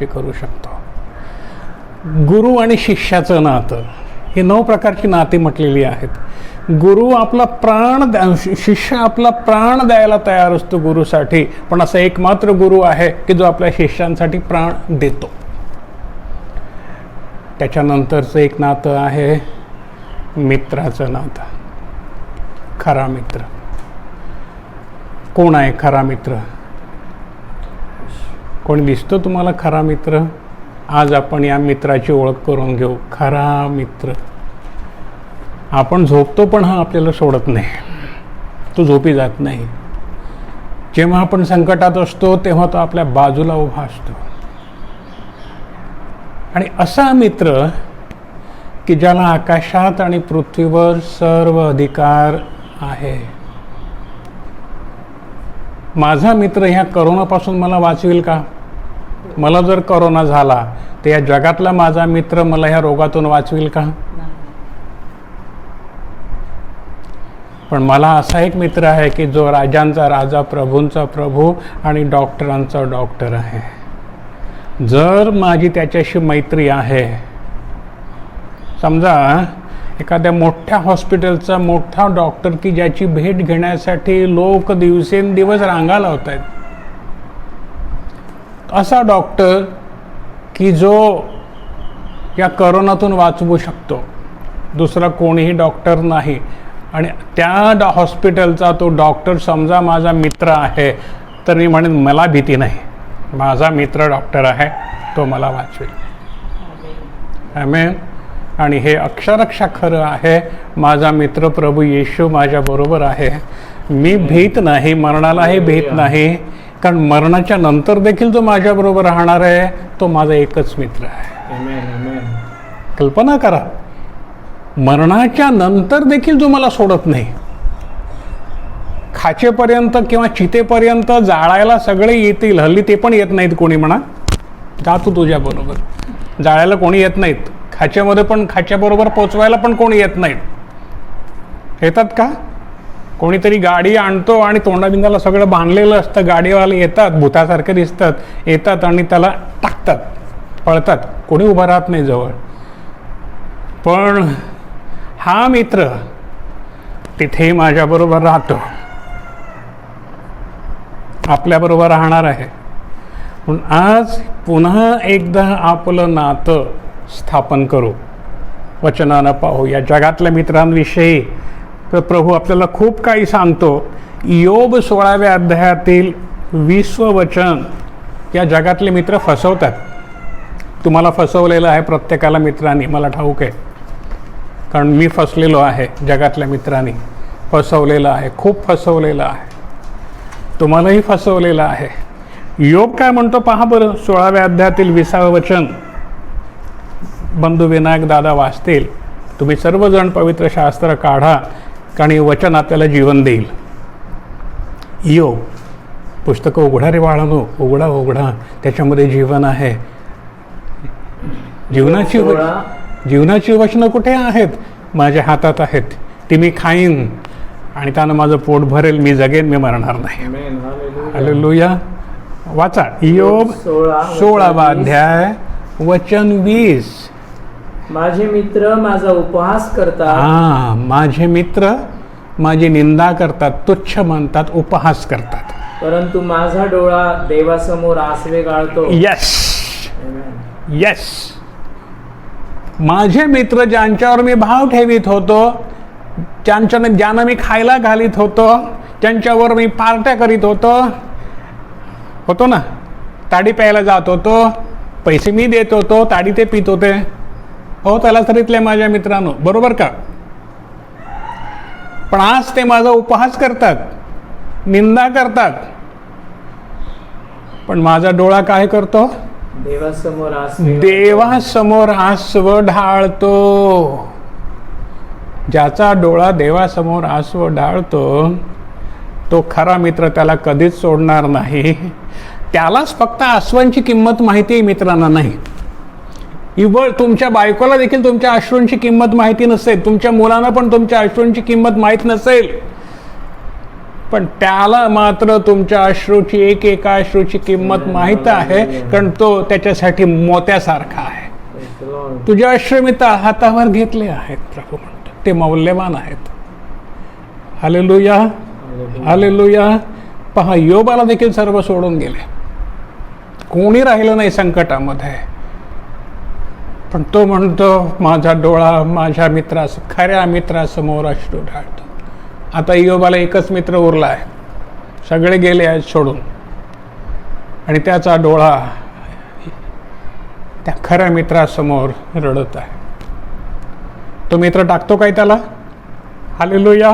करू शकतो. गुरु आणि शिष्याचं नातं ही 9 प्रकारची नाती म्हटलेली आहेत. गुरु आपला शिष्य आपला प्राण द्यायला तयार असतो गुरुसाठी, पण असा एकमात्र गुरु आहे की जो आपल्या शिष्यांसाठी प्राण देतो. त्याच्यानंतरचं एक नातं आहे मित्राचं नातं. खरा मित्र कोण आहे? खरा मित्र कोणी दिसतो तुम्हाला खरा मित्र? आज आपण या मित्राची ओळख करून घेऊ. खरा मित्र, आपण झोपतो पण हा आपल्याला सोडत नाही, तो झोपी जात नाही. जेव्हा आपण संकटात असतो तेव्हा तो आपल्या बाजूला उभा असतो. आणि असा मित्र की ज्याला आकाशात आणि पृथ्वीवर सर्व अधिकार आहे. माझा मित्र ह्या करोनापासून मला वाचवेल का? मला जर करोना झाला तर या जगातला माझा मित्र मला ह्या रोगातून वाचवेल का? पण मला असा एक मित्र आहे की जो राजांचा राजा, प्रभूंचा प्रभू आणि डॉक्टरांचा डॉक्टर आहे. जर माझी त्याच्याशी मैत्री आहे, समजा एखाद्या मोठ्या हॉस्पिटलचा मोठा डॉक्टर की ज्याची भेट घेण्यासाठी लोक दिवसेंदिवस रांगा लावत आहेत, असा डॉक्टर की जो या करोनातून वाचवू शकतो, दुसरा कोणीही डॉक्टर नाही. आणि त्या हॉस्पिटलचा तो डॉक्टर समजा माझा मित्र आहे, तर मी म्हणेन मला भीती नाही, माझा मित्र डॉक्टर आहे, तो मला वाचवेल. आमेन. आणि हे अक्षरशः खरं आहे. माझा मित्र प्रभू येशू माझ्याबरोबर आहे. मी भीत नाही, मरणालाही भीत नाही, कारण मरणाच्या नंतर देखील जो माझ्याबरोबर राहणार आहे तो माझा एकच मित्र आहे. कल्पना करा, मरणाच्या नंतर देखील जो मला सोडत नाही. खाचेपर्यंत किंवा चितेपर्यंत जाळायला सगळे येतील, हल्ली ते पण येत नाहीत कोणी. म्हणा जा तू तुझ्याबरोबर, जाळायला कोणी येत नाहीत. खाच्यामध्ये पण खाच्याबरोबर पोचवायला पण कोणी येत नाहीत. येतात का? कोणीतरी गाडी आणतो आणि तोंडाबिंदाला सगळं बांधलेलं असतं, गाडीवाले येतात, भूतासारखे दिसतात, येतात आणि त्याला टाकतात, पळतात, कोणी उभं राहत नाही जवळ. पण हा मित्र तिथे माझ्याबरोबर राहतो, आपल्याबरोबर राहणार आहे. पण आज पुन्हा एकदा आपलं नातं स्थापन करू, वचनानं पाहू. या जगातल्या मित्रांविषयी तर प्रभू आपल्याला खूप काही सांगतो. योब 16व्या अध्यायातील 20वं वचन. या जगातले मित्र फसवतात. तुम्हाला फसवलेलं आहे प्रत्येकाला मित्रांनी, मला ठाऊक आहे, कारण मी फसलेलो आहे. जगातल्या मित्रांनी फसवलेलं आहे, खूप फसवलेलं आहे. तुम्हालाही फसवलेलं आहे. योब काय म्हणतो पहा बरं, 16व्या अध्यायातील 20वं वचन. बंधू विनायक दादा वाचतील. तुम्ही सर्वजण पवित्र शास्त्र काढा, कारण हे वचन आपल्याला जीवन देईल. योब पुस्तकं उघडा रे बाळांनो, उघडा उघडा, त्याच्यामध्ये जीवन आहे. जीवनाची वचनं कुठे आहेत? माझ्या हातात आहेत. ती मी खाईन आणि त्यानं माझं पोट भरेल, मी जगेन, मी मरणार नाही. हालेलुया. वाचा योब 16वा अध्याय वचन 20. माझे मित्र माझा उपहास करतात. माझे मित्र माझी निंदा करतात, तुच्छ म्हणतात, उपहास करतात. परंतु माझा डोळा देवासमोर आसवे गाळतो. यस. माझे मित्र ज्यांच्यावर मी भाव ठेवीत होतो, ज्यांना मी खायला घालीत होतो, ज्यांच्यावर मी पार्ट्या करीत होतो ना, ताडी प्यायला जात होतो, पैसे मी देत होतो, ताडी ते पित होते, हो त्याला तरीतले माझ्या मित्रांनो, बरोबर का? पण आज ते माझा उपहास करतात, निंदा करतात. पण माझा डोळा काय करतो? देवासमोर आसव ढाळतो. ज्याचा डोळा देवासमोर आसव ढाळतो तो खरा मित्र, त्याला कधीच सोडणार नाही. त्यालाच फक्त आसवांची किंमत माहिती आहे, मित्रांना नाही. इव्हन तुमच्या बायकोला देखील तुमच्या अश्रूंची किंमत माहिती नसेल, तुमच्या मुलांना पण तुमच्या अश्रूंची किंमत माहीत नसेल. पण त्याला मात्र तुमच्या अश्रूची एक अश्रूची किंमत माहीत आहे, कारण तो त्याच्यासाठी मोत्यासारखा आहे. तुझे अश्रू मी हातावर घेतले आहेत प्रभू म्हणतो, ते मौल्यवान आहेत. Hallelujah, hallelujah. पहा, योबाला देखील सर्व सोडून गेले, कोणी राहिलं नाही संकटामध्ये, पण तो म्हणतो माझा डोळा माझ्या खऱ्या मित्रासमोर अश्रू ढाळतो. आता योबाला एकच मित्र उरला आहे, सगळे गेले आहेत सोडून, आणि त्याचा डोळा त्या खऱ्या मित्रासमोर रडत आहे. तो मित्र टाकतो काय त्याला? हालेलुया.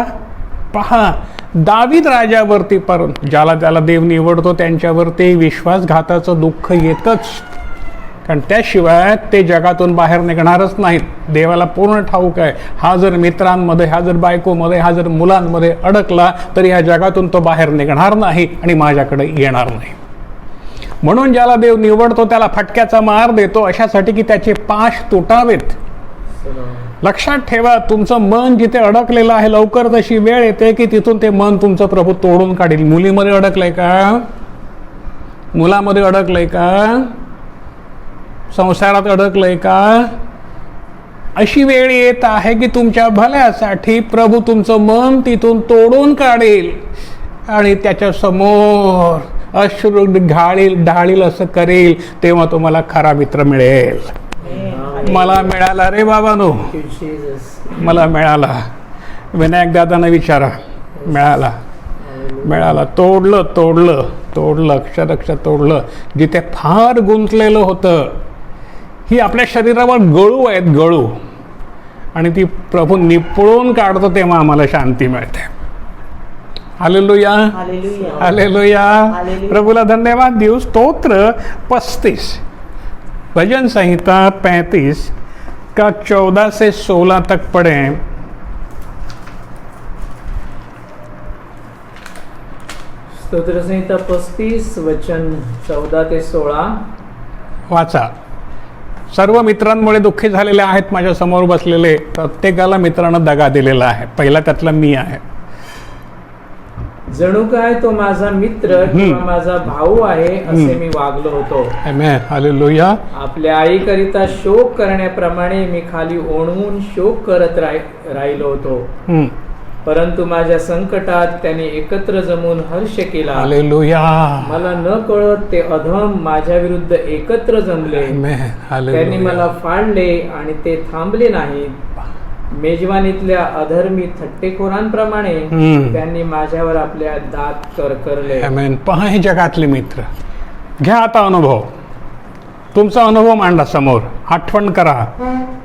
पहा, दावीद राजावरती पण ज्याला त्याला देव निवडतो त्यांच्यावरती विश्वासघाताचं दुःख येतच, कारण त्याशिवाय ते जगातून बाहेर निघणारच नाहीत. देवाला पूर्ण ठाऊक आहे, हा जर मित्रांमध्ये, हा जर बायकोमध्ये, हा जर मुलांमध्ये अडकला तरी ह्या जगातून तो बाहेर निघणार नाही आणि माझ्याकडे येणार नाही. म्हणून ज्याला देव निवडतो त्याला फटक्याचा मार देतो, अशासाठी की त्याचे पाश तुटावेत. लक्षात ठेवा, तुमचं मन जिथे अडकलेलं आहे लवकर तशी वेळ येते की तिथून ते मन तुमचं प्रभू तोडून काढेल. मुलीमध्ये अडकलंय का? मुलामध्ये अडकलंय का? संसारात अडकलंय का? अशी वेळ येत आहे की तुमच्या भल्यासाठी प्रभू तुमचं मन तिथून तोडून काढेल आणि त्याच्या समोर अश्रू ढाळील असं करेल. तेव्हा तुम्हाला खरा मित्र मिळेल. मला मिळाला रे बाबानो, मला मिळाला. विनायक दादांना विचारा, मिळाला. तोडलं अक्षरशः तोडलं. जिथे फार गुंतलेलं होतं, ही आपल्या शरीरावर गळू आहेत, गळू, आणि ती प्रभू निपळून काढतो तेव्हा आम्हाला शांती मिळते. Hallelujah, hallelujah. प्रभूला धन्यवाद देऊ. स्तोत्र 35, भजन संहिता 35 का 14 से 16 तक पढ़े. स्तोत्र संहिता 35 वचन 14 ते 16 वाचा. सर्व मित्रांमुळे दुःखी झालेले आहेत माझ्या समोर बसलेले, प्रत्येकाला मित्रानं दगा दिलेला आहे. पहिला त्यातला मी आहे. जणू काय तो माझा मित्र किंवा माझा भाऊ आहे असे मी वागलो होतो. आमेन, हालेलुया. आपल्या आईकरिता शोक करण्याप्रमाणे मी खाली ओढवून शोक करत राहिलो होतो. परंतु माझ्या संकटात त्याने एकत्र जमून हर्ष केला. हालेलुया. मला न कळत ते अधम माझ्या विरुद्ध एकत्र जमले. त्यांनी मला फाडले आणि ते थांबले नाहीत. मेजवानीतल्या अधर्मी थट्टेखोरांप्रमाणे त्यांनी माझ्यावर आपल्या दात करकरले. आमेन. पहा, हे जगातले मित्र. घ्या आता अनुभव, तुमचा अनुभव मांडा समोर. आठवण करा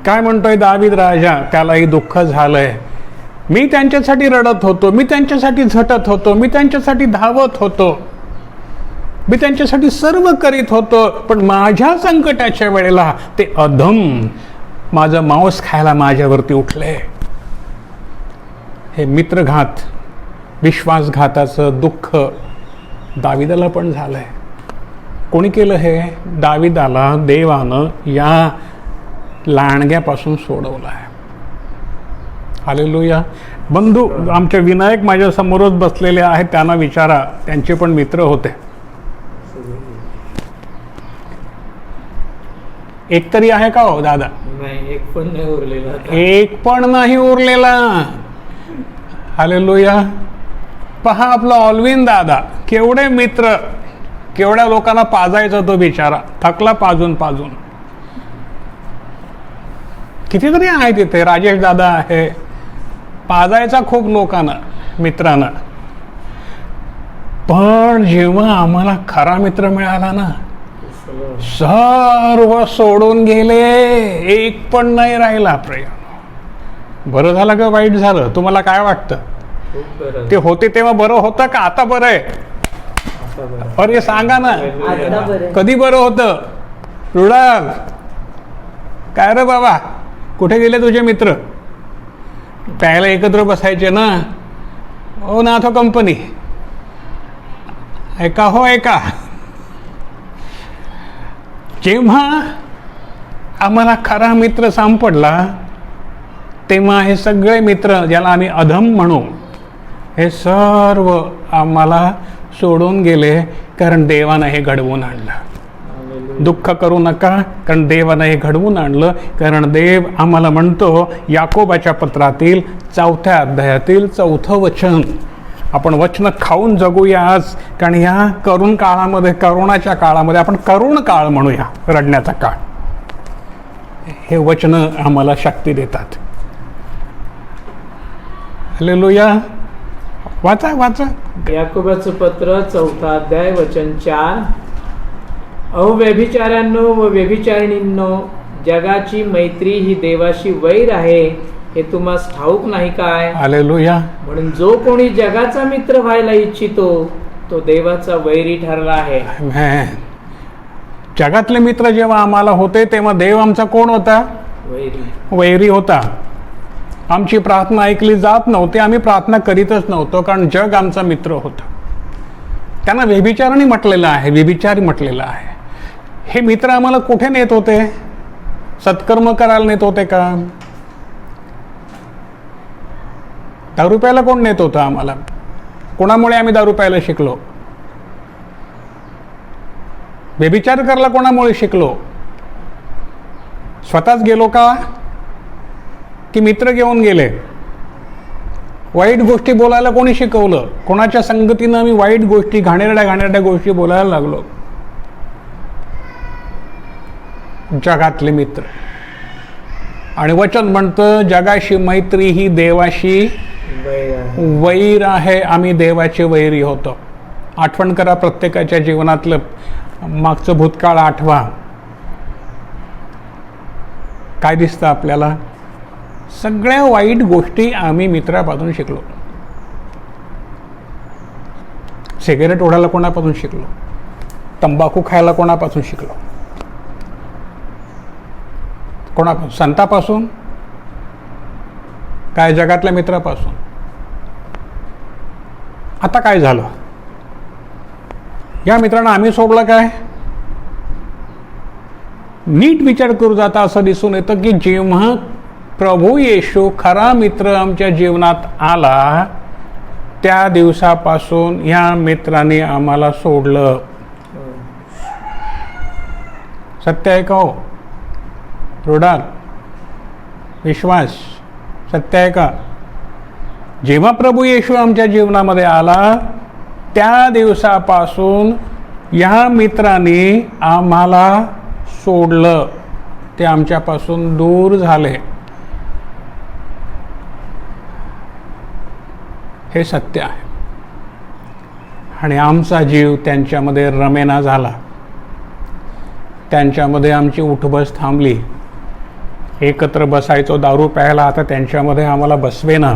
काय म्हणतोय दावीद राजा. त्यालाही दुःख झालंय. मी त्यांच्यासाठी रडत होतो, मी त्यांच्यासाठी झटत होतो, मी त्यांच्यासाठी धावत होतो, मी त्यांच्यासाठी सर्व करीत होतो, पण माझ्या संकटाच्या वेळेला ते अधम माझं मांस खायला माझ्यावरती उठले. हे मित्रघात, विश्वासघाताचं दुःख दाविदाला पण झालंय. कोणी केलं हे? दाविदाला देवानं या लांडग्यापासून सोडवलं आहे. हालेलुया. बंधू, आमचे विनायक माझ्या समोरच बसलेले आहेत, त्यांना विचारा, त्यांचे पण मित्र होते. एक तरी आहे का हो दादा? नाही, एक पण नाही उरलेला. एक पण नाही उरलेला. हालेलुया. पहा, आपला ऑलविन दादा, केवढे मित्र, केवढ्या लोकांना पाजायचा तो बिचारा, थकला पाजून पाजून. कितीतरी आहे तिथे. राजेश दादा आहे, पाजायचा खूप लोकांना, मित्रांना. पण जेव्हा आम्हाला खरा मित्र मिळाला ना, सर्व सोडून गेले, एक पण नाही राहिला. प्रेम, बरं झालं का वाईट झालं? तुम्हाला काय वाटतं? ते होते तेव्हा बरं होतं का आता बरं आहे? अरे सांगा ना, कधी बरं होतं? रुडाल काय रे बाबा, कुठे गेले तुझे मित्र? प्यायला एकत्र बसायचे ना. हो ना, तो कंपनी ऐका, हो ऐका. जेव्हा आम्हाला खरा मित्र सापडला तेव्हा हे सगळे मित्र, ज्याला आम्ही अधम म्हणू, हे सर्व आम्हाला सोडून गेले, कारण देवानं हे घडवून आणलं. दुःख करू नका, कारण देवानं हे घडवून आणलं. कारण देव आम्हाला म्हणतो याकोबाच्या पत्रातील 4थ्या अध्यायातील 4थं वचन, आपण वचन खाऊन जगूया आज. कारण ह्या करुण काळामध्ये, करोनाच्या काळामध्ये आपण करुण काळ म्हणूया, रडण्याचा काळ, हे वचन आम्हाला शक्ती देतात. हालेलुया. वाचा वाचा. याकोबाचं पत्र 4था अध्याय वचन 4. अहो व्यभिचाऱ्यांनो व व्यभिचारिणींनो, जगाची मैत्री ही देवाशी वैर आहे, हे तुम्हास ठाऊक नाही काय? हालेलुया. म्हणून जो कोणी जगाचा मित्र व्हायला इच्छितो तो देवाचा वैरी ठरला आहे. आमेन. जगातले मित्र जेव्हा आम्हाला होते तेव्हा देव आमचा कोण होता? वैरी होता. आमची प्रार्थना ऐकली जात नव्हती, आम्ही प्रार्थना करीतच नव्हतो, कारण जग आमचा मित्र होता. त्यांना व्यभिचारणी म्हटलेलं आहे, व्यभिचारी म्हटलेलं आहे. हे मित्र आम्हाला कुठे नेत होते? सत्कर्म करायला नेत होते का? दारू प्यायला कोण नेत होतं आम्हाला? कोणामुळे आम्ही दारू प्यायला शिकलो? व्यभिचार करायला कोणामुळे शिकलो? स्वतःच गेलो का, की मित्र घेऊन गेले? वाईट गोष्टी बोलायला कोणी शिकवलं? कोणाच्या संगतीनं आम्ही वाईट गोष्टी, घाणेरड्या गोष्टी बोलायला लागलो? जगातले मित्र. आणि वचन म्हणतं जगाशी मैत्री ही देवाशी वैर आहे. आम्ही देवाचे वैरी होतो. आठवण करा प्रत्येकाच्या जीवनातलं मागचं भूतकाळ आठवा. काय दिसतं आपल्याला? सगळ्या वाईट गोष्टी आम्ही मित्रापासून शिकलो. सिगारेट ओढायला कोणापासून शिकलो? तंबाखू खायला कोणापासून शिकलो? कोणापासून? संतापासून? काय जगातल्या मित्रापासून? आता काय झालं? या मित्रांना आम्ही सोडलं काय? नीट विचार करू जाता असं दिसून येतं की जेव्हा प्रभू येशू खरा मित्र आमच्या जीवनात आला, त्या दिवसापासून या मित्राने आम्हाला सोडलं. सत्य आहे का हो? रुडाल विश्वास सत्य आहे का? जेव्हा प्रभू येशू आमच्या जीवनामध्ये आला, त्या दिवसापासून या मित्राने आम्हाला सोडलं. ते आमच्यापासून दूर झाले. हे सत्य आहे. आणि आमचा जीव त्यांच्यामध्ये रमेना झाला. त्यांच्यामध्ये आमची उठबस थांबली. एकत्र बसायचो दारू प्यायला, आता त्यांच्यामध्ये आम्हाला बसवेना.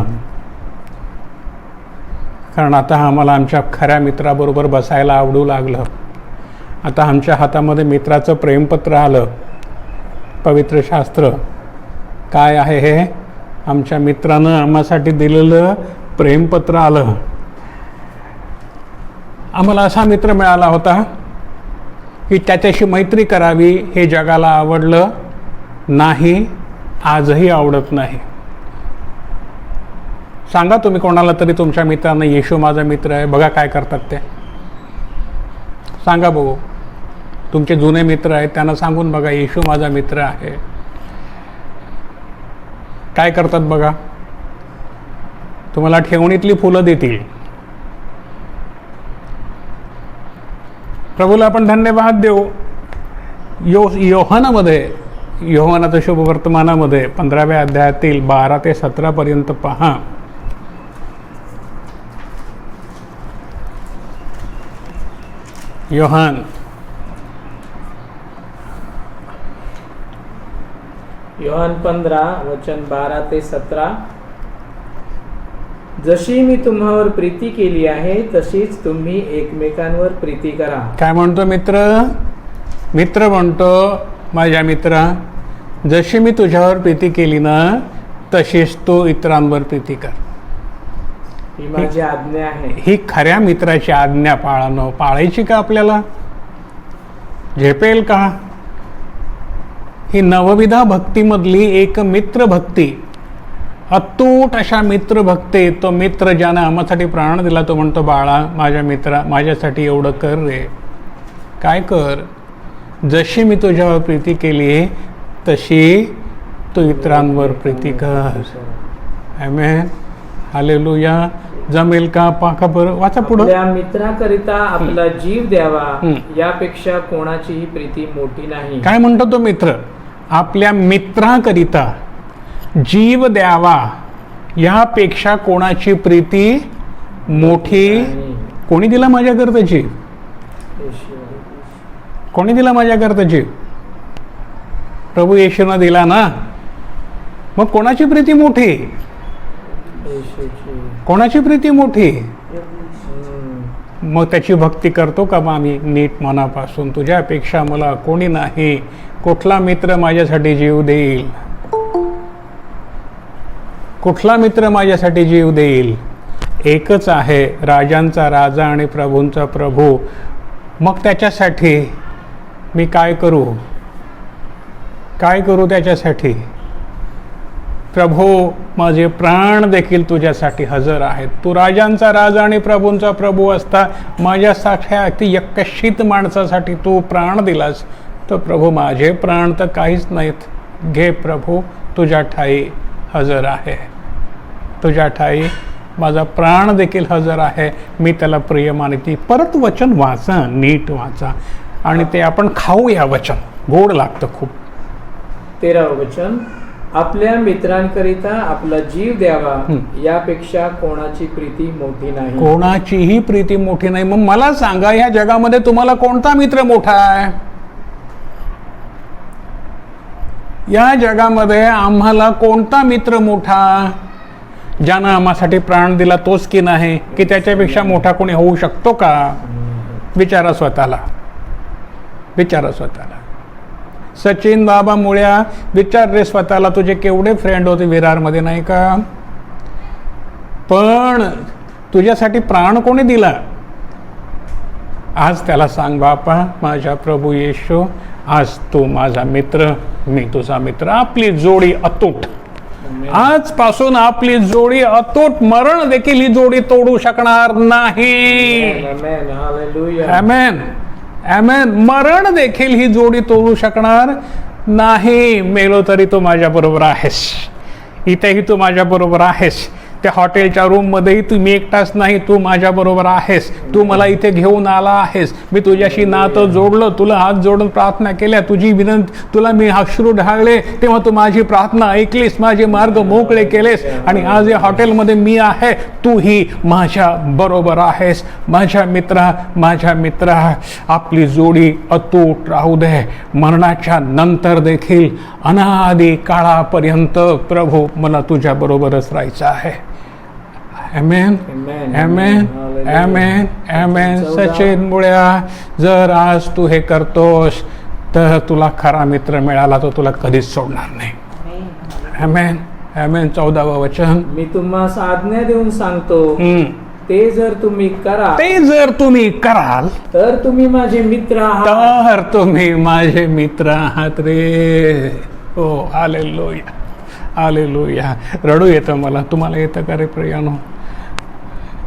कारण आता आम्हाला आमच्या खऱ्या मित्राबरोबर बसायला आवडू लागलं. आता आमच्या हातामध्ये मित्राचं प्रेमपत्र आलं. पवित्र शास्त्र काय आहे हे? आमच्या मित्रानं आम्हासाठी दिलेलं प्रेमपत्र आलं. आम्हाला असा मित्र मिळाला होता की त्याच्याशी मैत्री करावी हे जगाला आवडलं नाही, आजही आवडत नाही. सांगा तुम्ही कोणाला तरी तुमच्या मित्रांना येशू माझा मित्र आहे, बघा काय करतात ते. सांगा बघू. तुमचे जुने मित्र आहेत त्यांना सांगून बघा येशू माझा मित्र आहे. काय करतात बघा. तुम्हाला ठेवणीतली फुलं देतील. प्रभूला आपण धन्यवाद देऊ. योहानाच्या शुभवर्तमानामध्ये 15व्या अध्यायातील 12 ते 17 पर्यंत पहा. योहान योहान 15 वचन 12 ते 17. जशी मी तुम्हावर प्रीती केली आहे तशीच तुम्ही एकमेकांवर प्रीती करा. काय म्हणतो मित्र? मित्र म्हणतो माझ्या मित्रा, जशी मी तुझ्यावर प्रीती केली ना तशीच तू इतरांवर प्रीती कर. ही माझी आज्ञा आहे. ही खऱ्या मित्राची आज्ञा पाळायची का आपल्याला? झेपेल का? ही नवविधा भक्तीमधली एक मित्र भक्ती. अतूट अशा मित्र भक्ती. तो मित्र ज्यानं आम्हासाठी प्राण दिला तो म्हणतो, बाळा माझ्या मित्रा माझ्यासाठी एवढं कर रे. काय कर? जशी मी तुझ्यावर प्रीती केली तशी तू इतरांवर प्रीती कर. आमेन. हालेलुया. जमेल का? पाका बरं वाचा पुढं. आपल्या मित्राकरिता आपला जीव द्यावा यापेक्षा कोणाचीही प्रीती मोठी नाही. काय म्हणतो तो मित्र? आपल्या मित्राकरिता जीव द्यावा यापेक्षा कोणाची प्रीती मोठी. कोणी दिला माझ्याकरता जीव? कोणी दिला माझ्याकरता जीव? प्रभू येशूनं दिला ना. मग कोणाची प्रीती मोठी? कोणाची प्रीती मोठी? मग त्याची भक्ती करतो का मग आम्ही नीट मनापासून? तुझ्यापेक्षा मला कोणी नाही. कुठला मित्र माझ्यासाठी जीव देईल? कुठला मित्र माझ्यासाठी जीव देईल? एकच आहे, राजांचा राजा आणि प्रभूंचा प्रभू. मग त्याच्यासाठी मी काय करू? काय करू त्याच्यासाठी? प्रभू माझे प्राण देखील तुझ्यासाठी हजर आहेत. तू राजांचा राजा आणि प्रभूंचा प्रभू असता माझ्यासारख्या अति यक्कशित माणसासाठी तू प्राण दिलास. तर प्रभू माझे प्राण तर काहीच नाहीत. घे प्रभू, तुझ्या ठाई हजर आहे. तुझ्या ठाई माझा प्राण देखील हजर आहे. मी त्याला प्रिय मानते. परत वचन वाचा, नीट वाचा आणि ते आपण खाऊया. वचन गोड लागतं खूप. 13वे वचन, आपल्या मित्रांकरिता आपला जीव द्यावा यापेक्षा कोणाची प्रीती मोठी नाही. कोणाचीही प्रीती मोठी नाही. मग मला सांगा, या जगामध्ये तुम्हाला कोणता मित्र मोठा आहे? या जगामध्ये आम्हाला कोणता मित्र मोठा? ज्यानं आम्हासाठी प्राण दिला तोच की नाही? की त्याच्यापेक्षा मोठा कोणी होऊ शकतो का? विचारा स्वतःला. विचारा स्वतःला. सचिन बाबा मुळ्या, विचार रे स्वतःला, तुझे केवढे फ्रेंड होते विरारमध्ये नाही का? पण तुझ्यासाठी प्राण कोणी दिला? आज त्याला सांग, बापा माझा प्रभू येशू, आज तू माझा मित्र, मी तुझा मित्र. आपली जोडी अतूट. आजपासून आपली जोडी अतूट. मरण देखील ही जोडी तोडू शकणार नाही. आमेन. आमेन. मरण देखील ही जोडी तोडू शकणार नाही. मेलो तरी तू माझ्या बरोबर आहेस. इथेही तू माझ्या बरोबर आहेस. त्या हॉटेलच्या रूममध्येही तुम्ही एकटाच नाही, तू माझ्या बरोबर आहेस. तू मला इथे घेऊन आला आहेस. मी तुझ्याशी नातं जोडलं, तुला हात जोडून प्रार्थना केल्या, तुझी विनंती, तुला मी अश्रू ढाळले तेव्हा तू माझी प्रार्थना ऐकलीस, माझे मार्ग मोकळे केलेस. आणि आज या हॉटेलमध्ये मी आहे, तूही माझ्या बरोबर आहेस. माझ्या मित्रा, आपली जोडी अतूट राहू दे. मरणाच्या नंतर देखील अनादी काळापर्यंत प्रभू मला तुझ्या बरोबरच राहायचं आहे. आमेन. आमेन. आमेन. आमेन. सचिन मुळ्या, जर आज तू हे करतोस तर तुला खरा मित्र मिळाला, तो तुला कधीच सोडणार नाही. आमेन. आमेन. 14वे वचन, मी तुम्हास आज्ञा देऊन सांगतो, ते जर तुम्ही कराल तर तुम्ही माझे मित्र आहात. तर तुम्ही माझे मित्र आहात रे. हो, हालेलुया. हालेलुया. रडू येतं मला. तुम्हाला येतं का रे प्रियानो?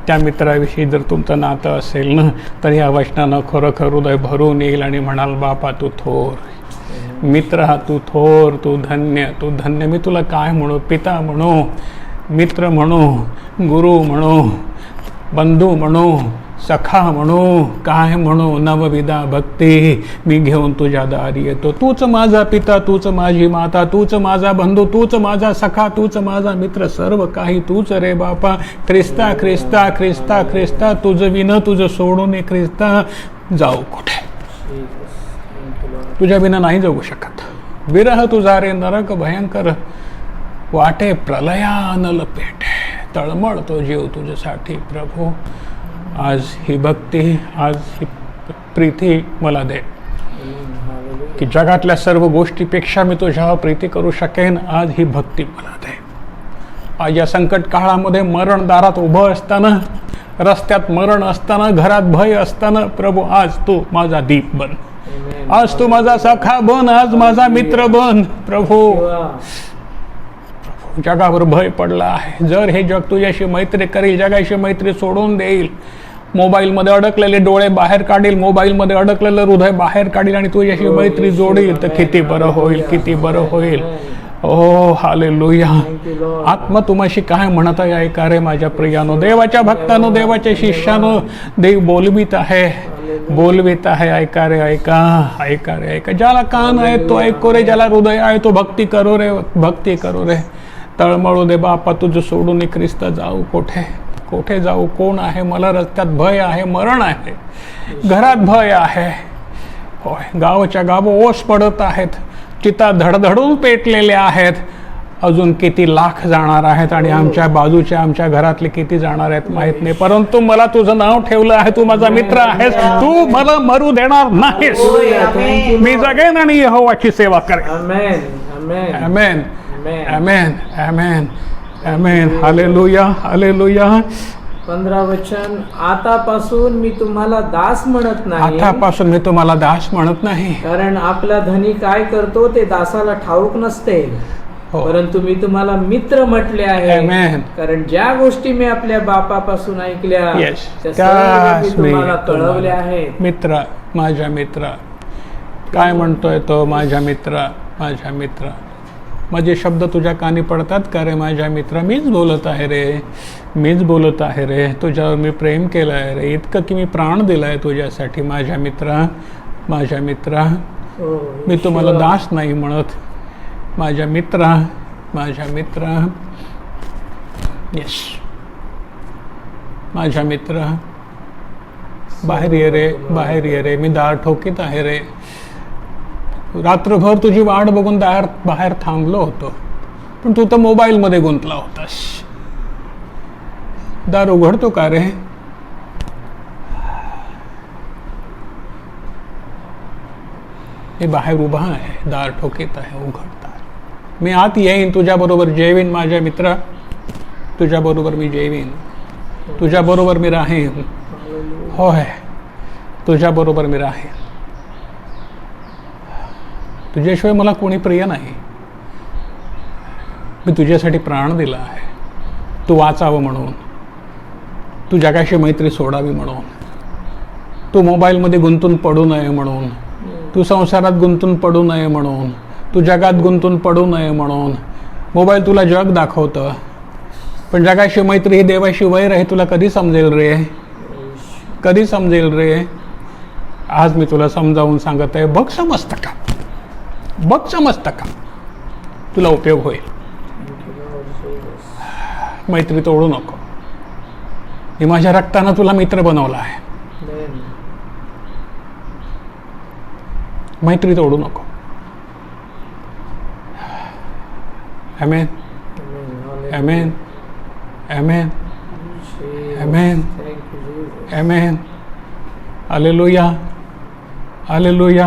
त्या मित्राविषयी जर तुमचं नातं असेल ना, तर या वचनानं खरोखर हृदय भरून येईल आणि म्हणाल, बापा तू थोर मित्र, हा तू थोर, तू धन्य, तू धन्य. मी तुला काय म्हणू? पिता म्हणू, मित्र म्हणू, गुरु म्हणू, बंधू म्हणू, सखा म्हणू, काय म्हणू? नवविधा भक्ती मी घेऊन तुझ्या दारी येतो. तूच माझा पिता, तूच माझी माता, तूच माझा बंधू, तूच माझा सखा, तूच माझा मित्र. सर्व काही तूच रे बापा. ख्रिस्ता ख्रिस्ता ख्रिस्ता ख्रिस्ता, तुझं विना, तुझं सोडून ख्रिस्ता जाऊ कुठे? तुझ्या विना नाही जाऊ शकत. विरह तुझा रे नरक भयंकर, वाटे प्रलयानल पेटे, तळमळतो जीव तुझ्यासाठी प्रभू. आज ही भक्ती, आज ही प्रीती मला दे, की जगातल्या सर्व गोष्टीपेक्षा मी तुझ्यावर प्रीती करू शकेन. आज ही भक्ती मला दे. आज या संकट काळामध्ये मरण दारात उभं असताना, रस्त्यात मरण असताना, घरात भय असताना, प्रभू आज तू माझा दीप बन. आज तू माझा सखा बन. आज माझा मित्र बन प्रभू. जगावर भय पडला आहे. जर हे जग तुझ्याशी मैत्री करेल, जगाशी मैत्री सोडून देईल, मोबाईलमध्ये अडकलेले डोळे बाहेर काढील, मोबाईलमध्ये अडकलेलं हृदय बाहेर काढील आणि तुझ्याशी मैत्री जोडील, तर किती बरं होईल, किती बरं होईल. ओ हालेलुया. आत्मा तुम्हाशी काय म्हणत आहे ऐका रे माझ्या प्रियानो, देवाच्या भक्तानो, देवाच्या शिष्यानो. देव बोलवीत आहे, बोलवीत आहे. ऐका रे, ऐका, ऐका रे, ऐका. ज्याला कान आहे तो ऐको रे, ज्याला हृदय आहे तो भक्ती करो रे, भक्ती करो रे. तळमळू दे बापा तुझं सोडून ख्रिस्त जाऊ कुठे, कुठे जाऊ. कोण आहे मला रस्त्यात भय आहे, मरण आहे, घरात भय आहे. होय, गावाच्या गाव ओस पडत आहेत, चिता धडधडून पेटलेल्या आहेत. अजून किती लाख जाणार आहेत आणि आमच्या बाजूच्या आमच्या घरातले किती जाणार आहेत माहित नाही. परंतु मला तुझं नाव ठेवलं आहे, तू माझा मित्र आहेस, तू मला मरू देणार नाहीस. मी जगेन आणि यहोवाची सेवा करेन. आमेन, amen, amen, amen. Hallelujah, hallelujah. 15 वचन, आतापासून मी तुम्हाला दास म्हणत नाही, आतापासून मी तुम्हाला दास म्हणत नाही, कारण आपला धनी काय करतो ते दासाला ठाऊक नसते. परंतु मी तुम्हाला मित्र म्हटले आहे, कारण ज्या गोष्टी मी आपल्या बापापासून ऐकल्या त्या मी तुम्हाला कळवल्या आहेत. मित्र, माझ्या मित्र. काय म्हणतोय तो? माझ्या मित्र, माझ्या मित्र. माझे शब्द तुझ्या कानी पडतात का रे माझ्या मित्र? मीच बोलत आहे रे, मीच बोलत आहे रे. तुझ्यावर मी प्रेम केलं आहे रे, इतकं की मी प्राण दिला आहे तुझ्यासाठी माझ्या मित्र, माझ्या मित्र. मी तुम्हाला दास नाही म्हणत, माझ्या मित्र, माझ्या मित्र. येस, माझ्या मित्र. बाहेर ये रे, बाहेर ये रे. मी दार ठोकीत आहे रे. रात्रभर तुझी वाट बघून बाहेर थांबलो होतो, पण तू तर मोबाईलमध्ये गुंतला होतास. दार उघडतो का रे? मी बाहेर उभा आहे, दार ठोकीत आहे, उघडता. मी आत येईन, तुझ्याबरोबर जेवीन माझ्या मित्र, तुझ्याबरोबर मी जेवीन, तुझ्याबरोबर मी राहीन. होय, तुझ्याबरोबर मी राहीन. तुझ्याशिवाय मला कोणी प्रिय नाही. मी तुझ्यासाठी प्राण दिला आहे, तू वाचावं म्हणून, तू जगाशी मैत्री सोडावी म्हणून, तू मोबाईलमध्ये गुंतून पडू नये म्हणून, तू संसारात गुंतून पडू नये म्हणून, तू जगात गुंतून पडू नये म्हणून. मोबाईल तुला जग दाखवतं, पण जगाशी मैत्री ही देवाशी वैर आहे. तुला कधी समजेल रे, कधी समजेल रे? आज मी तुला समजावून सांगत आहे. बघ समजतं का, बघ समजतं का, तुला उपयोग होईल. मैत्री तोडू नको. मी माझ्या रक्तानं तुला मित्र बनवला आहे. मैत्री तोडू नको. Amen, amen, amen, amen, amen. Hallelujah, hallelujah.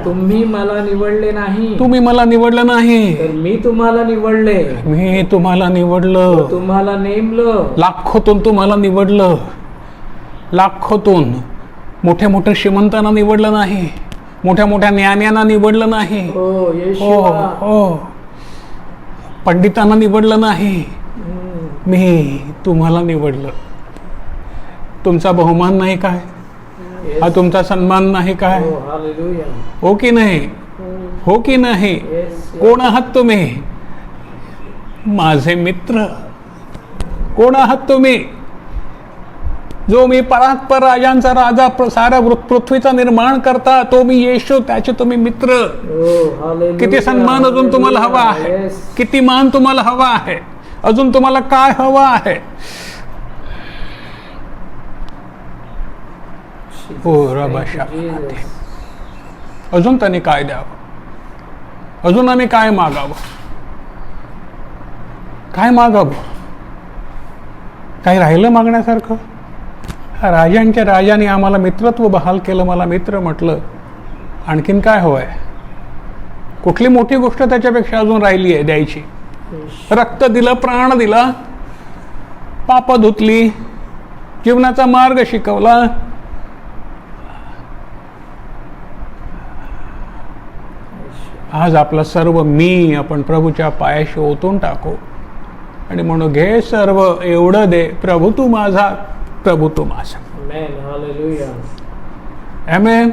तुम्ही मला निवडले नाही, तुम्ही मला निवडलं नाही, तर मी तुम्हाला निवडले. मी तुम्हाला निवडलं, तुम्हाला नेमलं. लाखोतून तुम्हाला निवडलं, लाखोतून. मोठ्या मोठ्या श्रीमंतांना निवडलं नाही, मोठ्या मोठ्या ज्ञान्यांना निवडलं नाही, हो, पंडितांना निवडलं नाही. मी तुम्हाला निवडलं. तुमचा बहुमान नाही काय? हा तुमचा सन्मान नाही काय? हो की नाही? हो की नाही? कोण आहात तुम्ही? माझे मित्र. कोण आहात तुम्ही? जो मी परात्पर राजांचा राजा, साऱ्या पृथ्वीचा निर्माण करता, तो मी येशू, त्याचे तुम्ही मित्र. किती सन्मान अजून तुम्हाला हवा आहे? किती मान तुम्हाला हवा आहे? अजून तुम्हाला काय हवं आहे? अजून त्यांनी काय द्यावं? अजून आम्ही काय मागावं? काय मागावं? काही राहिलं मागण्यासारखं? राजांच्या राजाने आम्हाला मित्रत्व बहाल केलं, मला मित्र म्हटलं. आणखीन काय हवंय? कुठली मोठी गोष्ट त्याच्यापेक्षा अजून राहिली आहे द्यायची? रक्त दिलं, प्राण दिला, पाप धुतली, जीवनाचा मार्ग शिकवला. आज आपलं सर्व मी आपण प्रभूच्या पायाशी ओतून टाकू आणि म्हणून घे सर्व एवढं दे, प्रभू तू माझा, प्रभू तू माझा. Amen. Hallelujah. आमेन,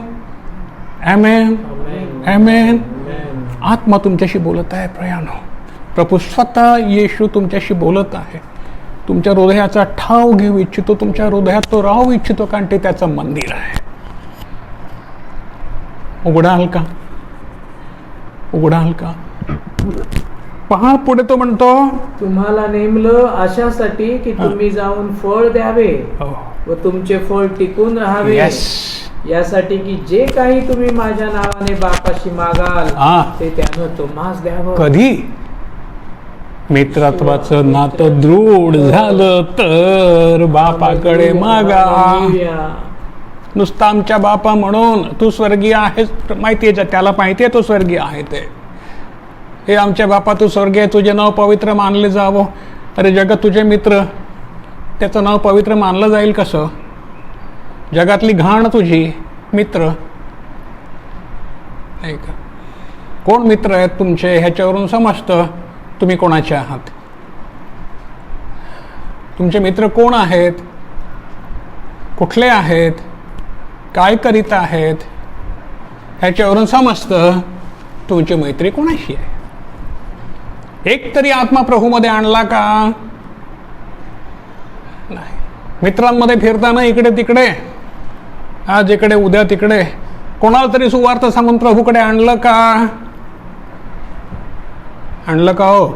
आमेन, Amen. आमेन. Amen. आत्मा तुमच्याशी बोलत आहे प्रियानो. प्रभू स्वतः येशू तुमच्याशी बोलत आहे. तुमच्या हृदयाचा ठाव घेऊ इच्छितो, तुमच्या हृदयात तो राहू इच्छितो, कारण ते त्याचं मंदिर आहे. उघडाल का? उघडाल का? पहा पुढे तो म्हणतो, तुम्हाला नेमलं अशासाठी की तुम्ही जाऊन फळ द्यावे व तुमचे फळ टिकून राहावे, येस, यासाठी की जे काही तुम्ही माझ्या नावाने बापाशी मागाल ते त्यानं तुम्हास द्यावं. कधी मित्रत्वाचं नातं दृढ झालं तर बापाकडे मागा. Hallelujah. नुसतं आमच्या बापा म्हणून तू स्वर्गीय आहेस माहिती आहे, त्याला माहिती आहे तो स्वर्गीय आहे ते. हे आमच्या बापा तू स्वर्गीय, तुझे नाव पवित्र मानले जावं. अरे जगत तुझे मित्र, त्याचं नाव पवित्र मानलं जाईल कसं? जगातली घाण तुझी मित्र नाही का? कोण मित्र आहेत तुमचे ह्याच्यावरून समजतं तुम्ही कोणाचे आहात. तुमचे मित्र कोण आहेत, कुठले आहेत, काय करीत आहेत, ह्याच्यावरून समजतं तुमची मैत्री कोणाशी आहे. एक तरी आत्मा प्रभूमध्ये आणला का? नाही. मित्रांमध्ये फिरताना इकडे तिकडे, आज इकडे उद्या तिकडे, कोणाला तरी सुवार्थ सांगून प्रभूकडे आणलं का? आणलं का हो?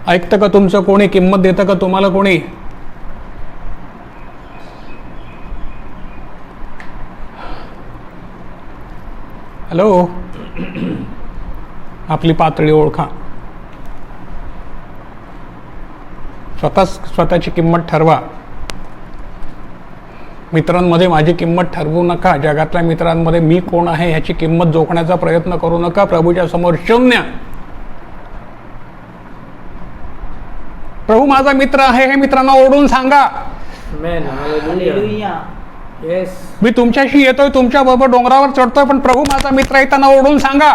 ऐकतं का तुमचं कोणी? किंमत देतं का तुम्हाला कोणी? हॅलो, आपली पातळी ओळखा. स्वतःची किंमत ठरवा. मित्रांमध्ये माझी किंमत ठरवू नका. जगातल्या मित्रांमध्ये मी कोण आहे ह्याची किंमत जोखण्याचा प्रयत्न करू नका. प्रभूच्या समोर शून्य. प्रभू माझा मित्र आहे हे मित्रांना ओढून सांगा. Amen. Hallelujah. Yes. मी तुमच्याशी येतोय, तुमच्या बरोबर डोंगरावर चढतोय, पण प्रभू माझा मित्र आहे त्यांना ओढून सांगा.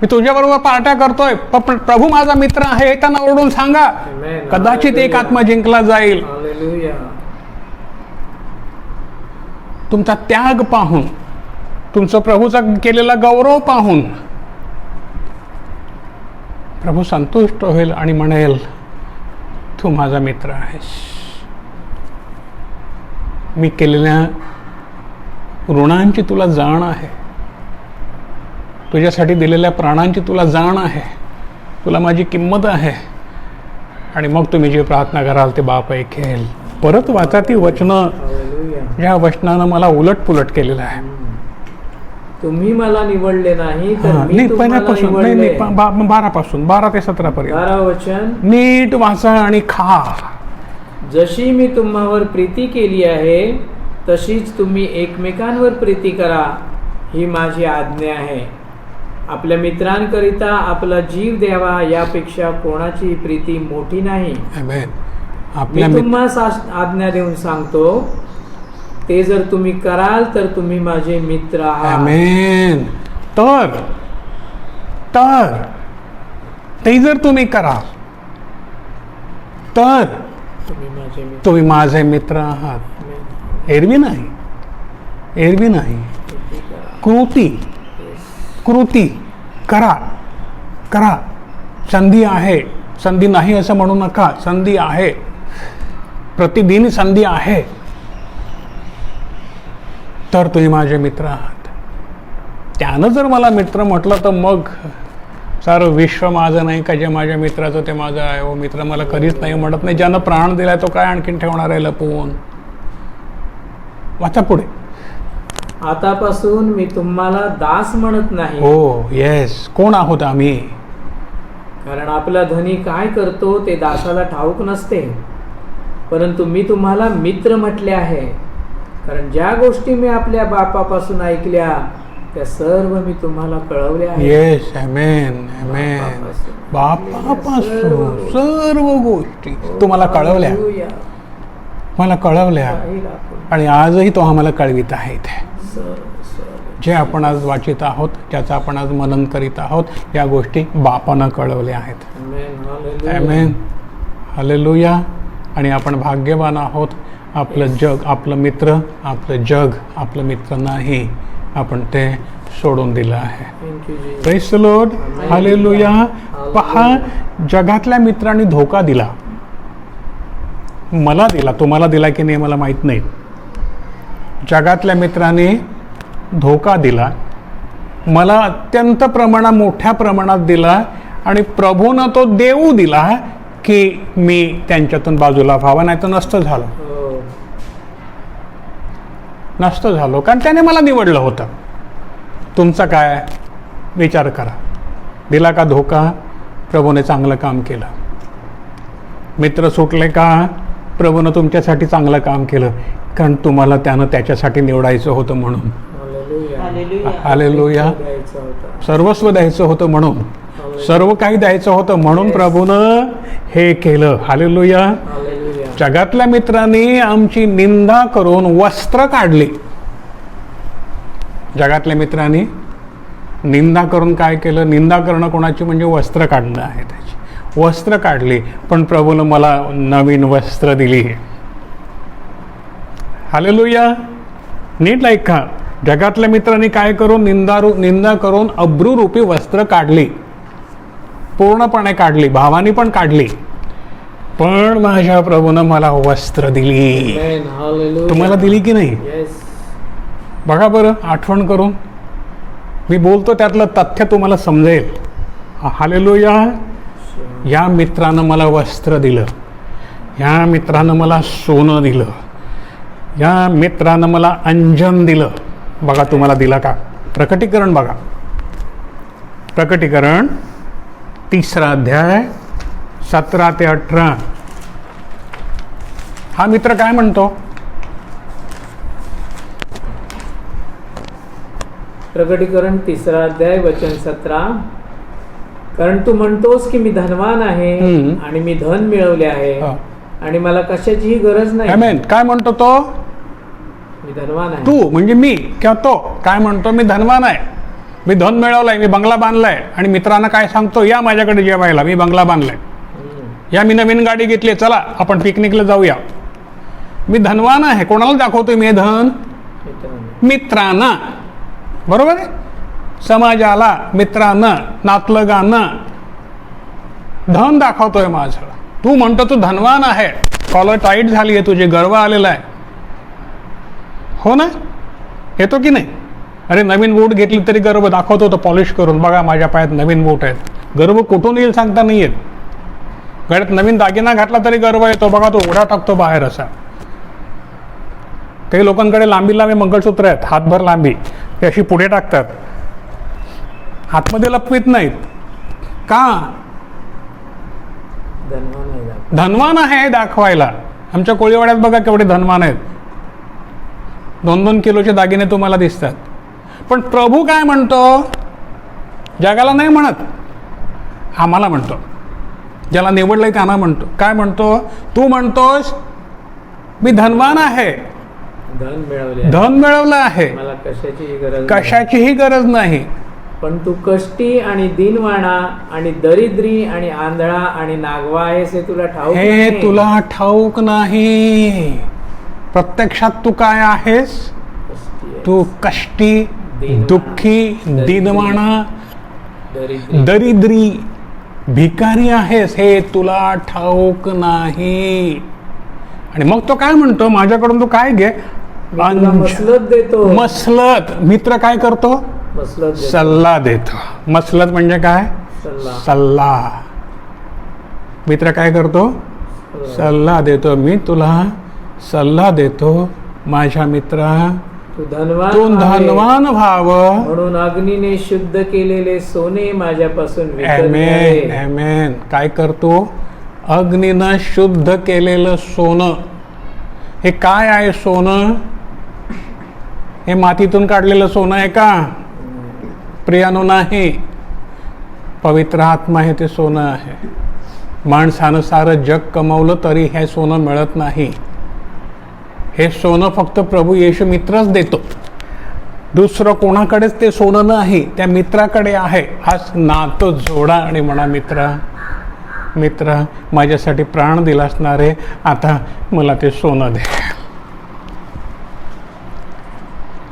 मी तुझ्याबरोबर पार्ट्या करतोय, पण प्रभू माझा मित्र आहे हे त्यांना ओढून सांगा. Amen. कदाचित एक आत्मा जिंकला जाईल. Hallelujah. तुमचा त्याग पाहून, तुमचं प्रभूचा केलेला गौरव पाहून प्रभू संतुष्ट होईल आणि म्हणेल तू माझा मित्र आहेस. मी केलेल्या ऋणांची तुला जाण आहे, तुझ्यासाठी दिलेल्या प्राणांची तुला जाण आहे, तुला माझी किंमत आहे. आणि मग तुम्ही जी प्रार्थना कराल ते बाप ऐकेल. परत वाचा ती वचनं, Hallelujah. ज्या वचनानं मला उलट पुलट केलेलं आहे. तुम्ही मला निवडले नाही तर मी नाही, तुम्हाला पहिल्यापासून निवडले. नाही, 12 ते 17 पर्यंत 12 वचन. नीट वाचा आणि खा. जशी मी तुम्हावर प्रीती केली आहे तशीच तुम्ही एकमेकांवर प्रीती करा, ही माझी आज्ञा आहे. आपल्या मित्रांकरिता आपला जीव द्यावा, यापेक्षा कोणाची प्रीती मोठी नाही. आमेन. मी आपल्या तुम्हास आज्ञा देऊन सांगतो, ते जर तुम्ही कराल तर तुम्ही माझे मित्र आहात. आमेन. तर ते जर तुम्ही कराल तर तुम्ही माझे मित्र. तुम्ही माझे मित्र आहात. Amen. एरवी नाही, एरवी नाही. प्रीती करा. कृती करा. करा. संधी आहे, संधी नाही असं म्हणू नका. संधी आहे, प्रतिदिन संधी आहे. तर तुम्ही माझे मित्र आहात. त्यानं जर मला मित्र म्हटलं तर मग सारं विश्व माझं नाही का? जे माझ्या मित्राचं ते माझं आहे. हो, मित्र मला कधीच नाही म्हणत नाही. ज्यानं प्राण दिलाय तो काय आणखीन ठेवणार आहे लपवून? वाचा पुढे. आतापासून मी तुम्हाला दास म्हणत नाही, हो, येस. कोण आहोत आम्ही? कारण आपला धनी काय करतो ते दासाला ठाऊक नसते. परंतु मी तुम्हाला मित्र म्हटले आहे, कारण ज्या गोष्टी मी आपल्या बापापासून ऐकल्या त्या सर्व मी तुम्हाला कळवल्या आहेत. येस. आमेन. आमेन. बापापासून सर्व गोष्टी तुम्हाला कळवल्या, हालेलुया. मला कळवल्या. राहील आपण. आणि आजही तो आम्हाला कळवित आहे. इथे सर्व. जे आपण आज वाचित आहोत, ज्याचं आपण आज मनन करीत आहोत, या गोष्टी बापानं कळवल्या आहेत. आमेन. हालेलुया. आणि आपण भाग्यवान आहोत. आपलं जग, आपलं मित्र, आपलं जग आपलं मित्र नाही, आपण ते सोडून दिलं आहे. Praise the Lord. हालेलुया. पहा, जगातल्या मित्रांनी धोका दिला, मला दिला, तुम्हाला दिला की नाही मला माहीत नाही. जगातल्या मित्रांनी धोका दिला, मला अत्यंत मोठ्या प्रमाणात दिला, आणि प्रभूनं तो देऊ दिला की मी त्यांच्यातून बाजूला व्हावं, नाही तर नसतं झालं. नसतं झालो, कारण त्याने मला निवडलं होतं. तुमचा काय विचार करा, दिला का धोका? प्रभूने चांगलं काम केलं. मित्र सुटले का? प्रभूनं तुमच्यासाठी चांगलं काम केलं, कारण तुम्हाला त्यानं त्याच्यासाठी निवडायचं होतं म्हणून. हालेलुया. सर्वस्व द्यायचं होतं म्हणून, सर्व काही द्यायचं होतं म्हणून प्रभूनं हे केलं. हालेलुया. जगातल्या मित्रांनी आमची निंदा करून वस्त्र काढली. जगातल्या मित्रांनी निंदा करून काय केलं? निंदा करणं कोणाची म्हणजे वस्त्र काढणं आहे. त्याची वस्त्र काढली, पण प्रभूनं मला नवीन वस्त्र दिली. हालेलुया. नीट ऐका. जगातल्या मित्रांनी काय करून? निंदा करून अब्रूरूपी वस्त्र काढली, पूर्णपणे काढली, भावानी पण काढली, पण माझ्या प्रभूनं मला वस्त्र दिली. तुम्हाला दिली की नाही? बघा बरं, आठवण करून. मी बोलतो त्यातलं तथ्य तुम्हाला समजेल. हालेलुया. या मित्रानं मला वस्त्र दिलं, या मित्रानं मला सोनं दिलं, या मित्रानं मला अंजन दिलं. बघा तुम्हाला दिला का? प्रकटीकरण बघा. प्रकटीकरण 3 अध्याय 17 ते 18. हा मित्र काय म्हणतो? प्रकटीकरण 3 अध्याय वचन 17. कारण तू म्हणतोस की मी धनवान आहे आणि मी धन मिळवले आहे आणि मला कशाचीही गरज नाही. आमेन. काय म्हणतो तो? मी धनवान आहे. तू म्हणजे मी किंवा तो काय म्हणतो? मी धनवान आहे, मी धन मिळवलंय, मी बंगला बांधलाय. आणि मित्रांना काय सांगतो? या माझ्याकडे जेवायला, मी बंगला बांधलाय. या मी नवीन गाडी घेतली, चला आपण पिकनिकला जाऊया. मी धनवान आहे. कोणाला दाखवतोय मी धन? मित्रांना. बरोबर आहे? समाजाला, मित्रांना, नातलगांना धन दाखवतोय माझं. तू म्हणतो तू धनवान आहे, कॉलर टाईट झाली आहे तुझी, गर्व आलेला आहे. हो ना? येतो की नाही? अरे नवीन बूट घेतली तरी गर्व दाखवतो होतं पॉलिश करून. बघा माझ्या पायात नवीन बूट आहेत. गर्व कुठून येईल सांगता नाही येत. गळ्यात नवीन दागिना घातला तरी गर्व येतो. बघा तो उडा टाकतो बाहेर असा. काही लोकांकडे लांबी मंगळसूत्र आहेत, हातभर लांबी, ते अशी पुढे टाकतात, हातमध्ये लपवीत नाहीत. का? धनवान आहे दाखवायला. आमच्या कोळीवाड्यात बघा केवढे धनवान आहेत. 2-2 किलोचे दागिने तुम्हाला दिसतात. पण प्रभू काय म्हणतो? जगाला नाही म्हणत, आम्हाला म्हणतो. ज्याला निवडलंय त्यांना म्हणतो. काय म्हणतो? तू म्हणतोस मी धनवान आहे, धन मिळवलं आहे, मला कशाचीही गरज नाही. पण तू कष्टी आणि दीनवाणा आणि दरिद्री आणि आंधळा आणि नागवा आहेस हे तुला ठाऊक नाही. हे तुला ठाऊक नाही. प्रत्यक्षात तू काय आहेस? तू कष्टी, दुःखी, दीनवाणा, दरिद्री, भिकारी आहेस, हे तुला ठाऊक नाही. आणि मग तो काय म्हणतो? माझ्याकडून तू काय घे? मसलत देतो. मसलत. मित्र काय करतो? सल्ला देतो. मसलत म्हणजे काय? सल्ला. मित्र काय करतो? सल्ला देतो. मी तुला सल्ला देतो माझ्या मित्रा, तू धनवान व्हाव म्हणून अग्नीने शुद्ध केलेले सोने माझ्यापासून विकत घे. आमेन. काय करतो? अग्नीनं शुद्ध केलेलं सोनं. हे काय आहे सोनं? हे मातीतून काढलेलं सोनं आहे का? प्रियानो नाही. पवित्र आत्मा हे ते सोनं आहे. माणसानं सारं जग कमवलं तरी हे सोनं मिळत नाही. हे सोनं फक्त प्रभू येशू मित्रच देतो. दुसरं कोणाकडेच ते सोनं नाही, त्या मित्राकडे आहे. आज नातं जोडा आणि म्हणा, मित्रा माझ्यासाठी प्राण दिला असणार आहे, आता मला ते सोनं दे.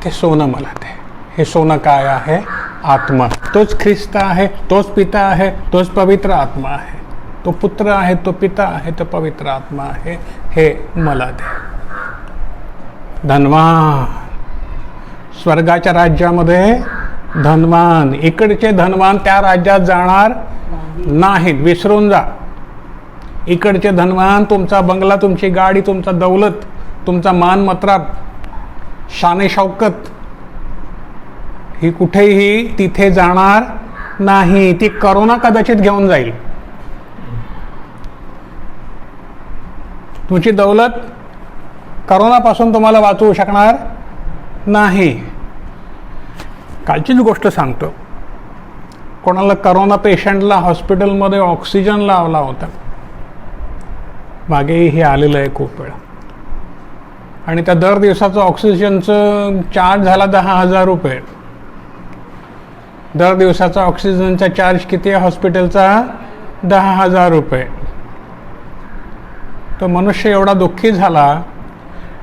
ते सोनं मला दे. हे सोनं काय आहे? आत्मा. तोच ख्रिस्त आहे, तोच पिता आहे, तोच पवित्र आत्मा आहे. तो पुत्र आहे, तो पिता आहे, तो पवित्र आत्मा आहे. हे मला दे. धनवान, स्वर्गाच्या राज्यामध्ये धनवान. इकडचे धनवान त्या राज्यात जाणार नाहीत, विसरून जा. इकडचे धनवान तुमचा बंगला, तुमची गाडी, तुमचा दौलत, तुमचा मानमत्रा, शाने शौकत ही कुठेही तिथे जाणार नाही. ती करोना कदाचित घेऊन जाईल. तुमची दौलत करोनापासून तुम्हाला वाचवू शकणार नाही. कालचीच गोष्ट सांगतो. कोणाला करोना पेशंटला हॉस्पिटलमध्ये ऑक्सिजन लावला होता. मागेही हे आलेलं आहे खूप वेळा. आणि त्या दर दिवसाचं ऑक्सिजनचं चार्ज झाला 10,000 रुपये. दर दिवसाचा ऑक्सिजनचा चार्ज किती आहे हॉस्पिटलचा? 10,000 रुपये. तो मनुष्य एवढा दुःखी झाला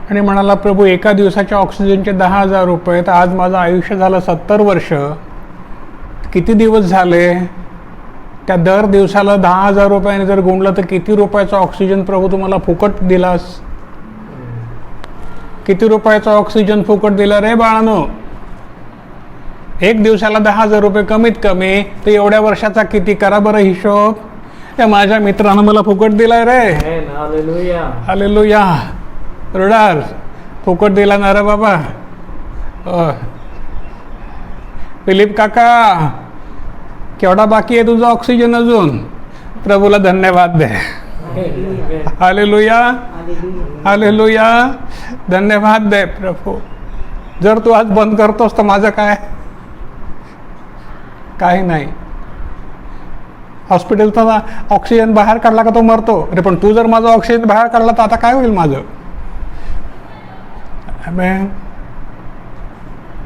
आणि म्हणाला, प्रभू एका दिवसाच्या ऑक्सिजनचे 10,000 रुपये, तर आज माझं आयुष्य झालं 70 वर्ष. किती दिवस झाले? त्या दर दिवसाला 10,000 रुपयाने जर गुणलं तर किती रुपयाचा ऑक्सिजन प्रभू तुम्हाला फुकट दिलास? किती रुपयाचा ऑक्सिजन फुकट दिला रे बाळानो? एक दिवसाला 10,000 रुपये कमीत कमी, तर एवढ्या वर्षाचा किती? करा बरं हिशोब. त्या माझ्या मित्रानं मला फुकट दिलाय रे. हालेलुया. रडार फुकट दिला ना रे बाबा. फिलिप काका, केवढा बाकी आहे तुझा ऑक्सिजन अजून? प्रभूला धन्यवाद दे. Hallelujah, hallelujah. धन्यवाद दे प्रभू. जर तू आज बंद करतोस तर माझं काय? काही नाही. हॉस्पिटलचा ऑक्सिजन बाहेर काढला का तो मरतो. अरे पण तू जर माझा ऑक्सिजन बाहेर काढला तर आता काय होईल माझं?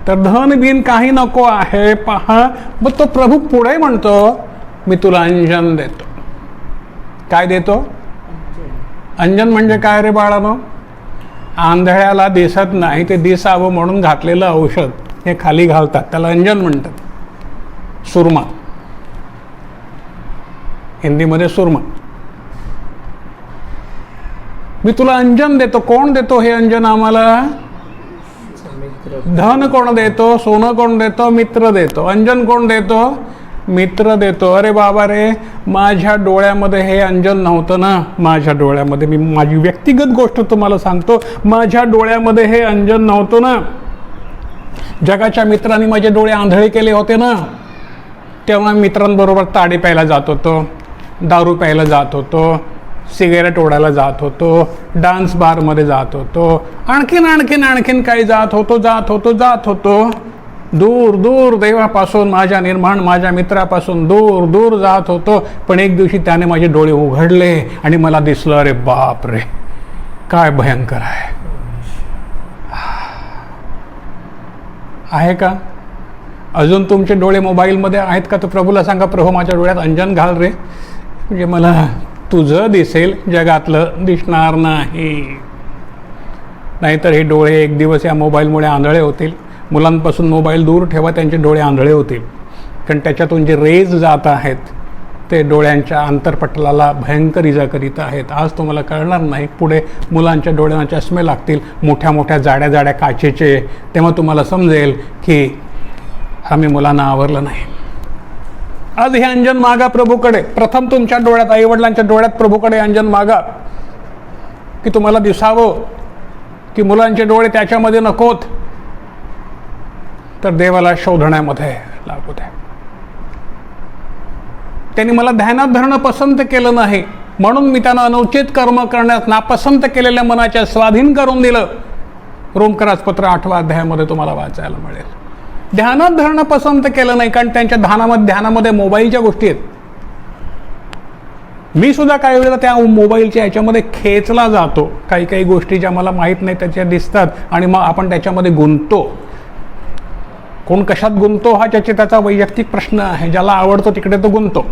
तर धन बिन काही नको आहे. पहा, मग तो प्रभू पुढे म्हणतो, मी तुला अंजन देतो. काय देतो? अंजन म्हणजे काय रे बाळानो? आंधळ्याला दिसत नाही ते दिसावं म्हणून घातलेलं औषध हे खाली घालतात, त्याला अंजन म्हणतात. सुरमा, हिंदीमध्ये सुरमा. मी तुला अंजन देतो. कोण देतो हे अंजन आम्हाला? धन कोण देतो? सोनं कोण देतो? मित्र देतो. अंजन कोण देतो? मित्र देतो. अरे बाबा रे, माझ्या डोळ्यामध्ये हे अंजन नव्हतं ना. माझ्या डोळ्यामध्ये, मी माझी व्यक्तिगत गोष्ट तुम्हाला सांगतो, माझ्या डोळ्यामध्ये हे अंजन नव्हतं ना. जगाच्या मित्रांनी माझे डोळे आंधळे केले होते ना. तेव्हा मित्रांबरोबर ताडी प्यायला जात होतो, दारू प्यायला जात होतो, सिगारेट ओढायला जात होतो, डान्स बारमध्ये जात होतो, आणखीन काही जात होतो. दूर दूर देवापासून, माझ्या निर्माण, माझ्या मित्रापासून दूर दूर जात होतो. पण एक दिवशी त्याने माझे डोळे उघडले आणि मला दिसलं, अरे बाप रे, काय भयंकर आहे का? अजून तुमचे डोळे मोबाईलमध्ये आहेत का? तर प्रभूला सांगा, प्रभू माझ्या डोळ्यात अंजन घाल रे, म्हणजे मला तुझं दिसेल, जगातलं दिसणार नाही. नाहीतर हे डोळे एक दिवस या मोबाईलमुळे आंधळे होतील. मुलांपासून मोबाईल दूर ठेवा, त्यांचे डोळे आंधळे होतील. कारण त्याच्यातून जे रेज जात आहेत ते डोळ्यांच्या आंतरपटलाला भयंकर इजा करीत आहेत. आज तुम्हाला कळणार नाही, पुढे मुलांच्या डोळ्यांना चष्मे लागतील, मोठ्या मोठ्या जाड्या जाड्या काचेचे. तेव्हा तुम्हाला समजेल की आम्ही मुलांना आवरलं नाही. आज हे अंजन मागा प्रभूकडे. प्रथम तुमच्या डोळ्यात, आईवडिलांच्या डोळ्यात प्रभूकडे अंजन मागा, की तुम्हाला दिसावं, की मुलांचे डोळे त्याच्यामध्ये नकोत. तर देवाला शोधण्यामध्ये लागू द्या. त्यांनी मला ध्यानात धरणं पसंत केलं नाही, म्हणून मी त्यांना अनुचित कर्म करण्यास नापसंत केलेल्या मनाच्या स्वाधीन करून दिलं. रोमकरास पत्र 8व्या अध्यायामध्ये तुम्हाला वाचायला मिळेल. ध्यानात धरणं पसंत केलं नाही, कारण त्यांच्या ध्यानामध्ये मोबाईलच्या गोष्टी आहेत. मी सुद्धा काही वेळेला त्या मोबाईलच्या ह्याच्यामध्ये खेचला जातो. काही गोष्टी ज्या मला माहीत नाही त्याच्या दिसतात आणि मग आपण त्याच्यामध्ये गुंततो. कोण कशात गुंततो हा त्याचा वैयक्तिक प्रश्न आहे. ज्याला आवडतो तिकडे तो गुंततो.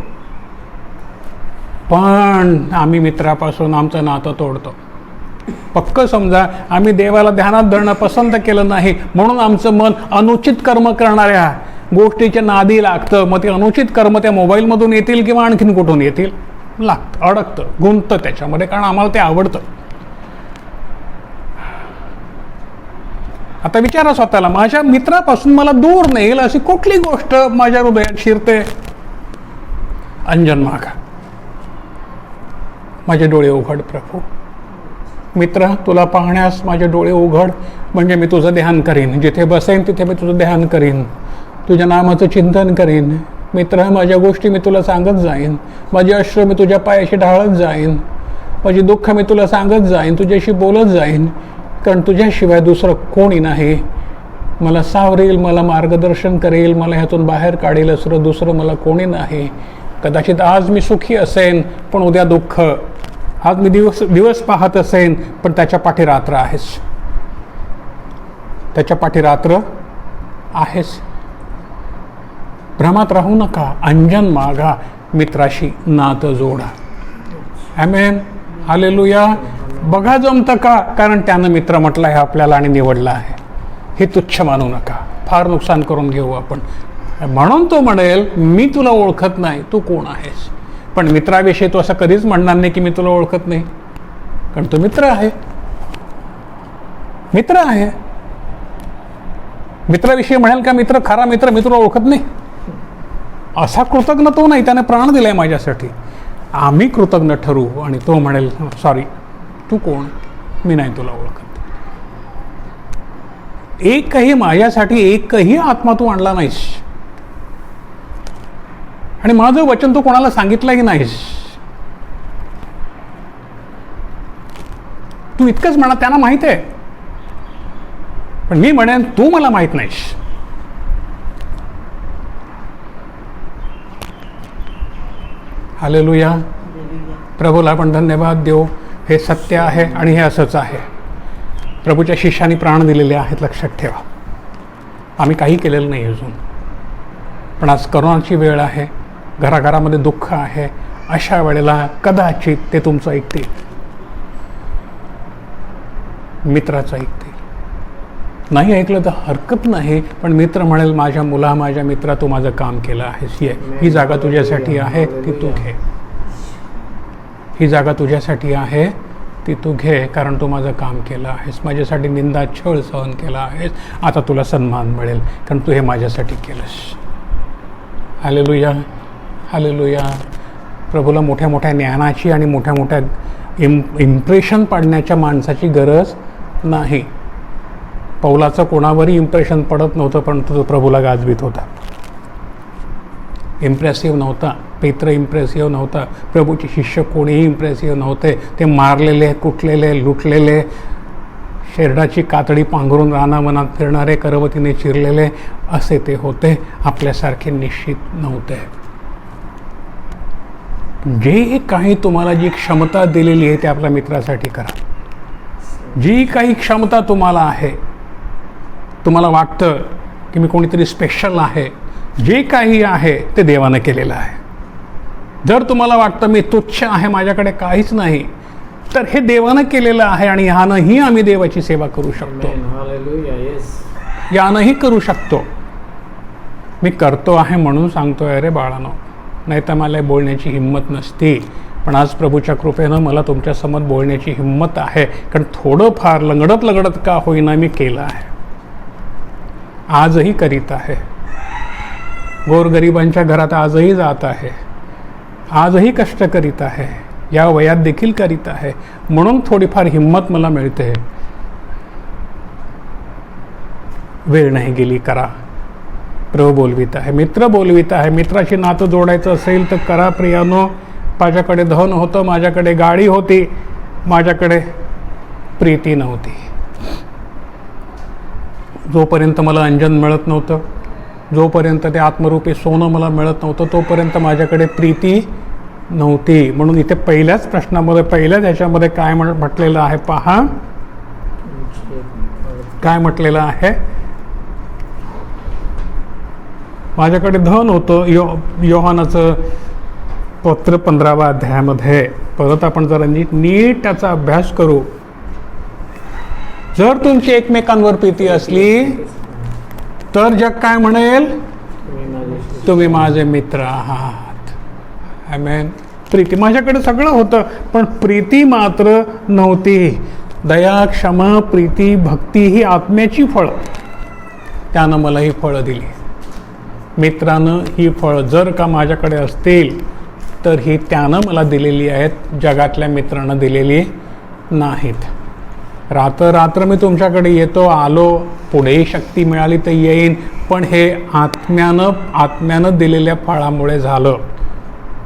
पण आम्ही मित्रापासून आमचं नातं तोडतो. पक्क समजा आम्ही देवाला ध्यानात धरणं पसंत केलं नाही म्हणून आमचं मन अनुचित कर्म करणाऱ्या गोष्टीच्या नादी लागतं. मग ते अनुचित कर्म त्या मोबाईलमधून येतील किंवा आणखीन कुठून येतील, लागतं, अडकतं, गुंततं त्याच्यामध्ये, कारण आम्हाला ते आवडतं. आता विचारा स्वतःला, माझ्या मित्रापासून मला दूर नेईल अशी कुठली गोष्ट माझ्या हृदयात शिरते? अंजन मागा, माझे डोळे उघड प्रभू. मित्र, तुला पाहण्यास माझे डोळे उघड, म्हणजे मी तुझं ध्यान करीन. जिथे बसेन तिथे मी तुझं ध्यान करीन, तुझ्या नामाचं चिंतन करीन. मित्र, माझ्या गोष्टी मी तुला सांगत जाईन, माझी अश्रू मी तुझ्या पायाशी ढाळत जाईन, माझी दुःख मी तुला सांगत जाईन, तुझ्याशी बोलत जाईन, कारण तुझ्याशिवाय दुसरं कोणी नाही. मला सावरेल, मला मार्गदर्शन करेल, मला ह्यातून बाहेर काढेल असं दुसरं मला कोणी नाही. कदाचित आज मी सुखी असेन पण उद्या दुःख, आज मी दिवस पाहत असेन पण त्याच्या पाठी रात्र आहेस, त्याच्या पाठी रात्र आहेस. भ्रमात राहू नका, अंजन मागा, मित्राशी नातं जोडा. आमेन, हालेलुया. बघा जमतं का, कारण त्यानं मित्र म्हटलं आहे आपल्याला आणि निवडला आहे. हे तुच्छ मानू नका, फार नुकसान करून घेऊ आपण. म्हणून तो म्हणेल मी तुला ओळखत नाही, तू कोण आहेस. पण मित्राविषयी तो असं कधीच म्हणणार नाही की मी तुला ओळखत नाही, कारण तो मित्र आहे. मित्र आहे. मित्राविषयी म्हणेल का मित्र, खरा मित्र, मी तुला ओळखत नाही, असा कृतज्ञ तो नाही, त्याने प्राण दिलाय माझ्यासाठी. आम्ही कृतज्ञ ठरू आणि तो म्हणेल सॉरी, तू कोण, मी नाही तुला ओळखत. एकही माझ्यासाठी एकही आत्मा तू आणला नाहीस आणि माझं वचन तू कोणाला सांगितलंही नाहीस. तू इतकंच म्हणा त्यांना माहित आहे, पण मी म्हणेन तू मला माहित नाहीस. हालेलुया. प्रभूला आपण धन्यवाद देऊ. हे सत्य आहे आणि हे असंच आहे. प्रभूच्या शिष्याने प्राण दिलेले आहेत, लक्षात ठेवा. आम्ही काही केलेलं नाही अजून, पण आज करोनाची वेळ आहे, घराघरामध्ये दुःख आहे. अशा वेळेला कदाचित ते तुमचं ऐकतील, मित्राचं ऐकतील. नाही ऐकलं तर हरकत नाही, पण मित्र म्हणेल माझ्या मुला, माझ्या मित्रा, तू माझं काम केलं आहेस, ही जागा तुझ्यासाठी आहे, ती तू घे. ही जागा तुझ्यासाठी आहे, ती तू घे, कारण तू माझं काम केलं आहेस, माझ्यासाठी निंदा छळ सहन केला आहेस. आता तुला सन्मान मिळेल, कारण तू हे माझ्यासाठी केलंस. Hallelujah, hallelujah. प्रभूला मोठ्या मोठ्या ज्ञानाची आणि मोठ्या मोठ्या इम्प्रेशन पाडण्याच्या माणसाची गरज नाही. पौलाचं कोणावरही इम्प्रेशन पडत नव्हतं, पण तो प्रभूला गाजवीत होता. इम्प्रेसिव्ह नव्हता. पेत्र इम्प्रेसिव्ह नव्हता. प्रभूचे शिष्य कोणीही इम्प्रेसिव्ह नव्हते. ते मारलेले, कुटलेले, लुटलेले, शेरडाची कातडी पांघरून रानावनात फिरणारे, करवतीने चिरलेले असे ते होते. आपल्यासारखे निश्चित नव्हते. जे काही तुम्हाला जी क्षमता दिलेली आहे ते आपल्या मित्रासाठी करा. जी काही क्षमता तुम्हाला आहे, तुम्हाला वाटतं की मी कोणीतरी स्पेशल आहे, जे काही आहे ते देवानं केलेलं आहे. जर तुम्हाला वाटतं मी तुच्छ आहे, माझ्याकडे काहीच नाही, तर हे देवानं केलेलं आहे आणि ह्यानंही आम्ही देवाची सेवा करू शकतो. यानंही करू शकतो. मी करतो आहे म्हणून सांगतोय रे बाळानो, नाही तर मला बोलण्याची हिंमत नसती. पण आज प्रभूच्या कृपेनं मला तुमच्यासमोर बोलण्याची हिंमत आहे, कारण थोडंफार लगडत का होईना मी केलं आहे, आजही करीत आहे. गोरगरिबांच्या घरात आजही जात आहे, आजही कष्ट करीत आहे, या वयात देखील करीत आहे. म्हणून थोडीफार हिंमत मला मिळते. वेळ नाही गेली, करा. प्रभू बोलवित आहे, मित्र बोलवित आहे. मित्राशी नातं जोडायचं असेल तर करा प्रियानो. माझ्याकडे धन होतं, माझ्याकडे गाडी होती, माझ्याकडे प्रीती नव्हती. जोपर्यंत मला अंजन मिळत नव्हतं, जोपर्यंत ते आत्मरूपी सोनं मला मिळत नव्हतं, तोपर्यंत माझ्याकडे प्रीती नव्हती. म्हणून इथे पहिल्याच प्रश्नामध्ये, पहिल्याच ह्याच्यामध्ये काय म्हटलेलं आहे पहा, काय म्हटलेलं आहे. माझ्याकडे धन होतं. योहानाचं पत्र 15व्या अध्यायामध्ये परत आपण जरा नीट त्याचा अभ्यास करू. जर तुमची एकमेकांवर प्रीती असली तर जग काय म्हणेल, तुम्ही माझे मित्र आहात. आमेन. प्रीती, माझ्याकडे सगळं होतं पण प्रीती मात्र नव्हती. दया, क्षमा, प्रीती, भक्ती ही आत्म्याची फळं, त्यानं मला ही फळं दिली. मित्रानं ही फळं जर का माझ्याकडे असतील तर ही त्यानं मला दिलेली आहेत, जगातल्या मित्रानं दिलेली नाहीत. रात्र मी तुमच्याकडे येतो, आलो, पुढेही शक्ती मिळाली तर येईन, पण हे आत्म्यानं दिलेल्या फळामुळे झालं.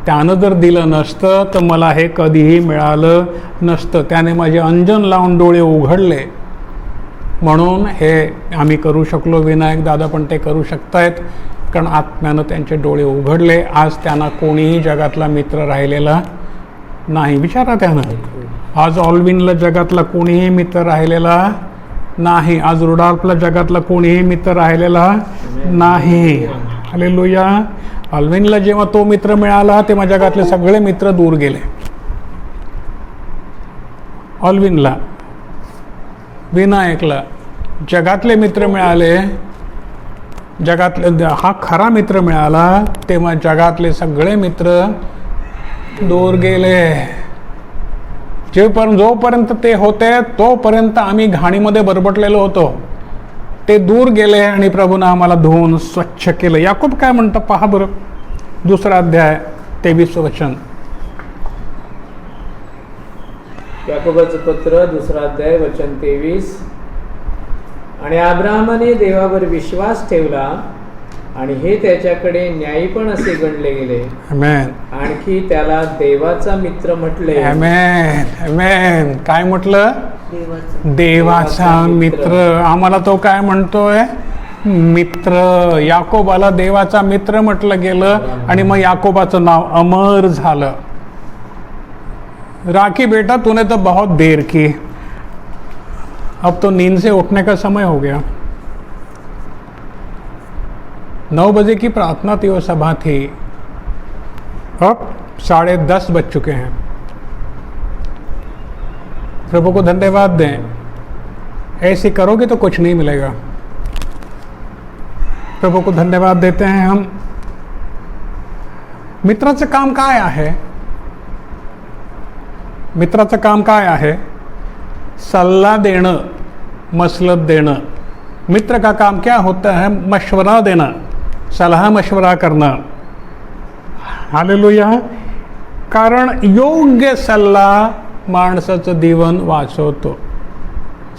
त्यानं जर दिलं नसतं तर मला हे कधीही मिळालं नसतं. त्याने माझे अंजन लावून डोळे उघडले म्हणून हे आम्ही करू शकलो. विनायक दादा पण ते करू शकतायत, कारण आत्म्यानं त्यांचे डोळे उघडले. आज त्यांना कोणीही जगातला मित्र राहिलेला नाही. विचारा त्यानं, आज ऑल्विनला जगातला कोणीही मित्र राहिलेला नाही. आज रुडॉल्फला जगातला कोणीही मित्र राहिलेला नाही. हालेलुया. ऑल्विनला जेव्हा तो मित्र मिळाला तेव्हा जगातले सगळे मित्र दूर गेले. ऑल्विनला, विनायकला जगातले मित्र मिळाले, जगातले हा खरा मित्र मिळाला तेव्हा जगातले सगळे मित्र दूर गेले. जोपर्यंत ते होते तोपर्यंत आम्ही घाणीमध्ये बरबटलेलो होतो. ते दूर गेले आणि प्रभूनं आम्हाला धुवून स्वच्छ केलं. याकूब काय म्हणतं पहा बरं, 2 अध्याय 23 वचन. याकोबाचं पत्र 2 अध्याय वचन 23. आणि अब्राहमाने देवावर विश्वास ठेवला आणि हे त्याच्याकडे न्यायी पण असे गणले गेले. आमेन. आणखी त्याला देवाचा मित्र म्हटले. आमेन. आमेन. काय म्हटलं? देवाचा मित्र. आम्हाला तो काय म्हणतोय? मित्र. याकोबाला देवाचा मित्र म्हटलं गेलं आणि मग याकोबाचं नाव अमर झालं. राखी बेटा, तूने तो बहुत देर की, अब तो नींद से उठने का समय हो गया. 9 बजे की प्रार्थना थी और सभा थी, अब 10:30 बज चुके हैं. प्रभु को धन्यवाद दें. ऐसे करोगे तो कुछ नहीं मिलेगा. प्रभु को धन्यवाद देते हैं हम. मित्राचं काम काय आहे? मित्राचं काम काय आहे? सल्ला देणं, मसलत देणं. मित्र का काम क्या होता है? मशवरा देना, सलाह मशवरा करना. हालेलुया. कारण योग्य सल्ला माणसाचं जीवन वाचवतो.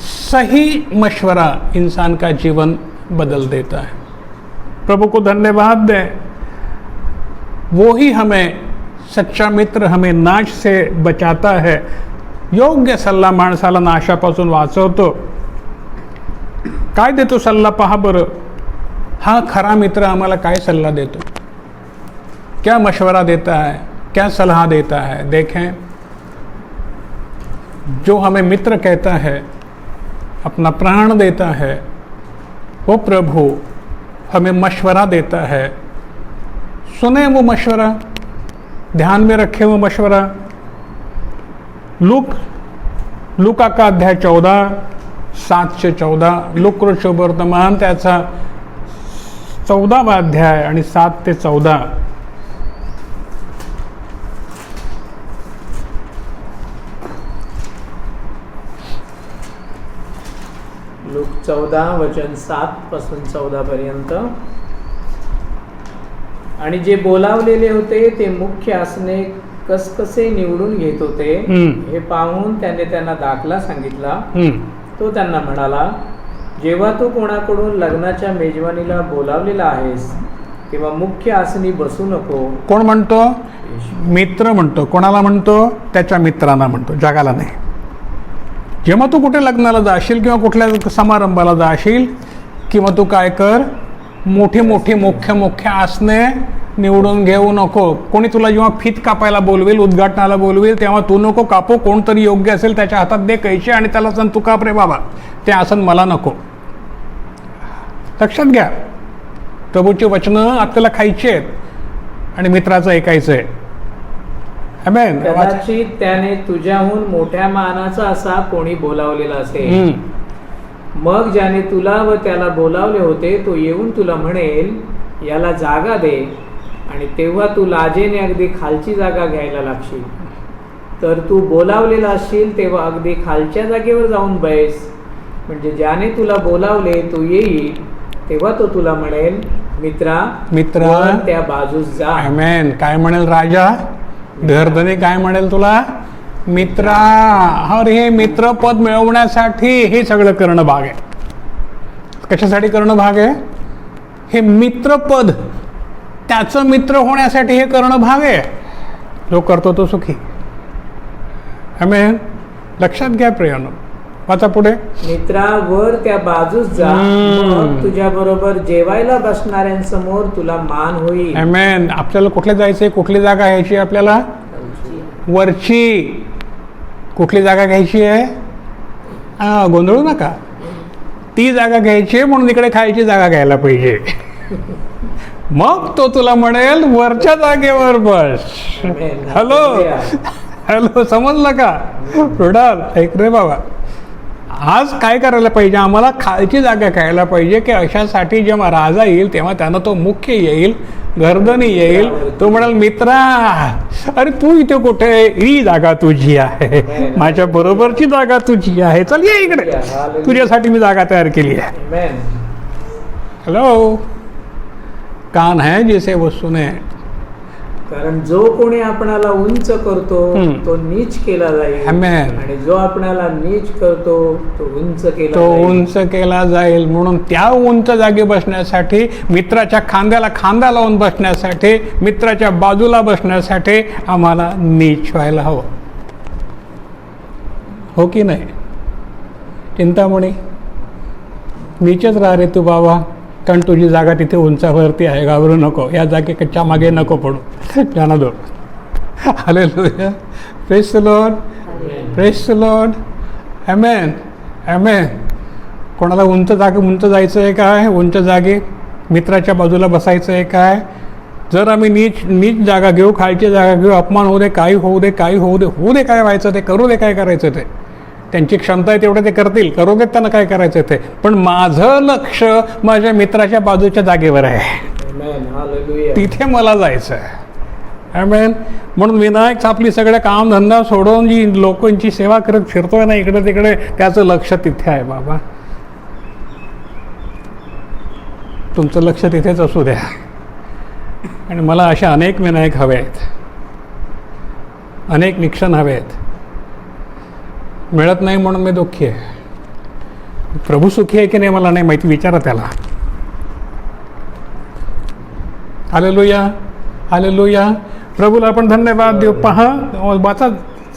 सही मशवरा इंसान का जीवन बदल देता है. प्रभु को धन्यवाद दें. वो ही हमें, सच्चा मित्र हमें नाश से बचाता है. योग्य सल्ला माणसाला नाशापासून वाचवतो. काय देतो सल्ला पहा बरं. हा खरा मित्र आम्हाला काय सल्ला देतो, क्या मशवरा देता है, क्या सलाह देता है? देखें, जो हमें मित्र कहता है, अपना प्राण देता है, वो प्रभु हमें मशवरा देता है. सुने वो मशवरा, ध्यान में रखें वो मशवरा. लूका का अध्याय 14, 7 से 14. लूका शुभवर्तमान त्याचा 14वा अध्याय आणि 7 ते 14. लूक 14 वचन 7 पासून 14 पर्यंत. आणि जे बोलावलेले होते ते मुख्य आसने कसकसे निवडून घेत होते हे पाहून त्याने त्यांना दाखला सांगितला. तो त्यांना म्हणाला, जेव्हा तू कोणाकडून लग्नाच्या मेजवानीला बोलावलेला आहेस तेव्हा मुख्य आसनी बसू नको. कोण म्हणतो? मित्र म्हणतो. कोणाला म्हणतो? त्याच्या मित्रांना म्हणतो, जगाला नाही. जेव्हा तू कुठे लग्नाला जाशील किंवा कुठल्या समारंभाला जाशील किंवा तू काय कर, मोठी मुख्य आसने निवडून घेऊ नको. कोणी तुला जेव्हा फीत कापायला बोलवेल, उद्घाटनाला बोलवेल, तेव्हा तू नको कापू. कोणतरी योग्य असेल त्याच्या हातात दे कैसे आणि त्याला सांग तू काप रे बाबा, ते आसन मला नको. लक्षात घ्या. प्रभूची वचनं आपल्याला खायची आहेत आणि मित्राचं ऐकायचं आहे. आमेन. कदाचित त्याने तुझ्याहून मोठ्या मानाचा असा कोणी बोलावलेला असेल. मग ज्याने तुला व त्याला बोलावले होते तो येऊन तुला म्हणेल, याला जागा दे, आणि तेव्हा तू लाजेने अगदी खालची जागा घ्यायला लागशील. तर तू बोलावलेला असशील तेव्हा अगदी खालच्या जागेवर जाऊन बैस, म्हणजे ज्याने तुला बोलावले तो येईल. तेव्हा तो तुला म्हणेल, मित्रा वर त्या बाजूस जा. आमेन. काय म्हणेल राजा? धर्धने काय म्हणेल तुला? मित्रा. अरे हे मित्रपद मिळवण्यासाठी हे सगळं करणं भाग आहे. कशासाठी करणं भाग आहे? हे मित्रपद, त्याचं मित्र होण्यासाठी हे करणं भाग आहे. जो करतो तो सुखी. आमेन. लक्षात घ्या प्रियानो. वाचा पुढे. मित्रा वर त्या बाजूस जा, मग तुझ्या बरोबर जेवायला बसणाऱ्यांसमोर तुला मान होईल. आमेन. आपल्याला कुठले जायचंय? कुठली जागा घ्यायची आपल्याला? वरची. कुठली जागा घ्यायची आहे? गोंधळू नका. ती जागा घ्यायची म्हणून इकडे खायची जागा घ्यायला पाहिजे. मग तो तुला म्हणेल वरच्या जागेवर बस. हॅलो हॅलो, समजलं का? रुडाल ऐक रे बाबा. आज काय करायला पाहिजे? आम्हाला खालची जागा घ्यायला पाहिजे, की अशासाठी जेव्हा राजा येईल तेव्हा त्यानं तो मुख्य येईल, गर्दनी येईल, तो म्हणाल, मित्रा अरे तू इथे कुठे? ही जागा तुझी आहे, माझ्या बरोबरची जागा तुझी आहे, चल ये इकडे, तुझ्यासाठी मी जागा तयार केली आहे. हॅलो. कान है जिसे वो सुने. कारण जो कोणी आपणाला उंच करतो तो नीच केला जाईल, आणि जो आपणाला नीच करतो तो उंच केला जाईल. म्हणून त्या उंच जागी बसण्यासाठी, मित्राच्या खांद्याला खांदा लावून बसण्यासाठी, मित्राच्या बाजूला बसण्यासाठी आम्हाला नीच व्हायला हवं. हो की नाही? चिंतामणी, नीचच राहा रे तू बाबा, कारण तुझी जागा तिथे उंचावरती आहे. घाबरू नको. या जागेच्या मागे नको पडू. जाना दो. Hallelujah. Praise the Lord. Praise the Lord. Amen. Amen. कोणाला उंच जायचं आहे काय? उंच जागे मित्राच्या बाजूला बसायचं आहे काय? जर आम्ही नीच जागा घेऊ, खालची जागा घेऊ, अपमान होऊ दे, काही होऊ दे, होऊ दे काय व्हायचं ते, करू दे काय करायचं ते, त्यांची क्षमता आहे तेवढं ते करतील, करू देत त्यांना काय करायचं ते, पण माझं लक्ष माझ्या मित्राच्या बाजूच्या जागेवर आहे. तिथे मला जायचं आहे. आमेन. म्हणून विनायक आपली सगळं कामधंदा सोडून जी लोकांची सेवा करत फिरतोय ना इकडे तिकडे, त्याचं लक्ष तिथे आहे. बाबा तुमचं लक्ष तिथेच असू द्या. आणि मला असे अनेक विनायक हवे आहेत, अनेक निक्षण हवे आहेत. मिळत नाही म्हणून मी दुःखी आहे. प्रभू सुखी आहे की नाही मला नाही माहिती, विचारा त्याला. हालेलुया. हालेलुया. प्रभूला आपण धन्यवाद देऊ. पहा वाचा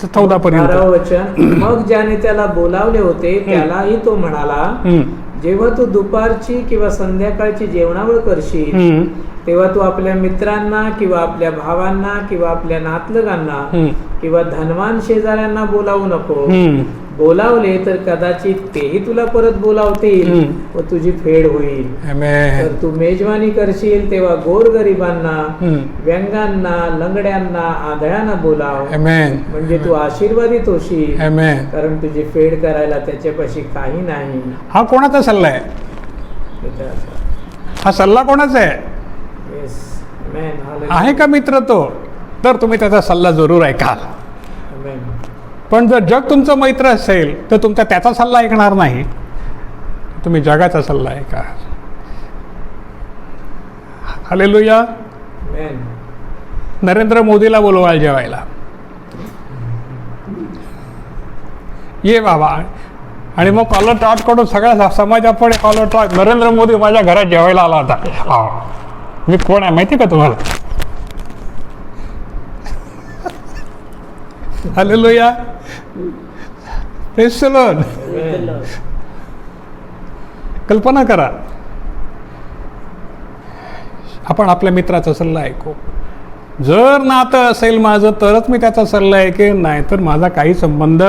14 पर्यंत. मग ज्याने त्याला बोलावले होते त्यालाही तो म्हणाला, जेव्हा तू दुपारची किंवा संध्याकाळची जेवणावळ करशील तेव्हा तू आपल्या मित्रांना किंवा आपल्या भावांना किंवा आपल्या नातलगांना किंवा धनवान शेजाऱ्यांना बोलावू नको. बोलावले तर कदाचित तेही तुला परत बोलावतील व तुझी फेड होईल. तर तू मेजवानी करशील तेव्हा गोरगरिबांना, व्यंगांना, लंगड्यांना, आंधळ्यांना बोलाव, म्हणजे तू आशीर्वादित होशील, कारण तुझी फेड करायला त्याच्यापाशी काही नाही. हा कोणाचा सल्ला आहे? हा सल्ला कोणाचा आहे? आहे का मित्र तो? तर तुम्ही त्याचा सल्ला जरूर ऐकाल. पण जर जग तुमचं मैत्र असेल तर तुमचा त्याचा सल्ला ऐकणार नाही, तुम्ही जगाचा सल्ला ऐका. हालेलुया. नरेंद्र मोदीला बोलवाल जेवायला, ये बाबा, आणि मग कॉलर टॉट कडून सगळ्या समाजापुढे कॉलर टॉट, नरेंद्र मोदी माझ्या घरात जेवायला आला होता. मी कोण आहे माहिती का तुम्हाला? हालेलुया. Praise the Lord. कल्पना करा, आपण आपल्या मित्राचा सल्ला ऐकू. जर नातं असेल माझं तरच मी त्याचा सल्ला ऐकेन, नाही तर माझा काही संबंध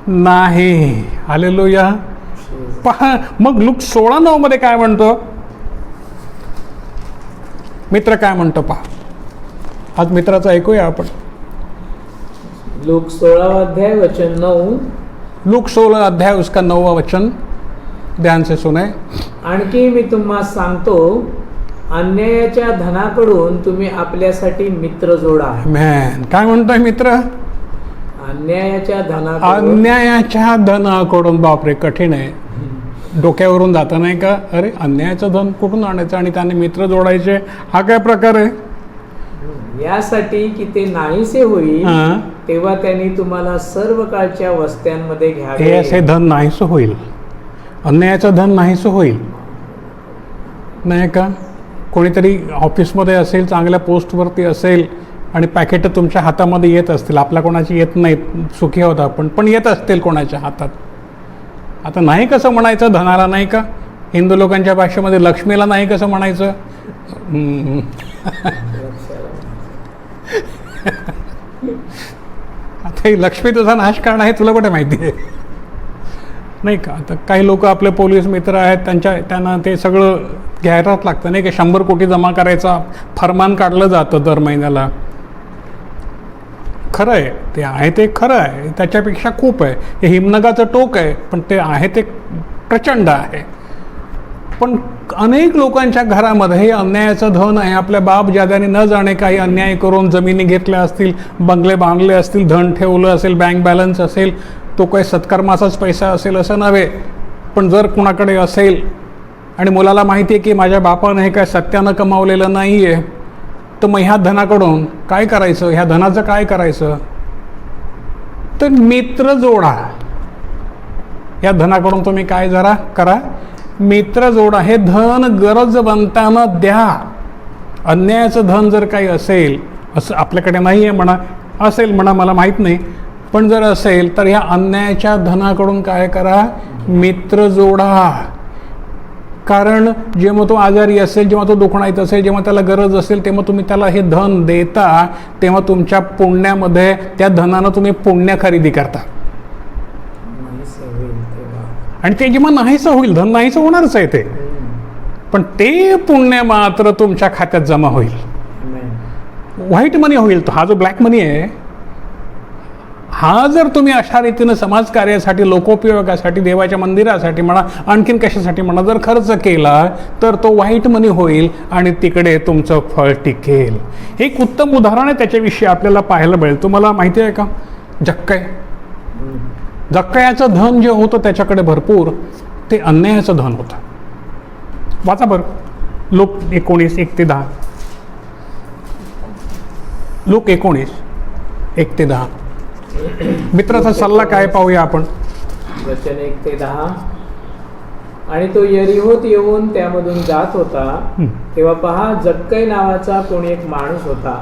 नाही. हालेलुया. पहा मग लूक 16:9 मध्ये काय म्हणतो? मित्र काय म्हणतो पहा. आज मित्राचं ऐकूया आपण. लूक 16 अध्याय वचन 9. लूक 16 अध्याय उसका 9वां वचन ध्यान से सुने. आणखी मी तुम्हाला सांगतो, अन्यायाच्या धनाकडून तुम्ही आपल्यासाठी मित्र जोडा. मॅन काय म्हणतोय मित्र? अन्यायाच्या धनाकडून. अन्यायाच्या धनाकडून. बापरे, कठीण आहे, डोक्यावरून जातं नाही का? अरे अन्यायाचं धन कुठून आणायचं आणि त्याने मित्र जोडायचे, हा काय प्रकार आहे? यासाठी की ते नाहीसे होईल, हां, तेव्हा त्यांनी तुम्हाला सर्व काळच्या वस्त्यांमध्ये हे घ्यावे. असे धन नाहीसं होईल, अन्यायाचं धन नाहीसं होईल नाही का? कोणीतरी ऑफिसमध्ये असेल, चांगल्या पोस्टवरती असेल आणि पॅकेटं तुमच्या हातामध्ये येत असतील, आपल्या कोणाची येत नाहीत, सुखी होत आपण, पण येत असतील कोणाच्या हातात. आता नाही कसं म्हणायचं धनाला, नाही का? हिंदू लोकांच्या भाषेमध्ये लक्ष्मीला नाही कसं म्हणायचं? आता ही लक्ष्मी तुझा नाश करणं आहे, तुला कुठे माहिती आहे नाही का? आता काही लोक आपले पोलीस मित्र आहेत, त्यांना ते सगळं घ्यायलाच लागतं नाही का? 100 कोटी जमा करायचा फरमान काढलं जातं दर महिन्याला. खरं आहे, ते आहे ते खरं आहे, त्याच्यापेक्षा खूप आहे. हे हिमनगाचं टोक आहे, पण ते आहे ते प्रचंड आहे. पण अनेक लोकांच्या घरामध्ये हे अन्यायाचं धन आहे. आपल्या बाप जाद्याने न जाणे काही अन्याय करून जमिनी घेतल्या असतील, बंगले बांधले असतील, धन ठेवलं असेल, बँक बॅलन्स असेल, तो काही सत्कर्माचाच पैसा असेल असं नव्हे. पण जर कुणाकडे असेल आणि मुलाला माहिती आहे की माझ्या बापानं हे काय सत्यानं कमावलेलं नाही आहे, तर मग ह्या धनाकडून काय करायचं? ह्या धनाचं काय करायचं? तर मित्र जोडा. या धनाकडून तुम्ही काय जरा करा, मित्र जोडा. हे धन गरजवंतांना द्या. अन्यायाचं धन जर काही असेल, असं आपल्याकडे नाही आहे म्हणा, असेल म्हणा, मला माहीत नाही, पण जर असेल तर ह्या अन्यायाच्या धनाकडून काय करा, मित्र जोडा. कारण जेव्हा तो आजारी असेल, जेव्हा तो दुखणाईत असेल, जेव्हा त्याला गरज असेल, तेव्हा तुम्ही त्याला हे धन देता, तेव्हा तुमच्या पुण्यामध्ये त्या धनानं तुम्ही पुण्य खरेदी करता. आणि ते जेव्हा नाहीसं होईल, धन नाहीसं होणारच आहे ते, पण ते पुण्य मात्र तुमच्या खात्यात जमा होईल. व्हाईट मनी होईल. तो हा जो ब्लॅक मनी आहे, हा जर तुम्ही अशा रीतीनं समाजकार्यासाठी, लोकोपयोगासाठी, देवाच्या मंदिरासाठी म्हणा, आणखीन कशासाठी म्हणा, जर खर्च केला तर तो व्हाईट मनी होईल आणि तिकडे तुमचं फळ टिकेल. एक उत्तम उदाहरण आहे त्याच्याविषयी आपल्याला पाहायला मिळेल. तुम्हाला माहिती आहे का? जक्कय. जक्कयाचं धन जे होतं त्याच्याकडे भरपूर, ते अन्यायाचं धन होतं. वाचा बरं, लूक 19:1-10. लूक 19:1-10. मित्राचा सल्ला काय पाहूया आपण. वचन 1-10. आणि तो यरीहोत येऊन त्यामधून जात होता, तेव्हा पहा, जक्कई नावाचा कोणी एक माणूस होता.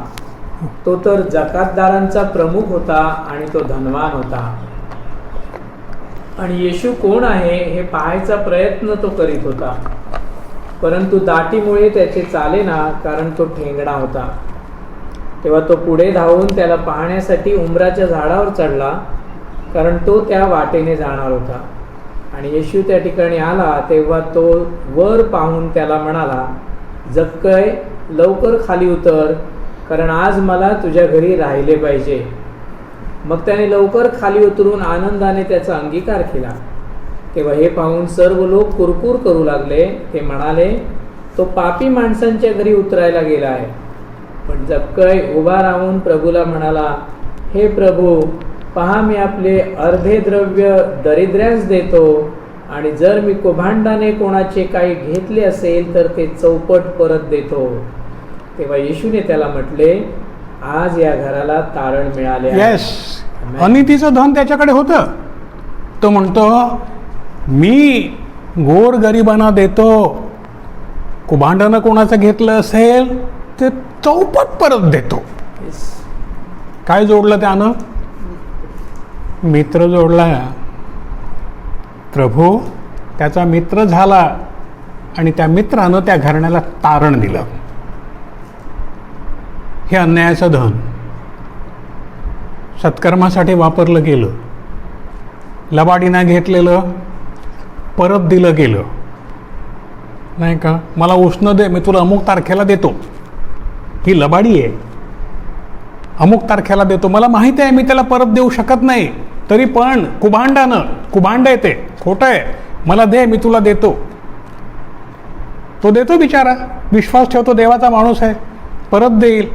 तो तर जकातदारांचा प्रमुख होता आणि तो धनवान होता. आणि येशू कोण आहे हे पाहायचा प्रयत्न तो करीत होता, परंतु दाटीमुळे त्याचे चालेना, कारण तो ठेंगणा होता. तेव्हा तो पुढे धावून त्याला पाहण्यासाठी उंबराच्या झाडावर चढला, कारण तो त्या वाटेने जाणार होता. आणि येशू त्या ठिकाणी आला, तेव्हा तो वर पाहून त्याला म्हणाला, जक्कय, लवकर खाली उतर, कारण आज मला तुझ्या घरी राहिले पाहिजे. मग त्याने लवकर खाली उतरून आनंदाने त्याचा अंगीकार केला. तेव्हा हे पाहून सर्व लोक कुरकुर करू लागले. ते म्हणाले, तो पापी माणसांच्या घरी उतरायला गेला आहे. पण जक्कय उभा राहून प्रभूला म्हणाला, हे प्रभू, पहा, मी आपले अर्धे द्रव्य दरिद्र्यास देतो, आणि जर मी कोभांडाने कोणाचे काही घेतले असेल तर ते चौपट परत देतो. तेव्हा येशूने त्याला म्हटले, आज या घराला तारण मिळाले. येस, अनितीचं धन त्याच्याकडे होतं. तो म्हणतो, मी गोर गरिबांना देतो, कुभांडानं कोणाचं घेतलं असेल ते चौपट परत देतो. काय जोडलं त्यानं? मित्र जोडला. प्रभू त्याचा मित्र झाला आणि त्या मित्रानं त्या घराण्याला तारण दिलं. हे अन्यायाचं धन सत्कर्मासाठी वापरलं गेलं, लबाडीनं घेतलेलं परत दिलं गेलं नाही का? मला उष्ण दे, मी तुला अमुक तारखेला देतो. ही लबाडी आहे. अमुक तारखेला देतो, मला माहिती आहे मी त्याला परत देऊ शकत नाही, तरी पण कुभांड आहे ते, खोटं आहे, मला दे, मी तुला देतो. तो देतो बिचारा, विश्वास ठेवतो, देवाचा माणूस आहे, परत देईल.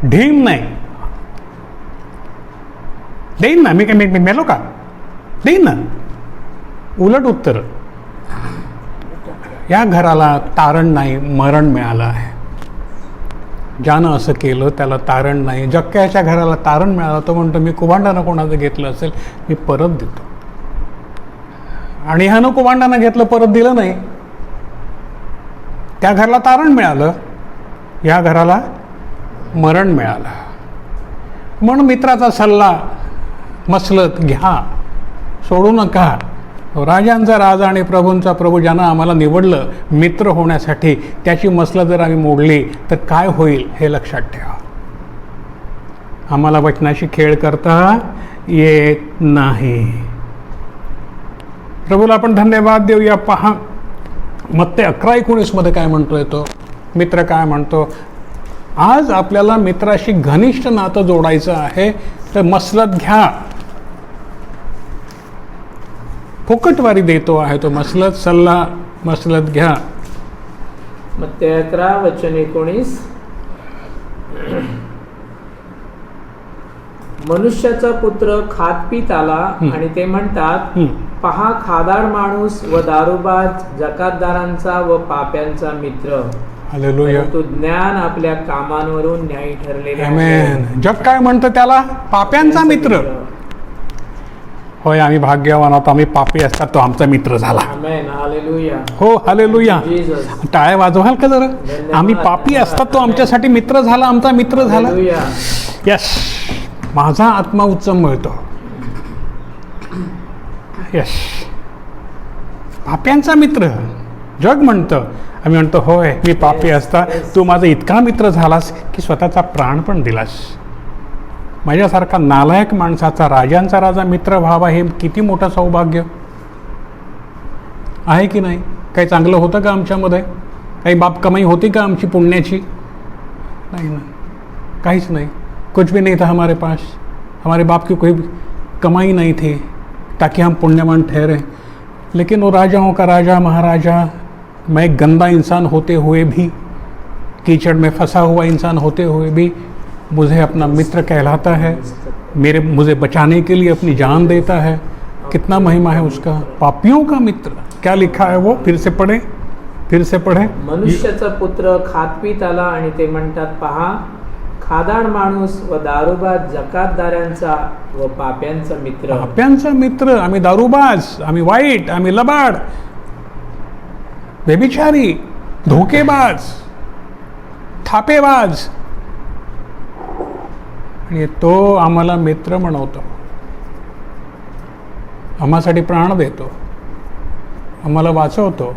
ढीम नाही, देईन ना, मी मेलो का, देईन ना. उलट उत्तर, या घराला तारण नाही, मरण मिळालं आहे. ज्यानं असं केलं त्याला तारण नाही. जक्क्याच्या घराला तारण मिळालं, तो म्हणतो मी कुभांडानं कोणाचं घेतलं असेल मी परत देतो. आणि ह्यानं कुभांडानं घेतलं, परत दिलं नाही. त्या घराला तारण मिळालं, या घराला मरण मिळालं. म्हणून मित्राचा सल्ला मसलत घ्या, सोडू नका. राजांचा राजा आणि प्रभूंचा प्रभू ज्यानं आम्हाला निवडलं मित्र होण्यासाठी, त्याची मसलत जर आम्ही मोडली तर काय होईल हे लक्षात ठेवा. आम्हाला वचनाशी खेळ करता येत नाही. प्रभूला आपण धन्यवाद देऊया. पहा मत्ते 11:19 मध्ये काय म्हणतोय तो मित्र, काय म्हणतो. आज आपल्याला मित्राशी घनिष्ठ नातं जोडायचं आहे तर मसलत घ्या. फुकटवारी देतो आहे तो मसलत, सल्ला मसलत घ्या. मत्ते 11:19 मनुष्याचा पुत्र खात पीत आला आणि ते म्हणतात, पहा खादाड माणूस व दारूबाज, जकातदारांचा व पाप्यांचा मित्र. हालेलुया. तो ज्ञान आपल्या कामांवरून न्यायी ठरलेले आहे. आमेन. जग काय म्हणतं त्याला? पाप्यांचा मित्र. होय, आम्ही भाग्यवान आहोत, आम्ही पापी असतात तो आमचा मित्र झाला. आमेन. हालेलुया. हो, हालेलुया. जीसस. टाळ्या वाजवाल का जरा? आम्ही पापी असतात तो आमच्यासाठी मित्र झाला, आमचा मित्र झाला. हालेलुया. यस, माझा आत्मा उत्सव मिळतो. यस, पाप्यांचा मित्र. जग म्हणतं, आम्ही म्हणतो होय मी पापी असता तू माझा इतका मित्र झालास की स्वतःचा प्राण पण दिलास. माझ्यासारखा नालायक माणसाचा राजांचा राजा मित्र व्हावा हे किती मोठं सौभाग्य आहे की नाही? काही चांगलं होतं का आमच्यामध्ये? काही बाप कमाई होती का आमची पुण्याची? नहीं ना, काहीच नहीं, कुछ भी नहीं था हमारे पास. हमारे बाप की कोई कमाई नहीं थी ताकि हम पुण्यवान ठहरे. लेकिन वो राजाओं का राजा महाराजा, मैं एक गंदा इंसान होते हुए भी, कीचड़ में फंसा हुआ इंसान होते हुए भी मुझे अपना मित्र कहलाता है. मुझे बचाने के लिए अपनी जान देता है. कितना महिमा है उसका. पापियों का मित्र, क्या लिखा है वो? फिर से पढ़े. मनुष्याचा पुत्र खात पीत आला आणि ते म्हणतात, पहा खादाड माणूस व दारूबाज, जकातदारांचा व पाप्यांचा मित्र. पाप्यांचा मित्र. आम्ही दारूबाज, आम्ही वाईट, आम्ही लबाड, व्यभिचारी, धोकेबाज, थापेबाज, आणि तो आम्हाला मित्र म्हणवतो, आम्हासाठी प्राण देतो, आम्हाला वाचवतो.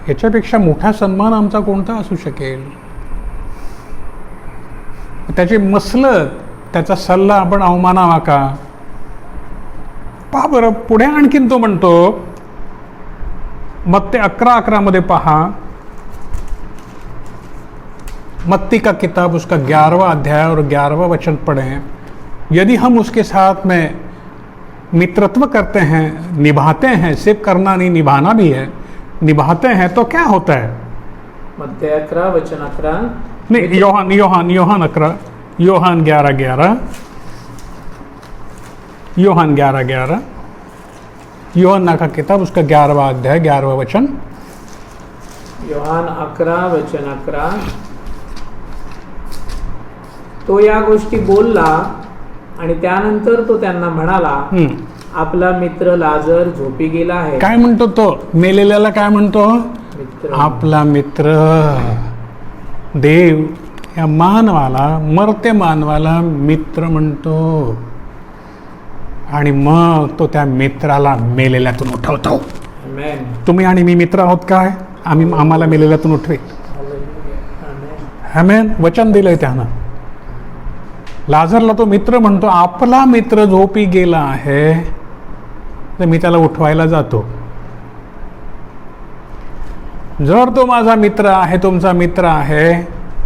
याच्यापेक्षा मोठा सन्मान आमचा कोणता असू शकेल? त्याची मसलत, त्याचा सल्ला आपण अवमानावा का? पहा बरं, पुढे आणखीन तो म्हणतो मत्ते 11:11 मध्ये पहा. मत्ती का किताब उसका 11वां अध्याय और 11वां वचन पढ़ें. यदि हम उसके साथ में मित्रत्व करते हैं, निभाते हैं, सिर्फ करना नहीं निभाना भी है, निभाते हैं तो क्या होता है? मत्ते 11:11 नहीं, योहान 11, योहान 11:11, योहान 11:11, योहन्ना का किताब उसका 11वां अध्याय 11वां वचन. योहान 11:11. तो या गोष्टी बोलला आणि त्यानंतर तो त्यांना म्हणाला, आपला मित्र लाजर झोपी गेला आहे. काय म्हणतो तो? मेलेल्याला काय म्हणतो? मित्र. आपला मित्र. देव या मानवाला, मरते मानवाला मित्र म्हणतो आणि मग तो त्या मित्राला मेलेल्यातून उठवतो. आमेन. तुम्ही आणि मी मित्र आहोत काय? आम्हाला मेलेल्यातून उठवे. हालेलुया. आमेन. वचन दिलंय त्यानं. लाजरला तो मित्र म्हणतो, आपला मित्र झोपी गेला आहे तर मी त्याला उठवायला जातो. जर तो माझा मित्र आहे, तुमचा मित्र आहे,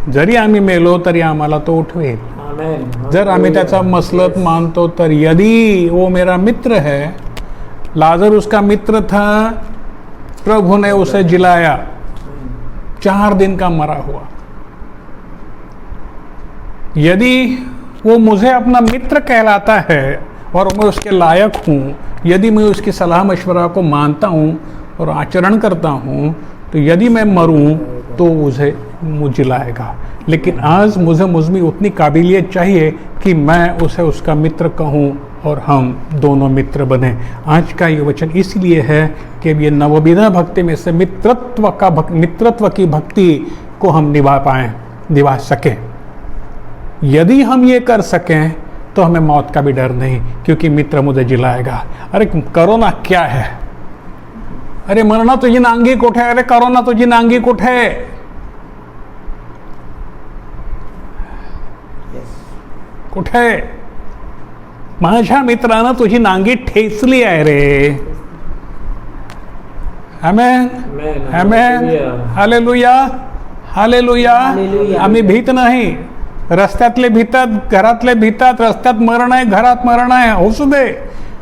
जरी आम्ही मेलो तरी आम्हाला तो उठवेल. आमेन. जर आम्ही त्याचा मसलत मानतो तर यदि वो मेरा मित्र है, लाजर उसका मित्र था, प्रभु ने उसे जिलाया, 4 दिन का मरा हुआ. यदि वो मुझे अपना मित्र कहलाता है और मैं उसके लायक हूँ, यदि मैं उसकी सलाह मशवरा को मानता हूँ और आचरण करता हूँ, तो यदि मैं मरूँ तो मुझे जिलाएगा. लेकिन आज मुझ में उतनी काबिलियत चाहिए कि मैं उसे उसका मित्र कहूँ और हम दोनों मित्र बने. आज का ये वचन इसलिए है कि ये नवविधा भक्ति में से मित्रत्व की भक्ति को हम निभा सकें. यदि हम ये कर सकें तो हमें मौत का भी डर नहीं, क्योंकि मित्र मुझे जिलाएगा. अरे कोरोना क्या है? अरे मरना तुझी नांगी कुठे? अरे कोरोना तुझी नांगी कुठे? कुठे? माझ्या मित्रानं तुझी नांगी ठेचली आहे रे. आमेन, आमेन, हालेलुया, हालेलुया. आम्ही भीत नाही. रस्त्यातले भीतात, घरातले भीतात. रस्त्यात मरण आहे, घरात मरण आहे, असू दे,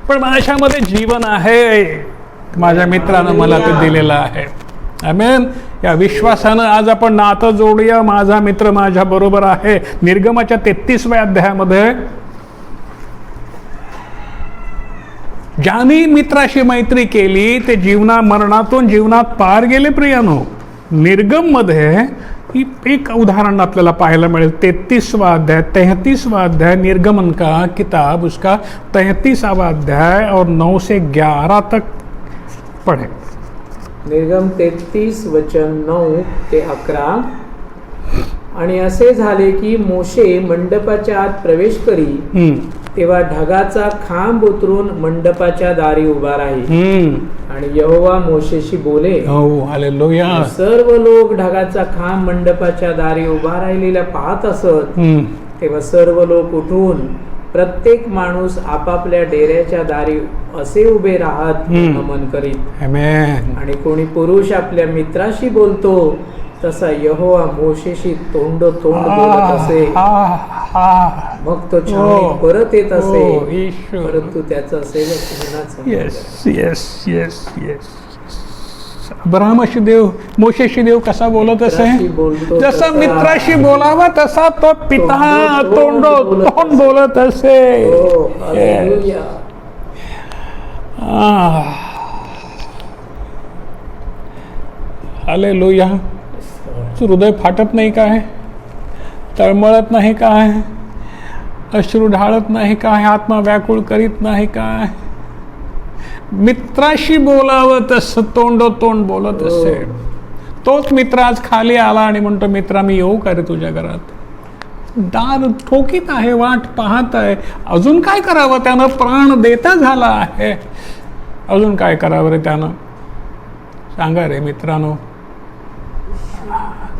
पण माझ्यामध्ये जीवन आहे. माझ्या मित्रानं मला ते दिलेलं आहे. आमेन. या विश्वासानं आज आपण नातं जोडूया. माझा मित्र माझ्या बरोबर आहे. निर्गमाच्या 33व्या अध्यायामध्ये ज्यांनी मित्राशी मैत्री केली ते मरणातून जीवनात पार गेले. प्रियानो, निर्गम मध्ये एक उदाहरण आपल्याला पाहायला मिळेल. 33वां अध्याय निर्गमन का किताब, उसका 33वां अध्याय और 9 से 11 तक पढ़े. निर्गम 33 वचन 9 ते 11. आणि असे झाले की मोशे मंडपाच्या आत प्रवेश करी, तेव्हा ढगाचा खांब उतरून मंडपाच्या दारी उभा राही. आणि यहोवा मोशेशी बोले. हालेलुया. सर्व लोक ढगाचा खांब मंडपाच्या दारी उभा राहिलेला पाहत असत. तेव्हा सर्व लोक उठून प्रत्येक माणूस आपापल्या डेऱ्याच्या दारी असे उभे राहत नमन करीत. आणि कोणी पुरुष आपल्या मित्राशी बोलतो तसा यहोवा मोशेशी तोंड बोलत असे. मग तो छावणी परत येत असे, परंतु त्याचा सेवक अब्राहमाशी देव, मोशेशी देव कसा बोलत असे? जसा मित्राशी बोलावा तसा तो पिता तोंड बोलत असे. हालेलुया. हृदय फाटत नाही काय? तळमळत नाही काय? अश्रू ढाळत नाही काय? आत्मा व्याकुळ करीत नाही काय? मित्राशी बोलावं तसं तोंड बोलत असे. तोच मित्र आज खाली आला आणि म्हणतो, मित्रा मी येऊ का रे तुझ्या घरात? दार ठोकीत आहे, वाट पाहत आहे. अजून काय करावं त्यानं? प्राण देता झाला आहे. अजून काय करावं रे त्यानं? सांगा रे मित्रांनो.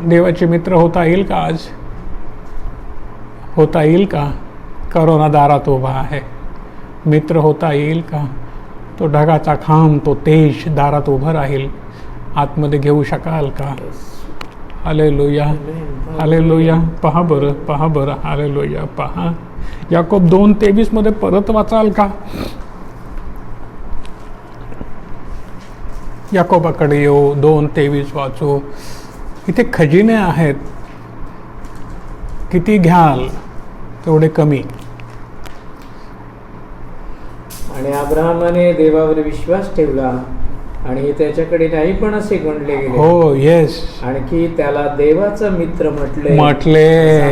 देवाचे मित्र होता येईल का आज? होता येईल का? करोना दारात उभा आहे. मित्र होता येईल का? तो ढगाचा खांब, तो तेज दारात उभं राहील. आतमध्ये घेऊ शकाल का? Hallelujah, hallelujah. पहा बरं, हालेलुया. पहा याकोब 2:23 मध्ये परत वाचाल का? याकोबाकडे येऊ, 2:23 वाचू. इथे खजिने आहेत, किती घ्याल तेवढे कमी. आणि अब्राहमाने देवावर विश्वास ठेवला आणि त्याच्याकडे नाही पण असे गणले गेले. हो, येस. आणखी त्याला देवाचा मित्र म्हटले.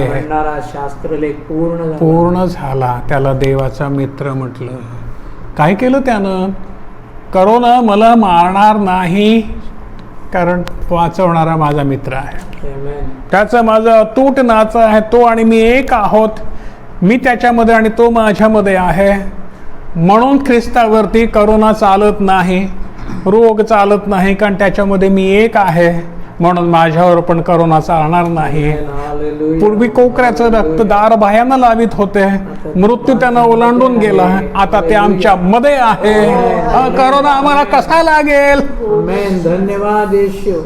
म्हणणारा शास्त्रलेख पूर्ण झाला. त्याला देवाचा मित्र म्हटलं. काय केलं त्यानं? करोना मला मारणार नाही, कारण वाचवणारा माझा मित्र आहे. त्याचं माझं अतूट नातं आहे. तो आणि मी एक आहोत. मी त्याच्यामध्ये आणि तो माझ्यामध्ये आहे. म्हणून ख्रिस्तावरती करोना चालत नाही, रोग चालत नाही, कारण त्याच्यामध्ये मी एक आहे. म्हणून माझ्यावर पण करोना चालणार नाही. पूर्वी कोकऱ्याचं रक्त दार बाह्यांना लावित होते, मृत्यू त्यांना ओलांडून गेला. आता ते आमच्या मध्ये आहे. करोना आम्हाला कसा लागेल? धन्यवाद येशू.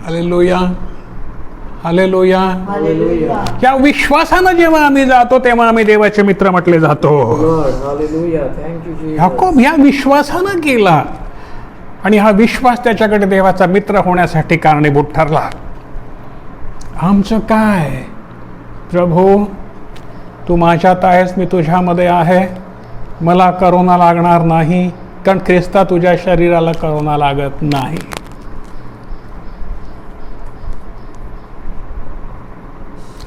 Hallelujah, hallelujah. हालेलुया. या विश्वासानं जेव्हा आम्ही जातो तेव्हा आम्ही देवाचे मित्र म्हटले जातो. Lord, hallelujah. Thank you Jesus. Yakob या विश्वासानं केला आणि हा विश्वास त्याच्याकडे देवाचा मित्र होण्यासाठी कारणीभूत ठरला. आमचं काय? प्रभू, तू माझ्यात आहेस, मी तुझ्यामध्ये आहे, मला करोना लागणार नाही, कारण ख्रिस्ता तुझ्या शरीराला करोना लागत नाही.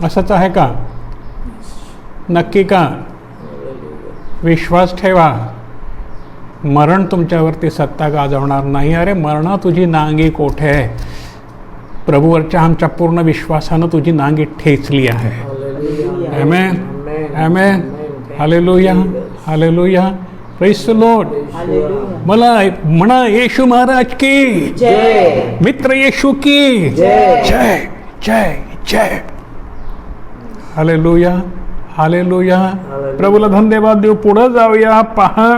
असंच आहे का? नक्की का? विश्वास ठेवा, मरण तुमच्यावरती सत्ता गाजवणार नाही. अरे मरणा, तुझी नांगी कोठे आहे? प्रभूवरच्या आमच्या पूर्ण विश्वासानं तुझी नांगी ठेचली आहे. Amen, amen, hallelujah, hallelujah. Praise the Lord. मला म्हणा, येशू महाराज की जय. मित्र येशू की जय. जय, जय, जय. Hallelujah, hallelujah. प्रभूला धन्यवाद देऊ. पुढं जाऊया. पहा,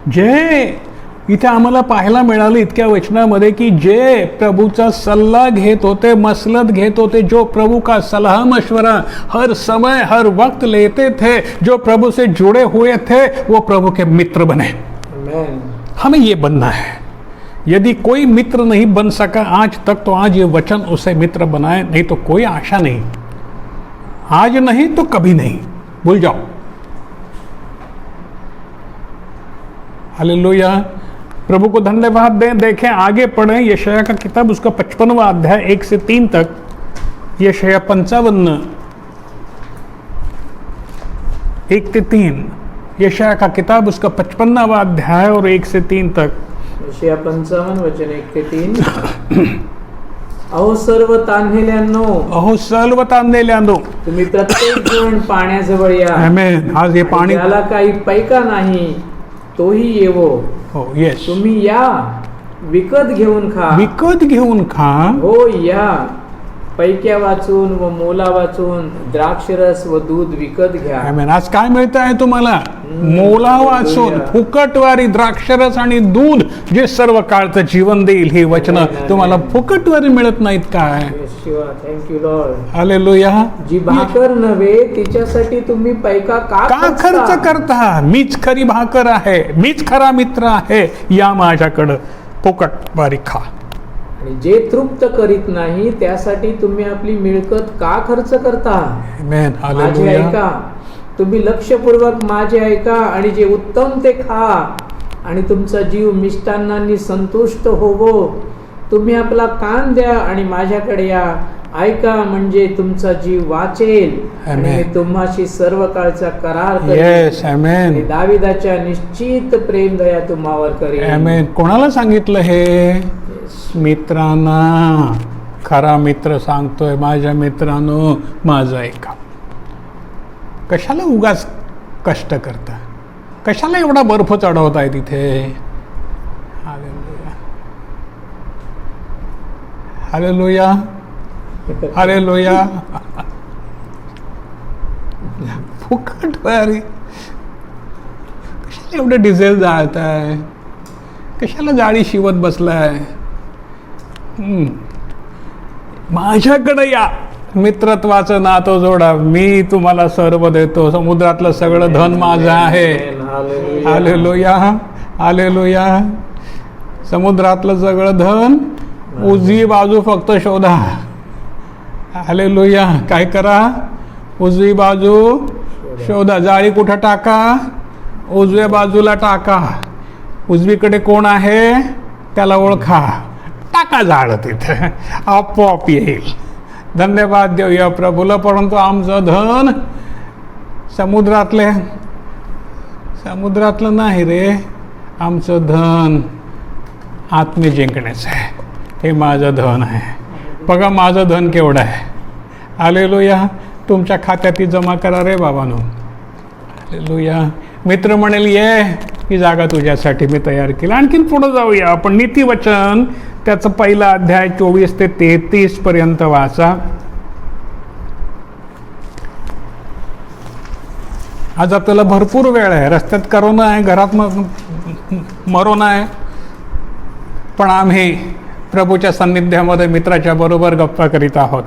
जे इथे आम्हाला पाहायला मिळालं इतक्या वचनामध्ये की जे प्रभूचा सल्ला घेत होते, मसलत घेत होते, जो प्रभू का सलाह मशवरा हर समय हर वक्त लेते थे, जो प्रभु से जुड़े हुए थे, वो प्रभु के मित्र बने. आमेन. हमें ये बनना है. यदि कोई मित्र नहीं बन सका आज तक, तो आज ये वचन उसे मित्र बनाए, नहीं तो कोई आशा नहीं. आज नहीं तो कभी नहीं, भूल जाओ. हालेलुया. प्रभु को धन्यवाद दें. देखें, आगे पढ़ें. यशाया का किताब, उसका 55वां अध्याय 1 से 3 तक. यशाया 55 1 से 3. यशाया का किताब, उसका 55वां अध्याय और 1 से 3 तक. यशाया 55 वचन 1 ते 3. अहो सर्व तान्हेल्यांनो, अहो सर्व तांदेल्यानो. तुम्ही प्रत्येक जण पाण्याजवळ या. आमेन. आज हे पाणी, ज्याला काही पैका नाही तोही येवो. हो, येस. तुम्ही या, विकत घेऊन खा. विकत घेऊन खा. हो या, पैक्या वाचून व मोला वाचून द्राक्षरस व दूध विकत घ्या. आमेन. आज काय मिळत आहे तुम्हाला? मोला वाचून फुकटवारी द्राक्षरस आणि दूध, जे सर्व काळचं जीवन देईल. ही वचनं तुम्हाला फुकटवारी मिळत नाहीत काय? Thank you Lord. हालेलुया. जी भाकर नव्हे तिच्यासाठी तुम्ही पैका का खर्च करता? मीच खरी भाकर आहे, मीच खरा मित्र आहे. या माझ्याकडं, फुकटवारी खा. आणि जे तृप्त करीत नाही त्यासाठी तुम्ही आपली मिळकत का खर्च करता? आमेन. माझे हालेलुया. ऐका, तुम्ही लक्षपूर्वक माझे ऐका आणि जे उत्तम ते खा आणि तुमचा जीव मिष्टान्नांनी संतुष्ट होवो. तुम्ही आपला कान द्या आणि माझ्याकडे या. ऐका म्हणजे तुमचा जीव वाचेल आणि मी तुम्हाशी सर्व काळचा करार करेन. येस, आमेन. दाविदाच्या निश्चित प्रेम दया तुम्हावर करेन. आमेन. कोणाला सांगितलं हे? मित्रांना. खरा मित्र सांगतोय, माझ्या मित्रांनो माझं ऐका. कशाला उगाच कष्ट करता? कशाला एवढा बर्फ चढवताय तिथे? Hallelujah, hallelujah, hallelujah. फुकट वारी. कशाला एवढं डिझेल जाळताय? कशाला जाळी शिवत बसलाय? माझ्याकडे या, मित्रत्वाचं नातं जोडा. मी तुम्हाला सर्व देतो. समुद्रातलं सगळं धन माझं आहे. Hallelujah, hallelujah. समुद्रातलं सगळं धन, उजवी बाजू फक्त शोधा. हालेलुया. काय करा? उजवी बाजू शोधा. जाळी कुठं टाका? उजव्या बाजूला टाका. उजवीकडे कोण आहे त्याला ओळखा, टाका जाळ तिथे, आपोआप येईल. धन्यवाद देऊया प्रभूला. परंतु आमचं धन समुद्रातलं नाही रे. आमचं धन आत्मे जिंकण्याचं आहे. हे माझं धन आहे. बघा माझं धन केवढं आहे. हालेलुया. तुमच्या खात्यात जमा करा रे बाबांनो. हालेलुया. मित्र म्हणेल ये, ही जागा तुझ्यासाठी मी तयार केली. आणखीन पुढे जाऊया आपण. नीतिवचन त्याचं पहिला अध्याय 24 ते 33 पर्यंत वाचा. आज आपल्याला भरपूर वेळ आहे. रस्त्यात करोना आहे, घरात मरोना आहे, पण आम्ही प्रभूच्या सान्निध्यामध्ये मित्राच्या बरोबर गप्पा करीत आहोत.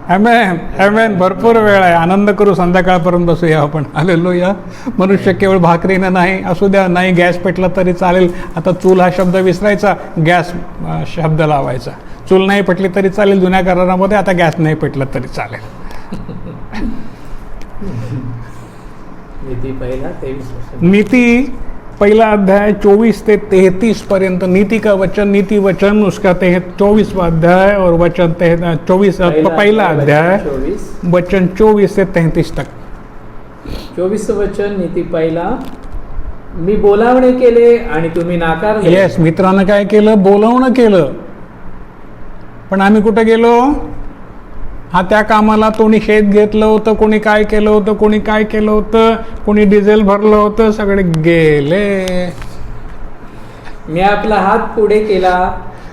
ॲमेन ॲमेन. भरपूर वेळ आहे, आनंद करू, संध्याकाळपर्यंत बसूया आपण. हालेलुया. मनुष्य केवळ भाकरीनं नाही, असू द्या, नाही गॅस पेटला तरी चालेल. आता चूल हा शब्द विसरायचा, गॅस शब्द लावायचा. चूल नाही पेटली तरी चालेल जुन्या करारामध्ये, आता गॅस नाही पेटला तरी चालेल. नीती पहिला अध्याय 24 ते 33 पर्यंत. नीति का वचन, नीति वचन, उसका 24वां अध्याय और वचन 24 पहिला अध्याय वचन 24 से 33 तक. 24 वचन नीती पहिला. मी बोलावणे केले आणि तुम्ही नाकारले. येस, मित्रानं काय केलं? बोलावणं केलं, पण आम्ही कुठे गेलो? हा त्या कामाला कोणी शेत घेतलं होतं, कोणी काय केलं होतं, कोणी काय केलं होतं, कोणी डिझेल भरलं होतं, सगळे गेले. मी आपला हात पुढे केला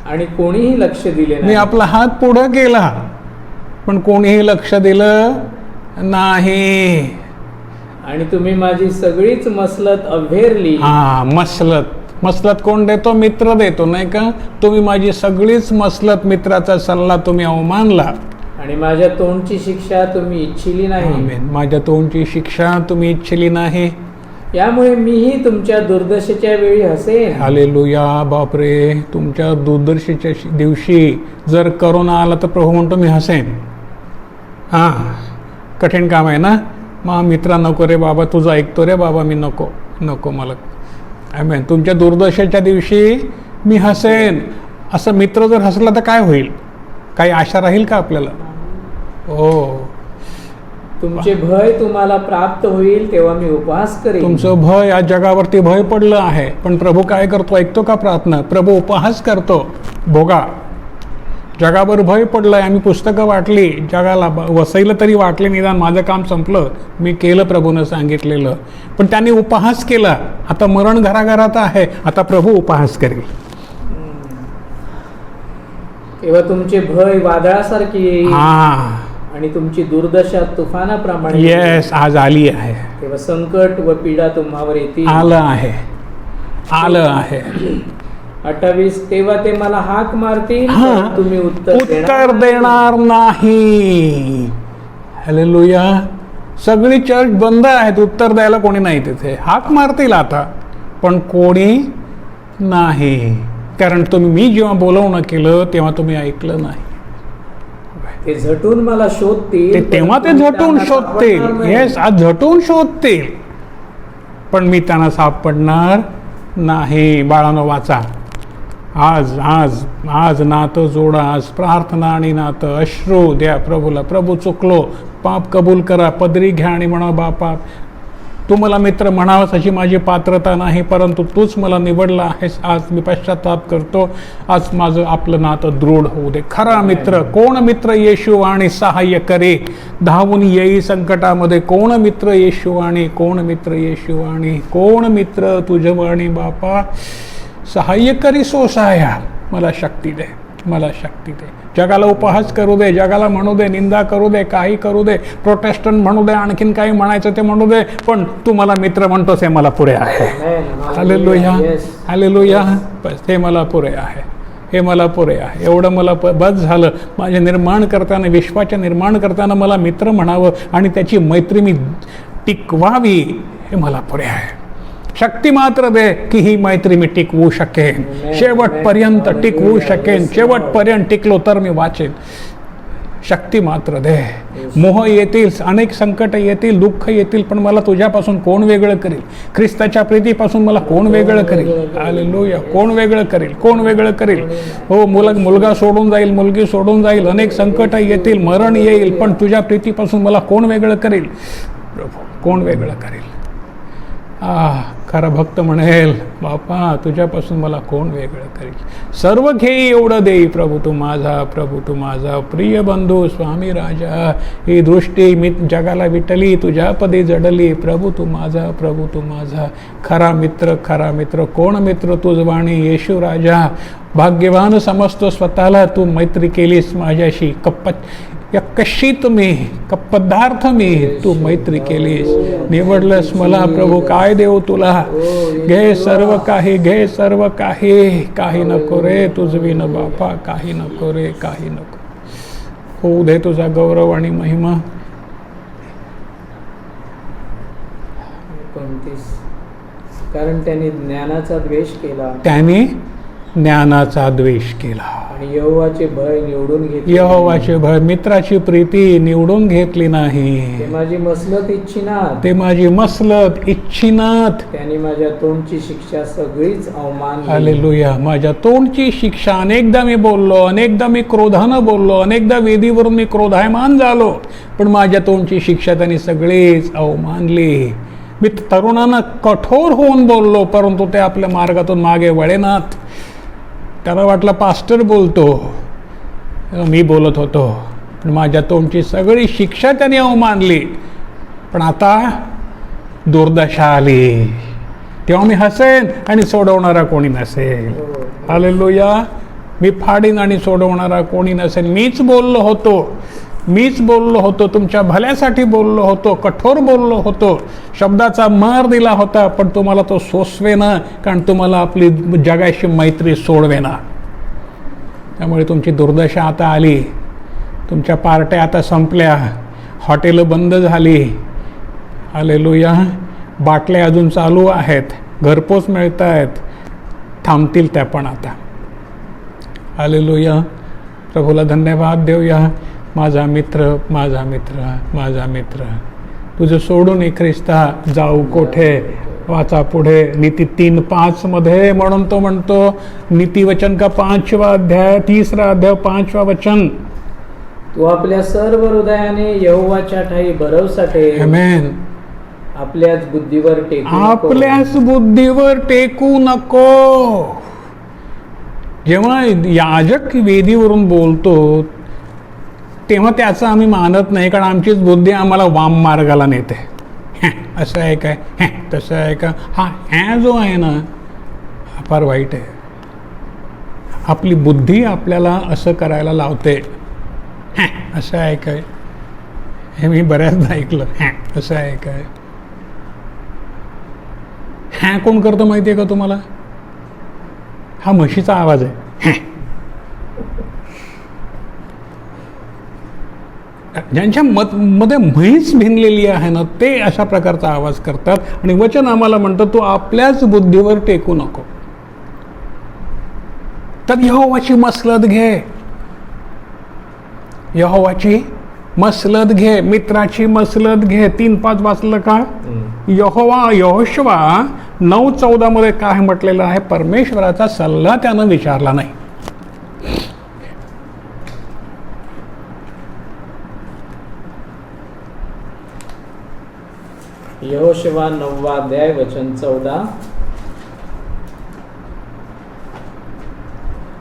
आणि कोणीही लक्ष दिले नाही. मी आपला हात पुढे केला पण कोणीही लक्ष दिलं नाही. आणि तुम्ही माझी सगळीच मसलत अव्हेरली. हा, मसलत. मसलत कोण देतो? मित्र देतो, नाही का? तुम्ही माझी सगळीच मसलत, मित्राचा सल्ला तुम्ही अवमानला. आणि माझ्या तोंडची शिक्षा तुम्ही इच्छिली नाही. आमेन. माझ्या तोंडची शिक्षा तुम्ही इच्छिली नाही. यामुळे मीही तुमच्या दुर्दशेच्या वेळी हसेन. हालेलुया. बापरे, तुमच्या दुर्दशेच्या दिवशी जर करोना आला तर प्रभू म्हणतो मी हसेन. हां, कठीण काम आहे ना. मग मित्रा नको रे बाबा, तुझं ऐकतो रे बाबा, मी नको मला. आमेन. तुमच्या दुर्दशेच्या दिवशी मी हसेन. असं मित्र जर हसला तर काय होईल? काही आशा राहील का आपल्याला? हो. तुमचे भय तुम्हाला प्राप्त होईल तेव्हा मी उपहास करेन. तुमचं भय, या जगावरती भय पडलं आहे, पण प्रभू काय करतो? ऐकतो का प्रार्थना? प्रभू उपहास करतो. भोगा, जगावर भय पडलंय, आम्ही पुस्तकं वाटली, जगाला वसईलं तरी वाटले, निदान माझं काम संपलं, मी केलं प्रभूनं सांगितलेलं. पण त्यांनी उपहास केला. आता मरण घराघरात आहे, आता प्रभू उपहास करेल. तेव्हा तुमचे भय वादळासारखी येईल आणि तुमची दुर्दशा तुफानाप्रमाणे. येस, आज आली आहे. तेव्हा संकट व पीडा तुम्हावर येतील. आलं आहे. 28. तेव्हा ते मला हाक मारतील, तुम्ही उत्तर देणार नाही. हालेलुया. सगळी चर्च बंद आहेत, उत्तर द्यायला कोणी नाही तिथे. हाक मारतील आता, पण कोणी नाही. कारण मी जेव्हा बोलवणं केलं तेव्हा तुम्ही ऐकलं नाही. ते झटून मला शोधतील. तेव्हा ते झटून शोधतील. येस, आज झटून शोधतील, पण मी त्यांना सापडणार नाही. बाळांनो, वाचा. आज नातं जोडा. आज प्रार्थना आणि नातं, अश्रू द्या प्रभूला. प्रभू चुकलो, पाप कबूल करा, पदरी घ्या आणि म्हणा बापा, तू मला मित्र म्हणावंस अशी माझी पात्रता नाही, परंतु तूच मला निवडला आहेस. आज मी पश्चाताप करतो. आज माझं आपलं नातं दृढ होऊ दे. खरा मित्र कोण? मित्र येशू आणि सहाय्य करे. धावून येई संकटामध्ये. कोण मित्र? येशू आणि. कोण मित्र? येशू आणि. कोण मित्र? तुझवाणी बापा. सहाय्य करी सोसाया. मला शक्ती दे, मला शक्ती दे. जगाला उपहास करू दे, जगाला म्हणू दे, निंदा करू दे, काही करू दे, प्रोटेस्टंट म्हणू दे, आणखीन काही म्हणायचं ते म्हणू दे, पण तू मला मित्र म्हणतोस हे मला पुरे आहे. Hallelujah, hallelujah. बस हे मला पुरे आहे, हे मला पुरे आहे. एवढं मला बस झालं. माझे निर्माण करताना, विश्वाचे निर्माण करताना मला मित्र म्हणावं आणि त्याची मैत्री मी टिकवावी, हे मला पुरे आहे. शक्ती मात्र दे की ही मैत्री मी टिकवू शकेन, शेवटपर्यंत टिकवू शकेन. शेवटपर्यंत टिकलो तर मी वाचेन. शक्ती मात्र दे. मोह येतील, अनेक संकट येतील, दुःख येतील, पण मला तुझ्यापासून कोण वेगळं करेल? ख्रिस्ताच्या प्रीतीपासून मला कोण वेगळं करेल? हालेलुया. कोण वेगळं करेल? कोण वेगळं करेल? हो, मुलगा सोडून जाईल, मुलगी सोडून जाईल, अनेक संकट येतील, मरण येईल, पण तुझ्या प्रीतीपासून मला कोण वेगळं करेल? प्रभू, कोण वेगळं करेल? खरा भक्त म्हणेल, बापा तुझ्यापासून मला कोण वेगळं करेल? सर्व घेई एवढं देई प्रभू तू माझा, प्रभू तू माझा. प्रिय बंधू स्वामी राजा, ही दृष्टी मी जगाला विटली, तुझ्या पदी जडली. प्रभू तू माझा, प्रभू तू माझा. खरा मित्र, खरा मित्र कोण? मित्र तुझ वाणी. येशू राजा, भाग्यवान समजतो स्वतःला, तू मैत्री केलीस माझ्याशी. या कशीत मी का पदार्थ मी तू मैत्री केलीस. निवडलंस मला प्रभू, काय देऊ तुला. घे सर्व काही, घे सर्व काही. काही नको रे तुझविन बापा, काही नको रे, काही नको. होऊ दे तुझा गौरव आणि महिमा. 29. कारण त्यांनी ज्ञानाचा द्वेष केला, त्याने ज्ञानाचा द्वेष केला आणि यहोवाचे भय निवडून घेतले. यहोवाचे भय, मित्राची प्रीती निवडून घेतली ते नाही. माझी मसलत इच्छिनात, ते माझी मसलत इच्छिनात. त्यांनी माझ्या तोंडची शिक्षा सगळीच अवमान. हालेलुया. माझ्या तोंडची शिक्षा. अनेकदा मी बोललो, अनेकदा मी क्रोधानं बोललो, अनेकदा वेदीवरून मी क्रोधायमान झालो, पण माझ्या तोंडची शिक्षा त्यांनी सगळीच अवमानली. मी तरुणांना कठोर होऊन बोललो, परंतु ते आपल्या मार्गातून मागे वळेनात. त्याला वाटलं पास्टर बोलतो, मी बोलत होतो, पण माझ्या तोंडची सगळी शिक्षा त्याने अवमानली. पण आता दुर्दशा आली, तेव्हा मी हसेन आणि सोडवणारा कोणी नसेल. हालेलुया. मी फाडीन आणि सोडवणारा कोणी नसेल. मीच बोललो होतो, तुमच्या भल्यासाठी बोललो होतो, कठोर बोललो होतो, शब्दाचा मार दिला होता, पण तुम्हाला तो सोसवेना, कारण तुम्हाला आपली जगाशी मैत्री सोडवेना. त्यामुळे तुमची दुर्दशा आता आली. तुमच्या पार्ट्या आता संपल्या, हॉटेलं बंद झाली. हालेलुया. बाटल्या अजून चालू आहेत, घरपोच मिळत आहेत, थांबतील त्या पण आता. हालेलुया. प्रभूला धन्यवाद देऊया. माझा मित्र, माझा मित्र, माझा मित्र, तुझं सोडून ख्रिस्ता जाऊ कोठे. वाचा पुढे नीती 3:5 मध्ये. म्हणून तो म्हणतो, नीतिवचन का 5वां अध्याय 3रा अध्याय 5वां वचन. तू आपल्या सर्व हृदयाने यहोवाच्या ठाई भरवसा ठेव. आमेन. आपल्याच बुद्धीवर टेकू नको. आपल्याच बुद्धीवर टेकू नको. जेव्हा याजक वेदीवरून बोलतो तेव्हा त्याचं आम्ही मानत नाही, कारण आमचीच बुद्धी आम्हाला वाम मार्गाला नेते. असं आहे काय, तसं आहे का. हा जो आहे ना, हा फार वाईट आहे. आपली बुद्धी आपल्याला असं करायला लावते. असं आहे काय, हे मी बऱ्याचदा ऐकलं. असं आहे काय. कोण करतं माहिती आहे का तुम्हाला? हा म्हशीचा आवाज आहे. ज्यांच्या मध्ये म्हैस भिनलेली आहे ना, ते अशा प्रकारचा आवाज करतात. आणि वचन आम्हाला म्हणतं, तू आपल्याच बुद्धीवर टेकू नको. तर यहोवाची मसलत घे, यहोवाची मसलत घे, मित्राची मसलत घे. 3:5 वाचलं का? यहोशुवा 9:14 मध्ये काय म्हटलेलं आहे? परमेश्वराचा सल्ला त्यानं विचारला नाही. यहोशुवा 9वा अध्याय वचन 14.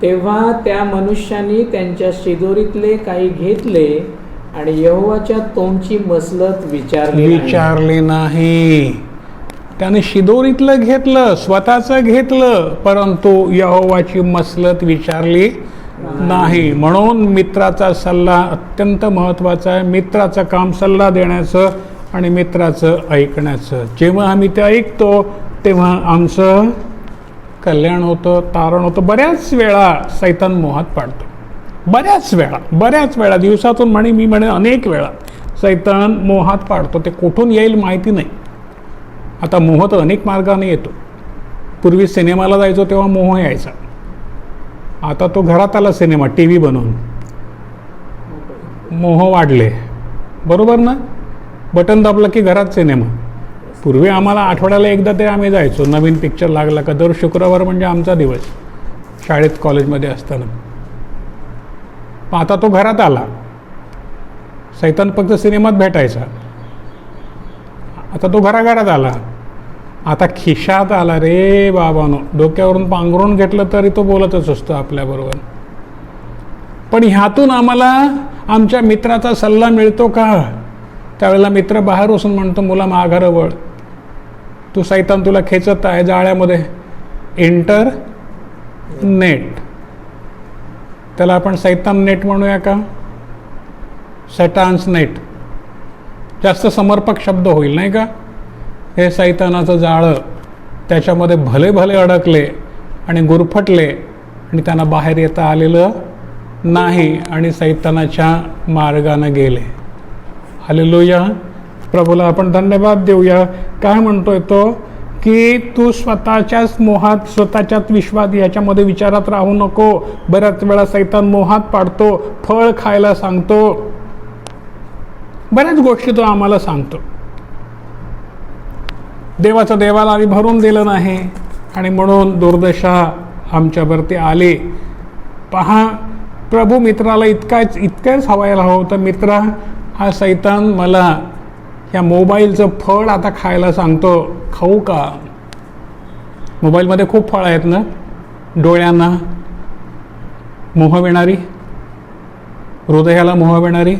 तेव्हा त्या मनुष्याने त्यांच्या शिदोरीतले काही घेतले आणि यहोवाच्या तोंडची मसलत विचारली नाही. त्याने शिदोरीतलं घेतलं, स्वतःचं घेतलं, परंतु यहोवाची मसलत विचारली नाही. म्हणून मित्राचा सल्ला अत्यंत महत्त्वाचा आहे. मित्राचं काम सल्ला देण्याचं आणि मित्राचं ऐकण्याचं. जेव्हा आम्ही ते ऐकतो तेव्हा आमचं कल्याण होतं, तारण होतं. बऱ्याच वेळा सैतान मोहात पाडतो. बऱ्याच वेळा दिवसातून मी म्हणे अनेक वेळा सैतान मोहात पाडतो. ते कुठून येईल माहिती नाही. आता मोह तर अनेक मार्गाने येतो. पूर्वी सिनेमाला जायचो तेव्हा मोह यायचा. आता तो घरात आला सिनेमा, TV बनवून. मोह वाढले, बरोबर ना? बटन दाबलं की घरात सिनेमा. पूर्वी आम्हाला आठवड्याला एकदा ते आम्ही जायचो. नवीन पिक्चर लागला का दर शुक्रवार म्हणजे आमचा दिवस, शाळेत कॉलेजमध्ये असताना. आता तो घरात आला. सैतान फक्त सिनेमात भेटायचा. आता तो घराघरात आला. आता खिशात आला रे बाबानो. डोक्यावरून पांघरून घेतलं तरी तो बोलतच असतो आपल्याबरोबर. पण ह्यातून आम्हाला आमच्या मित्राचा सल्ला मिळतो का? त्यावेळेला मित्र बाहेर बसून म्हणतो, मुला माघारं वळ, तू सैतान तुला खेचत आहे जाळ्यामध्ये. इंटरनेट, त्याला आपण सैतान नेट म्हणूया का? सॅटान्स नेट, जास्त समर्पक शब्द होईल नाही का. हे सैतानाचं जाळं, त्याच्यामध्ये भले भले अडकले आणि गुरफटले आणि त्यांना बाहेर येता आलेलं नाही आणि सैतानाच्या मार्गानं गेले. हालेलुया. प्रभूला आपण धन्यवाद देऊया. काय म्हणतोय तो की तू स्वतःच्याच मोहात, स्वतःच्याच विश्वात, याच्यामध्ये विचारात राहू नको. बऱ्याच वेळा सैतान मोहात पाडतो, फळ खायला सांगतो, बऱ्याच गोष्टी तो आम्हाला सांगतो. देवाचं देवाला आम्ही भरून दिलं नाही आणि म्हणून दुर्दशा आमच्यावरती आली. पहा, प्रभू मित्राला इतकंच हवायला हवं तर मित्रा, हा सैतान मला या मोबाईलचं फळ आता खायला सांगतो, खाऊ का? मोबाईलमध्ये खूप फळं आहेत ना, डोळ्यांना मोहविणारी, हृदयाला मोहविणारी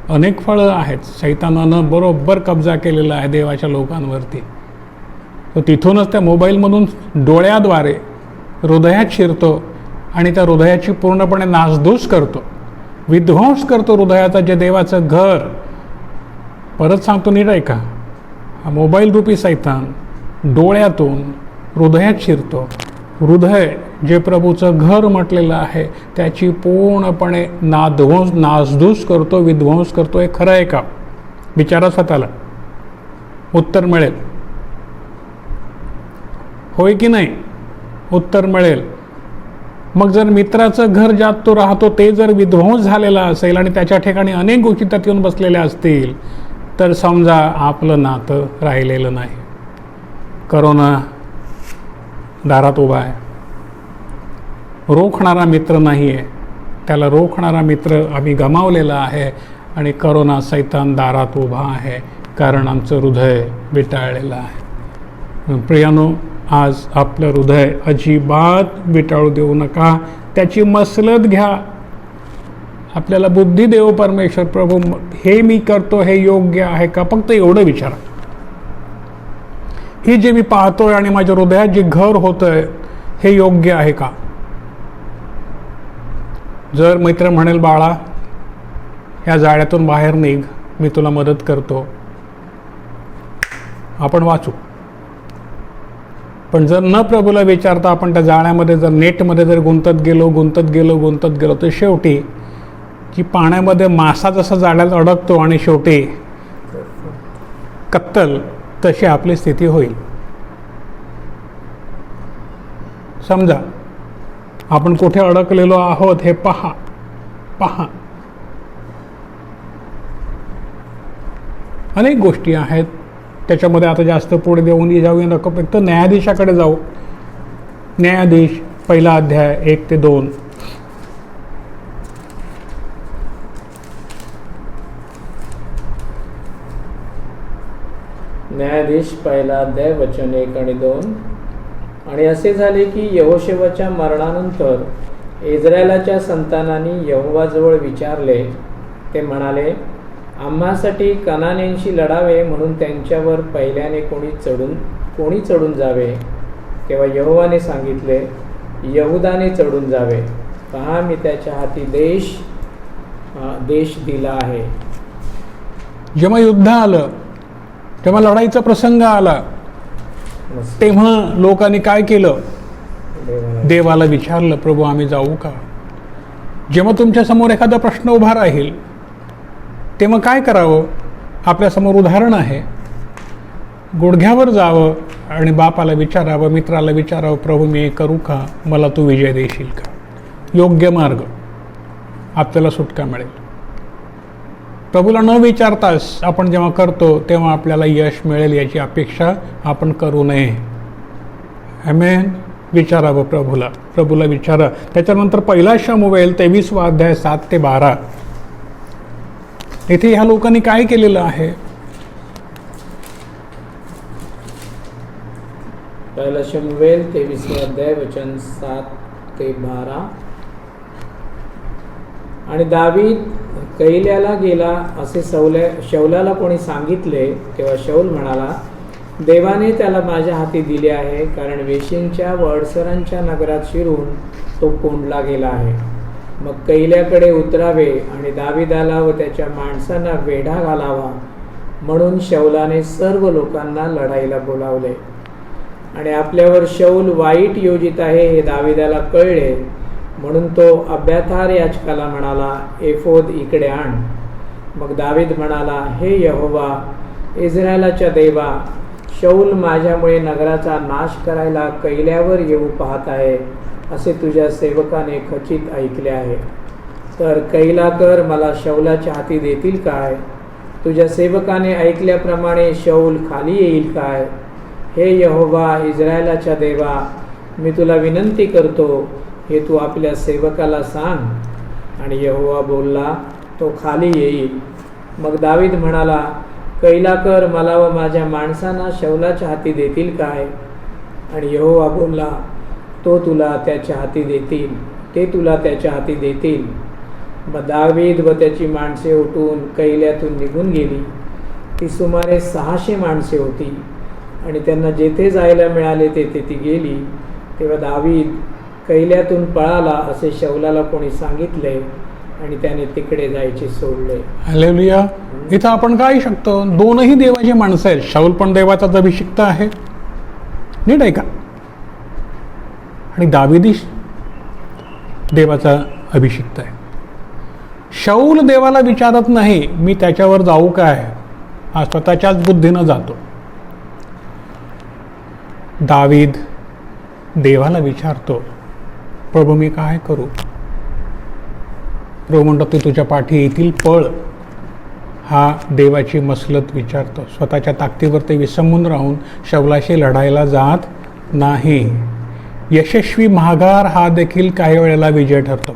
अनेक फळं आहेत. सैतानानं बरोबर कब्जा केलेला आहे देवाच्या लोकांवरती. तो तिथूनच त्या मोबाईलमधून डोळ्याद्वारे हृदयात शिरतो आणि त्या हृदयाची पूर्णपणे नासधूस करतो, विध्वंस करतो हृदयाचं जे देवाचं घर. परत सांगतो, नीट आहे का, हा मोबाईल रूपी सैतान डोळ्यातून हृदयात शिरतो. हृदय जे प्रभूचं घर म्हटलेलं आहे त्याची पूर्णपणे नासधूस करतो, विध्वंस करतो. हे खरं आहे का? विचारा स्वतःला, उत्तर मिळेल. होय की नाही? उत्तर मिळेल. मग जर मित्राचं घर ज्यात तो राहतो ते जर विध्वंस झालेला असेल आणि त्याच्या ठिकाणी अनेक गोष्टी त्यात येऊन बसलेल्या असतील तर समजा आपलं नातं राहिलेलं नाही. करोना दारात उभा आहे, रोखणारा मित्र नाही आहे, त्याला रोखणारा मित्र आम्ही गमावलेला आहे आणि करोना सैतान दारात उभा आहे कारण आमचं हृदय विटाळलेलं आहे. प्रियानो, आज आपलं हृदय अजिबात विटाळू देऊ नका, त्याची मसलत घ्या. आपल्याला बुद्धी देव परमेश्वर. प्रभू, हे मी करतो हे योग्य आहे का? फक्त एवढं विचारा. हे जे मी पाहतोय आणि माझ्या हृदयात जे घर होतंय हे योग्य आहे का? जर मित्र म्हणेल, बाळा या जाळ्यातून बाहेर निघ, मी तुला मदत करतो, आपण वाचू. पण जर न प्रभूला विचारता आपण त्या जाळ्यामध्ये जर नेटमध्ये जर गुंतत गेलो तर शेवटी की पाण्यामध्ये मासा जसा जाळ्यात अडकतो आणि शेवटी कत्तल, तशी आपली स्थिती होईल. समजा आपण कुठे अडकलेलो आहोत हे पहा. अनेक गोष्टी आहेत त्याच्यामध्ये. आता जास्त पुढे जाऊ नको, फक्त न्यायाधीशाकडे जाऊ. न्यायाधीश 1 अध्याय 1 ते 2. न्यायाधीश 1 अध्याय वचन 1 आणि 2. आणि असे झाले की यहोशेवाच्या मरणानंतर इस्रायलाच्या संतानांनी यहोवाजवळ विचारले. ते म्हणाले, आम्हासाठी कनान्यांशी लढावे म्हणून त्यांच्यावर पहिल्याने कोणी चढून जावे. तेव्हा यहोवाने सांगितले, यहुदाने चढून जावे. पहा, मी त्याच्या हाती देश दिला आहे. जेव्हा युद्ध आलं, जेव्हा लढाईचा प्रसंग आला, तेव्हा लोकांनी काय केलं? देवाला विचारलं, प्रभू आम्ही जाऊ का? जेव्हा तुमच्यासमोर एखादा प्रश्न उभा राहील तेव्हा काय करावं? आपल्यासमोर उदाहरण आहे. गुडघ्यावर जावं आणि बापाला विचारावं, मित्राला विचारावं, प्रभू मी हे करू का? मला तू विजय देशील का? योग्य मार्ग, आपल्याला सुटका मिळेल. प्रभूला न विचारताच आपण जेव्हा करतो तेव्हा आपल्याला यश मिळेल याची अपेक्षा आपण करू नये. आमेन. विचारावं प्रभूला विचारा. त्याच्यानंतर 1 शमूएल 23 अध्याय 7 ते 12. इथे ह्या लोकांनी काय केलेलं आहे? 1 शमूएल 23 अध्याय वचन 7 ते 12. आणि दावीद कैल्याला गेला असे शौलाला कोणी सांगितले. तेव्हा शौल म्हणाला, देवाने त्याला माझ्या हाती दिले आहे, कारण वेशींच्या व अडसरांच्या नगरात शिरून तो कोंडला गेला आहे. मग कैल्याकडे उतरावे आणि दाविदाला व त्याच्या माणसांना वेढा घालावा म्हणून शौलाने सर्व लोकांना लढाईला बोलावले. आणि आपल्यावर शौल वाईट योजित आहे हे दाविदाला कळले, म्हणून तो अब्याथार याजकाला म्हणाला, एफोद इकडे आण. मग दावीद म्हणाला, हे यहोवा इस्रायलाच्या देवा, शौल माझ्यामुळे नगराचा नाश करायला कैल्यावर येऊ पाहत आहे असे तुझ्या सेवकाने खचित ऐकले आहे. तर कैलाकर मला शौलाच्या हाती देतील काय? तुझ्या सेवकाने ऐकल्याप्रमाणे शौल खाली येईल काय? हे यहोवा इस्रायलाच्या देवा, मी तुला विनंती करतो, हे तू आपल्या सेवकाला सांग. आणि यहोवा बोलला, तो खाली येईल. मग दावीद म्हणाला, कैलाकर मला व माझ्या माणसांना शौलाच्या हाती देतील काय? आणि यहोवा बोलला, तो तुला त्याच्या हाती देतील, ते तुला त्याच्या हाती देतील. मग दावीद व त्याची माणसे उठून कैल्यातून निघून गेली. ती सुमारे 600 माणसे होती आणि त्यांना जेथे जायला मिळाले तेथे ती गेली. तेव्हा दावीद कैल्यातून पळाला असे शौलाला कोणी सांगितले आणि त्याने तिकडे जायचे सोडले. हालेलुया. इथं आपण काय शकतो, दोनही देवाची माणसं आहेत. शाऊल पण देवाचाच अभिषिक्त आहे, नीट आहे का? आणि दावीदी देवाचा अभिषिक्त आहे. शाऊल देवाला विचारत नाही मी त्याच्यावर जाऊ काय, हा स्वतःच्याच बुद्धीनं जातो. दावीद देवाला विचारतो, प्रभू मी काय करू? प्रभू म्हणतो, ते तुझ्या पाठी येतील, पळ. हा देवाची मसलत विचारतो. स्वतःच्या ताकदीवर ते विसंबून राहून शौलाशी लढायला जात नाही. यशस्वी महागार हा देखील काही वेळेला विजय ठरतो.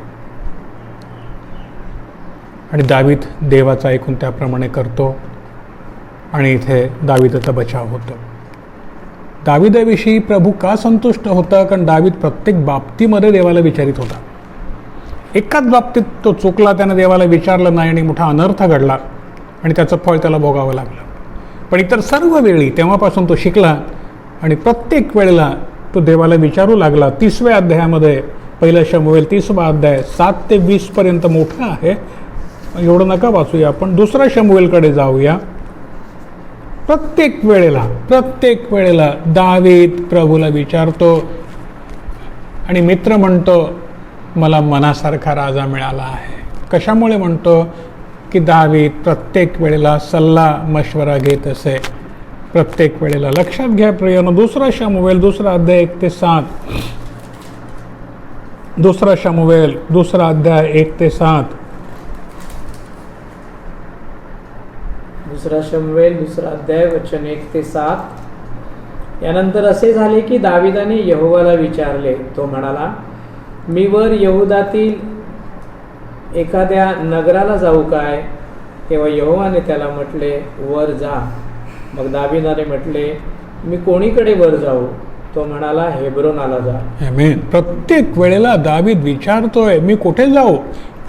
आणि दावीद देवाचा ऐकून त्याप्रमाणे करतो आणि इथे दावीदाचा बचाव होतो. दावीदाविषयी प्रभू का संतुष्ट होता? कारण दावीद प्रत्येक बाबतीमध्ये देवाला विचारित होता. एकाच बाबतीत तो चुकला, त्याने देवाला विचारलं नाही आणि मोठा अनर्थ घडला आणि त्याचं फळ त्याला भोगावं लागलं. पण इतर सर्व वेळी तेव्हापासून तो शिकला आणि प्रत्येक वेळेला तो देवाला विचारू लागला. 30व्या अध्यायामध्ये, पहिला शमूएल 30वा अध्याय 7 ते 20 पर्यंत मोठा आहे, एवढं नका वाचूया. आपण दुसऱ्या शमूएलकडे जाऊया. प्रत्येक वेळेला दावीद प्रभूला विचारतो आणि मित्र म्हणतो, मला मनासारखा राजा मिळाला आहे. कशामुळे म्हणतो? की दावीद प्रत्येक वेळेला सल्ला मशवरा घेत असे. प्रत्येक वेळेला. लक्षात घ्या प्रियानं, दुसरा शमूएल 2 अध्याय 1 ते 7. दुसरा शमूएल 2 अध्याय 1 ते 7. दुसरा शमूएल 2 अध्याय वचन 1 ते 7. यानंतर असे झाले की दाविदाने यहोवाला विचारले. तो म्हणाला, मी वर यहूदातील एखाद्या नगराला जाऊ काय? तेव्हा यहोवाने त्याला म्हटले, वर जा. मग दाविदाने म्हटले, मी कोणीकडे वर जाऊ? तो म्हणाला, हेब्रोनाला जा. आमेन. प्रत्येक वेळेला दावीद विचारतोय, मी कुठे जाऊ,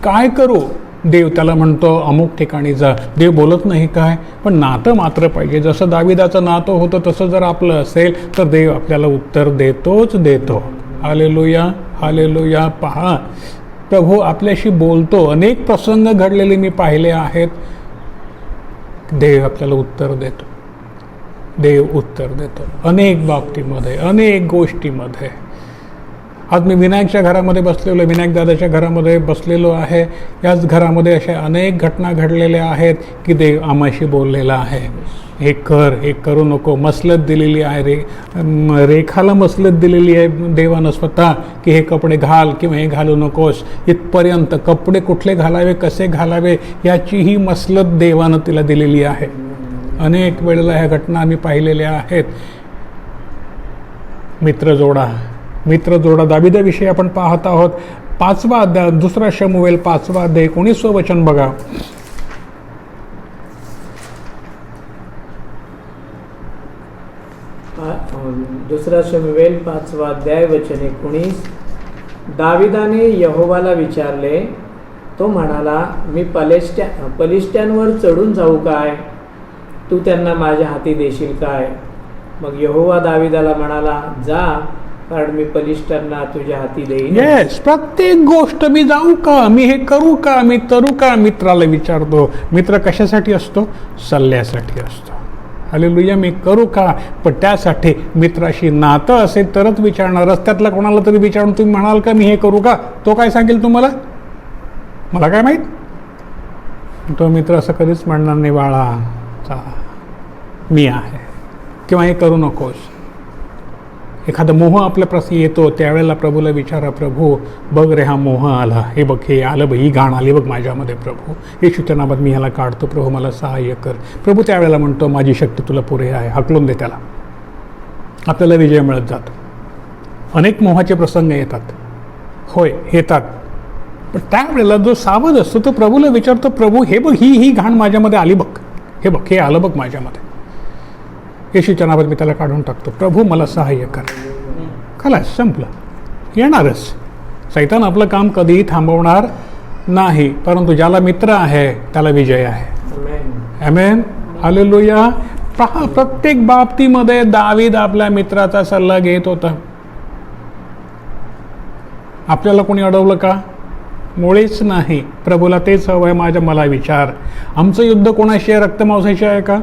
काय करू? देव त्याला म्हणतो अमुक ठिकाणी जा. देव बोलत नाही काय, पण नातं मात्र पाहिजे. जसं दाविदाचं नातं होतं तसं जर आपलं असेल तर देव आपल्याला उत्तर देतोच देतो. Hallelujah, hallelujah. पहा, प्रभू आपल्याशी बोलतो. अनेक प्रसंग घडलेले मी पाहिले आहेत. देव आपल्याला उत्तर देतो. देव उत्तर देतो अनेक बाबतीमध्ये, अनेक गोष्टीमध्ये. आज मी विनायकच्या घरामध्ये बसलेलो, विनायक दादाच्या घरामध्ये बसलेलो आहे. याच घरामध्ये अशा अनेक घटना घडलेल्या आहेत की देव आम्हाशी बोललेला आहे. हे कर, हे करू नको. मसलत दिलेली आहे, रेखाला मसलत दिलेली आहे देवानं स्वतः की हे कपडे घाल किंवा हे घालू नकोस. इथपर्यंत कपडे कुठले घालावे, कसे घालावे याचीही मसलत देवानं तिला दिलेली आहे. अनेक वेळेला ह्या घटना आम्ही पाहिलेल्या आहेत. मित्रजोडा दाविदाविषयी आपण पाहत आहोत. 5वा अध्याय, दुसरा शमूएल 5वा अध्याय 19वे वचन बघा. दुसरा शमूएल 5वा अध्याय वचन 19. दाविदाने यहोवाला विचारले. तो म्हणाला, मी पलिष्ट्यांवर चढून जाऊ काय? तू त्यांना माझ्या हाती देशील काय? मग यहोवा दाविदाला म्हणाला, जा कारण मी बलिष्ठांना तुझ्या हाती देईन. येस, प्रत्येक गोष्ट मी जाऊ का, मी हे करू का, मी करू का, मित्राला विचारतो. मित्र कशासाठी असतो? सल्ल्यासाठी असतो. हालेलुया. मी करू का, पण त्यासाठी मित्राशी नातं असेल तरच विचारणार. रस्त्यातला कोणाला तरी विचारून तुम्ही म्हणाल का मी हे करू का, तो काय सांगेल तुम्हाला? मला काय माहीत. तो मित्र असं कधीच म्हणणार नाही, बाळा मी आहे, किंवा हे करू नकोस. एखादा मोह आपल्या प्रश्न येतो त्यावेळेला प्रभूला विचारा, प्रभू बघ रे हा मोह आला, हे बघ हे आलं बघ, ही घाण आली बघ माझ्यामध्ये, प्रभू येशूच्या नामात मी ह्याला काढतो, प्रभू मला सहाय्य कर. प्रभू त्यावेळेला म्हणतो माझी शक्ती तुला पुरे आहे, हकलून दे त्याला. आपल्याला विजय मिळत जातो. अनेक मोहाचे प्रसंग येतात, होय येतात, पण त्यावेळेला जो सावध असतो तो प्रभूला विचारतो, प्रभू हे बघ ही घाण माझ्यामध्ये आली बघ, हे बघ हे आलं बघ माझ्यामध्ये, येशूच्या नावात मी त्याला काढून टाकतो, प्रभू मला सहाय्य कर. खलास, संपलं. येणारच. सैतान आपलं काम कधीही थांबवणार नाही, परंतु ज्याला मित्र आहे त्याला विजय आहे. आमेन. हालेलुया. पहा, प्रत्येक बाबतीमध्ये दावीद आपल्या मित्राचा सल्ला घेत होता. आपल्याला कोणी अडवलं का? मुळीच नाही. प्रभूला तेच हवं आहे, मला विचार. आमचं युद्ध कोणाशी आहे? रक्तमांसाशी आहे का?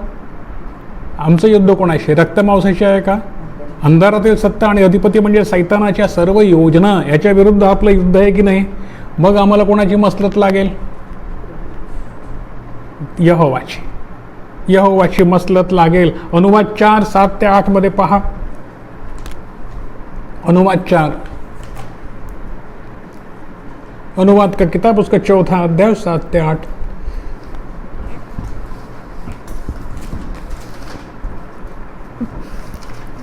आमचं युद्ध कोणाशी? रक्तमांसाशी आहे का? अंधारातील सत्ता आणि अधिपती म्हणजे सैतानाच्या सर्व योजना याच्या विरुद्ध आपलं युद्ध आहे की नाही? मग आम्हाला कोणाची मसलत लागेल? यहोवाची मसलत लागेल. अनुवाद 4:7-8 मध्ये पहा. अनुवाद 4, अनुवाद का किताब उसका 4था अध्याय 7-8.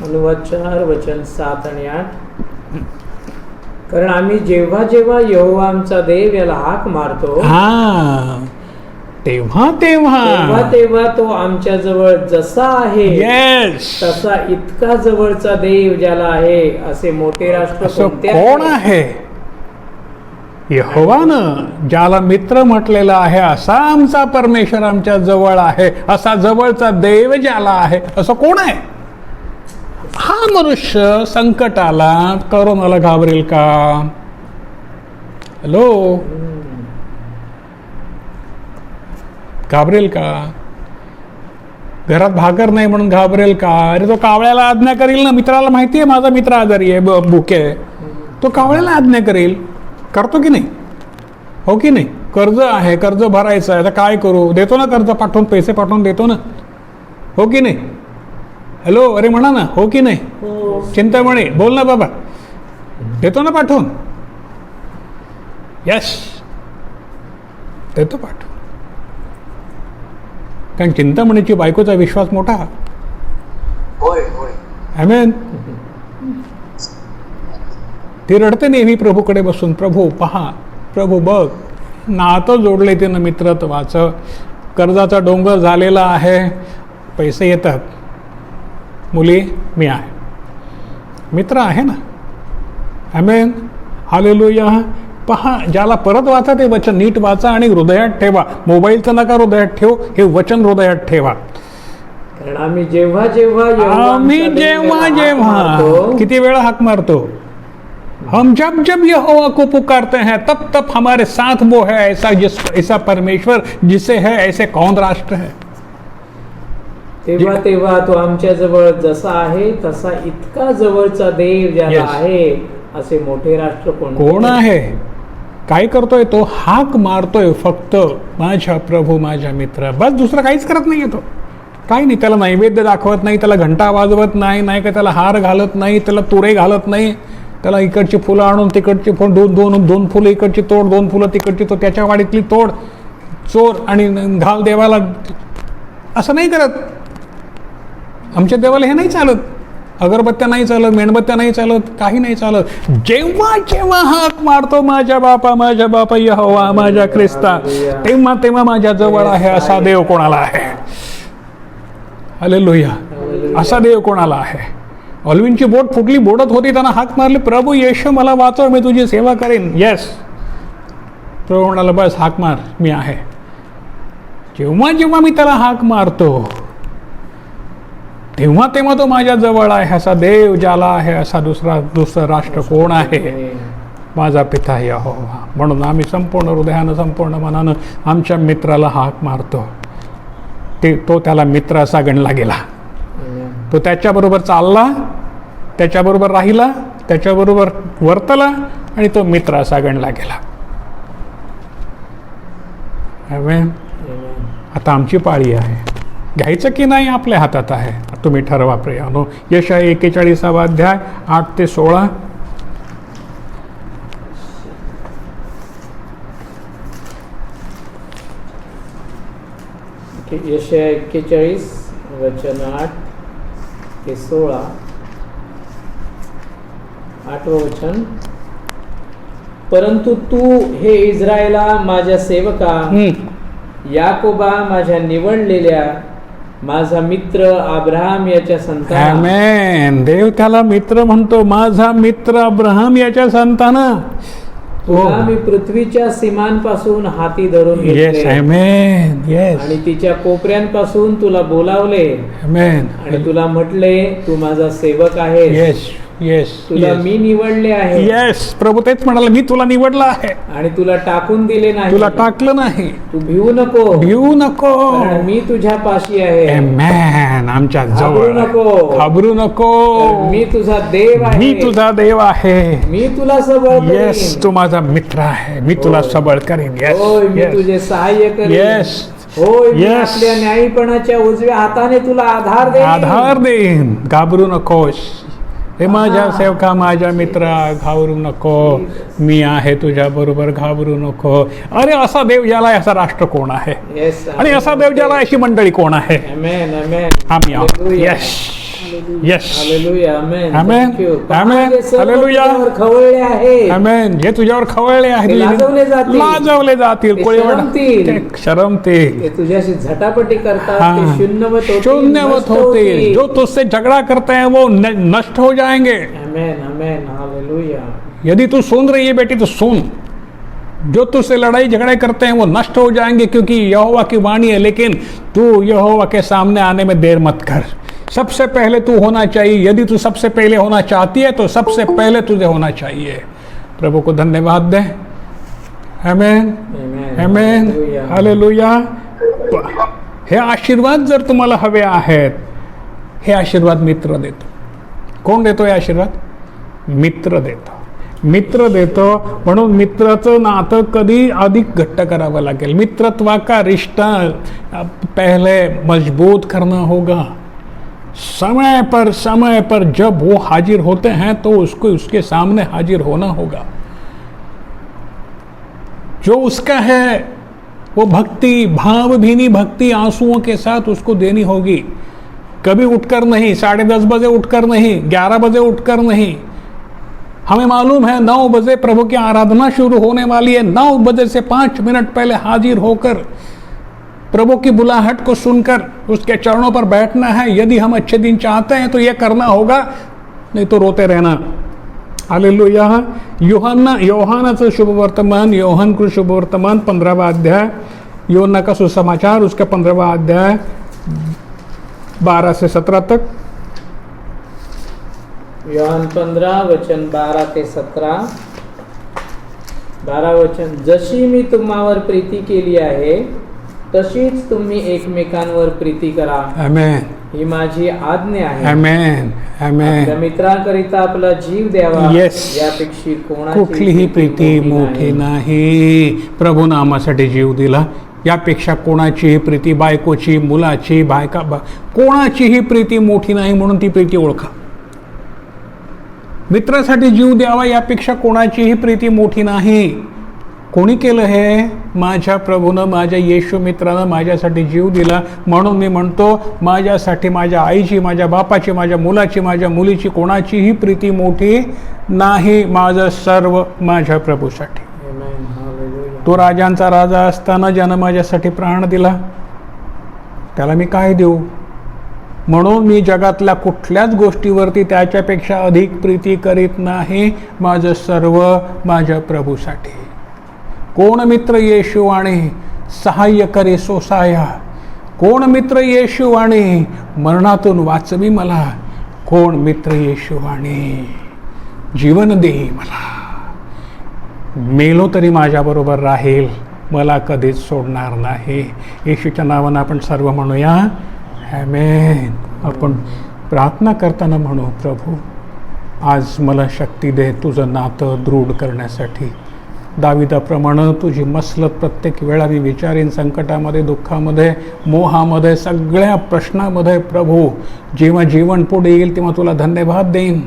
अनुवाद 4 वचन 7 आणि 8. कारण आम्ही जेव्हा जेव्हा यहोवा आमचा देव याला हाक मारतो, तेव्हा तेव्हा तो आमच्या जवळ जसा आहे येस तसा इतका जवळचा देव ज्याला आहे असे मोठे राष्ट्र कोण आहे? यहोवानं ज्याला मित्र म्हटलेला आहे असा आमचा परमेश्वर आमच्या जवळ आहे, असा जवळचा देव ज्याला आहे, असं कोण आहे? हा मनुष्य संकटाला, करोनाला घाबरेल का? हॅलो, घाबरेल का? घरात भाकर नाही म्हणून घाबरेल का? अरे तो कावळ्याला आज्ञा करेल ना. मित्राला माहिती आहे माझा मित्र आजारी आहे, भुके आहे, तो कावळ्याला आज्ञा करेल. करतो की नाही? हो की नाही? कर्ज आहे, कर्ज भरायचं आहे, आता काय करू? देतो ना कर्ज पाठवून, पैसे पाठवून देतो ना. हो की नाही? हॅलो, अरे म्हणा ना, हो की नाही? चिंतामणी बोल ना बाबा, देतो ना पाठवून? यस, देतो पाठवून. कारण चिंतामणीची बायकोचा विश्वास मोठा. आमेन. ती रडते नेहमी प्रभूकडे बसून, प्रभू पहा, प्रभू बघ. नातं जोडले तिनं मित्रत्वाचं. कर्जाचा डोंगर झालेला आहे, पैसे येतात. मुली, मी आहे, मित्र आहे ना. आमेन. हालेलुया. पहा, ज्याला परत वाचा ते वचन नीट वाचा आणि हृदयात ठेवा. मोबाईलचं नका हृदयात ठेव, हे वचन हृदयात ठेवा. कारण आम्ही जेव्हा जेव्हा किती वेळा हाक मारतो? हम जब जब यहोवा को पुकारते हैं तब तब हमारे साथ वो है, ऐसा परमेश्वर जिसे है ऐसे कौन राष्ट्र है? तेव्हा तेव्हा तो आमच्या जवळ जसा आहे तसा इतका जवळचा देव ज्याला आहे असे मोठे राष्ट्र कोण आहे? काय करतोय तो? हाक मारतोय फक्त, माझ्या प्रभू माझ्या मित्र. बस, दुसरं काहीच करत नाही तो. काही नाही. त्याला नैवेद्य दाखवत नाही, त्याला घंटा वाजवत नाही, नाही का त्याला हार घालत नाही, त्याला तुरे घालत नाही, त्याला इकडची फुलं आणून तिकडची दोन फुलं इकडची तोड, 2 फुलं तिकडची तोड, त्याच्या वाडीतली तोड, चोर आणि घाल देवाला, असं नाही करत. आमच्या देवाला हे नाही चालत. अगरबत्त्या नाही चालत, मेणबत्त्या नाही चालत, काही नाही चालत. जेव्हा जेव्हा हाक मारतो माझ्या बापा यहोवा माझ्या ख्रिस्ता, तेव्हा तेव्हा माझ्या जवळ आहे असा देव कोणाला आहे? हालेलुया. असा देव कोणाला आहे? ऑल्विनची बोट फुटली, बोडत होती, त्यांना हाक मारली, प्रभू येशू मला वाचव, मी तुझी सेवा करेन. येस, प्रभू म्हणाला बस हाक मार, मी आहे. जेव्हा जेव्हा मी त्याला हाक मारतो तेव्हा तेव्हा तो माझ्या जवळ आहे, असा देव ज्याला आहे असा दुसरं राष्ट्र कोण आहे? माझा पिता यहोवा. म्हणून आम्ही संपूर्ण हृदयानं संपूर्ण मनानं आमच्या मित्राला हाक मारतो. तो त्याला मित्र असा गणला गेला. तो त्याच्याबरोबर चालला, त्याच्याबरोबर राहिला, त्याच्याबरोबर वर्तला आणि तो मित्र असा गणला गेला. आमेन. आता आमची पाळी आहे. घ्यायचं की नाही आपल्या हातात आहे. तुम्ही ठरवा प्रियानो. यशाया 41 अध्याय 8 ते 16. यशाया 41 वचन 8 ते 16. 8वं वचन. परंतु तू हे इस्रायला माझ्या सेवका, याकोबा माझ्या निवडलेल्या, माझा मित्र अब्राहम याच्या संताना. आमेन. देव त्याला मित्र म्हणतो. माझा मित्र अब्राहम याच्या संताना. तुला मी पृथ्वीच्या सीमांपासून हाती धरून येस. घेतले आमेन. येस. आणि तिच्या कोपऱ्यांपासून तुला बोलावले आमेन. आणि तुला म्हटले तू माझा सेवक आहे. येस. येस. तुला मी निवडले आहे. येस. प्रभू तेच म्हणाला, मी तुला निवडला आहे, आणि तुला टाकून दिले नाही. तुला टाकलं नाही. तू भिवू नको. भिवू नको. कारण मी तुझ्या पाशी आहे. आमेन. आमच्या घाबरू जवळ नको. घाबरू नको. कारण मी तुझा देव आहे. मी तुझा देव आहे. मी तुला सबळ करीन. येस. तू माझा मित्र आहे. मी तुला सबळ करीन. येस. होय, मी तुझे सहाय्य करीन. येस. होय, मी Yes. आपल्या न्यायीपणाच्या उजव्या हाताने तुला आधार देईन. आधार देईन. घाबरू नकोस. हे माझ्या सेवका, माझ्या मित्रा, घाबरू नको. मी आहे तुझ्या बरोबर. घाबरू नको. अरे असा देव ज्याला असा राष्ट्र कोण आहे? Yes, आणि असा देव ज्याला अशी मंडळी कोण आहे? Amen, amen. आम्ही आहोत. Hallelujah. Yes. Yes. Hallelujah, amen. Amen. Thank you. Amen. जे सर्व Hallelujah. तुझ्यावर खवळले आहे, आमेन. जे तुझ्यावर खवळले आहेत, ते लाजवले जातील. लाजवले जातील. ते कोळीवाडा. शरमतील. ते शरमतील. ते तुझ्याशी झटापटी करतात. हाँ. ते शून्यवत होतील, शून्यवत नष्ट होते. होतील. जो तुझसे झगड़ा करते हैं वो नष्ट हो जाएंगे. Amen, amen. Hallelujah. यदि तू सुन रही है बेटी तो सुन. जो तुझसे लड़ाई झगड़े करते हैं वो नष्ट हो जाएंगे, क्योंकि यहोवा की वाणी है. लेकिन तू यहोवा के सामने आने में देर मत कर. सबसे पहले तू होना चाहिए. यदि तू सबसे पहले होना चाहती है तो सबसे पहले तुझे होना चाहिए. प्रभु को धन्यवाद दे. आमेन. Amen. आमेन. Hallelujah. हालेलुया. हे आशीर्वाद जर तुम्हाला हवे आहेत, हे आशीर्वाद मित्र देतो. कोण देतो हे आशीर्वाद? मित्र देतो. मित्र देतो. म्हणून मित्राचं नातं कधी अधिक घट्ट करावं लागेल. मित्रत्वा का रिश्ता पहले मजबूत करना होगा. समय पर जब वो हाजिर होते हैं तो उसको उसके सामने हाजिर होना होगा. जो उसका है वो भक्ति, भावभीनी भक्ति आंसुओं के साथ उसको देनी होगी. कभी उठकर नहीं, 10:30 बजे उठकर नहीं, 11 बजे उठकर नहीं. हमें मालूम है 9 बजे प्रभु की आराधना शुरू होने वाली है. 9 बजे से 5 मिनट पहले हाजिर होकर प्रभु की बुलाहट को सुनकर उसके चरणों पर बैठना है. यदि हम अच्छे दिन चाहते हैं तो यह करना होगा, नहीं तो रोते रहना. हालेलुया. योहानाचं शुभवर्तमान, योहान कृ शुभवर्तमान 15वां अध्याय, योना का सुसमाचार उसका 15वां अध्याय 12 से 17 तक. योहान 15 वचन 12 ते 17. 12 वचन. जशी मी तुम्हावर प्रीती केली आहे तशीच तुम्ही एकमेकांवर प्रीती करा. आमेन. ही माझी आज्ञा आहे. आमेन. आमेन. आपल्या मित्रांकरिता आपला जीव द्यावा. Yes. यापेक्षी कुठलीही प्रीती मोठी नाही. प्रभू नामासाठी जीव दिला. यापेक्षा कोणाचीही प्रीती, बायकोची, मुलाची, कोणाचीही प्रीती मोठी नाही. म्हणून ती प्रीती ओळखा. मित्रासाठी जीव द्यावा यापेक्षा कोणाचीही प्रीती मोठी नाही. कोणी केलं हे? माझ्या प्रभूनं, माझ्या येशू मित्रानं माझ्यासाठी जीव दिला. म्हणून मी म्हणतो, माझ्यासाठी माझ्या आईची, माझ्या बापाची, माझ्या मुलाची, माझ्या मुलीची कोणाचीही प्रीती मोठी नाही. माझं सर्व माझ्या प्रभूसाठी. Amen. Hallelujah. तो राजांचा राजा असताना ज्यानं माझ्यासाठी प्राण दिला, त्याला मी काय देऊ? म्हणून मी जगातल्या कुठल्याच गोष्टीवरती त्याच्यापेक्षा अधिक प्रीती करीत नाही. माझं सर्व माझ्या प्रभूसाठी. कोण मित्र येशू आणि सहाय्य करे सोसाया. कोण मित्र येशूवाणी मरणातून वाचवी मला, कोण मित्र येशूवाणी जीवन दे मला, मेलो तरी माझ्याबरोबर राहील, मला कधीच सोडणार नाही. येशूच्या नावानं आपण सर्व म्हणूया आमेन. आपण प्रार्थना करताना म्हणू, प्रभू आज मला शक्ती दे तुझं नातं दृढ करण्यासाठी. दाविदाप्रमाणे तुझी मसलत प्रत्येक वेळा मी विचारीन, संकटामध्ये, दुःखामध्ये, मोहामध्ये, सगळ्या प्रश्नामध्ये प्रभू जेव्हा जीवन पुढे येईल तेव्हा तुला धन्यवाद देईन.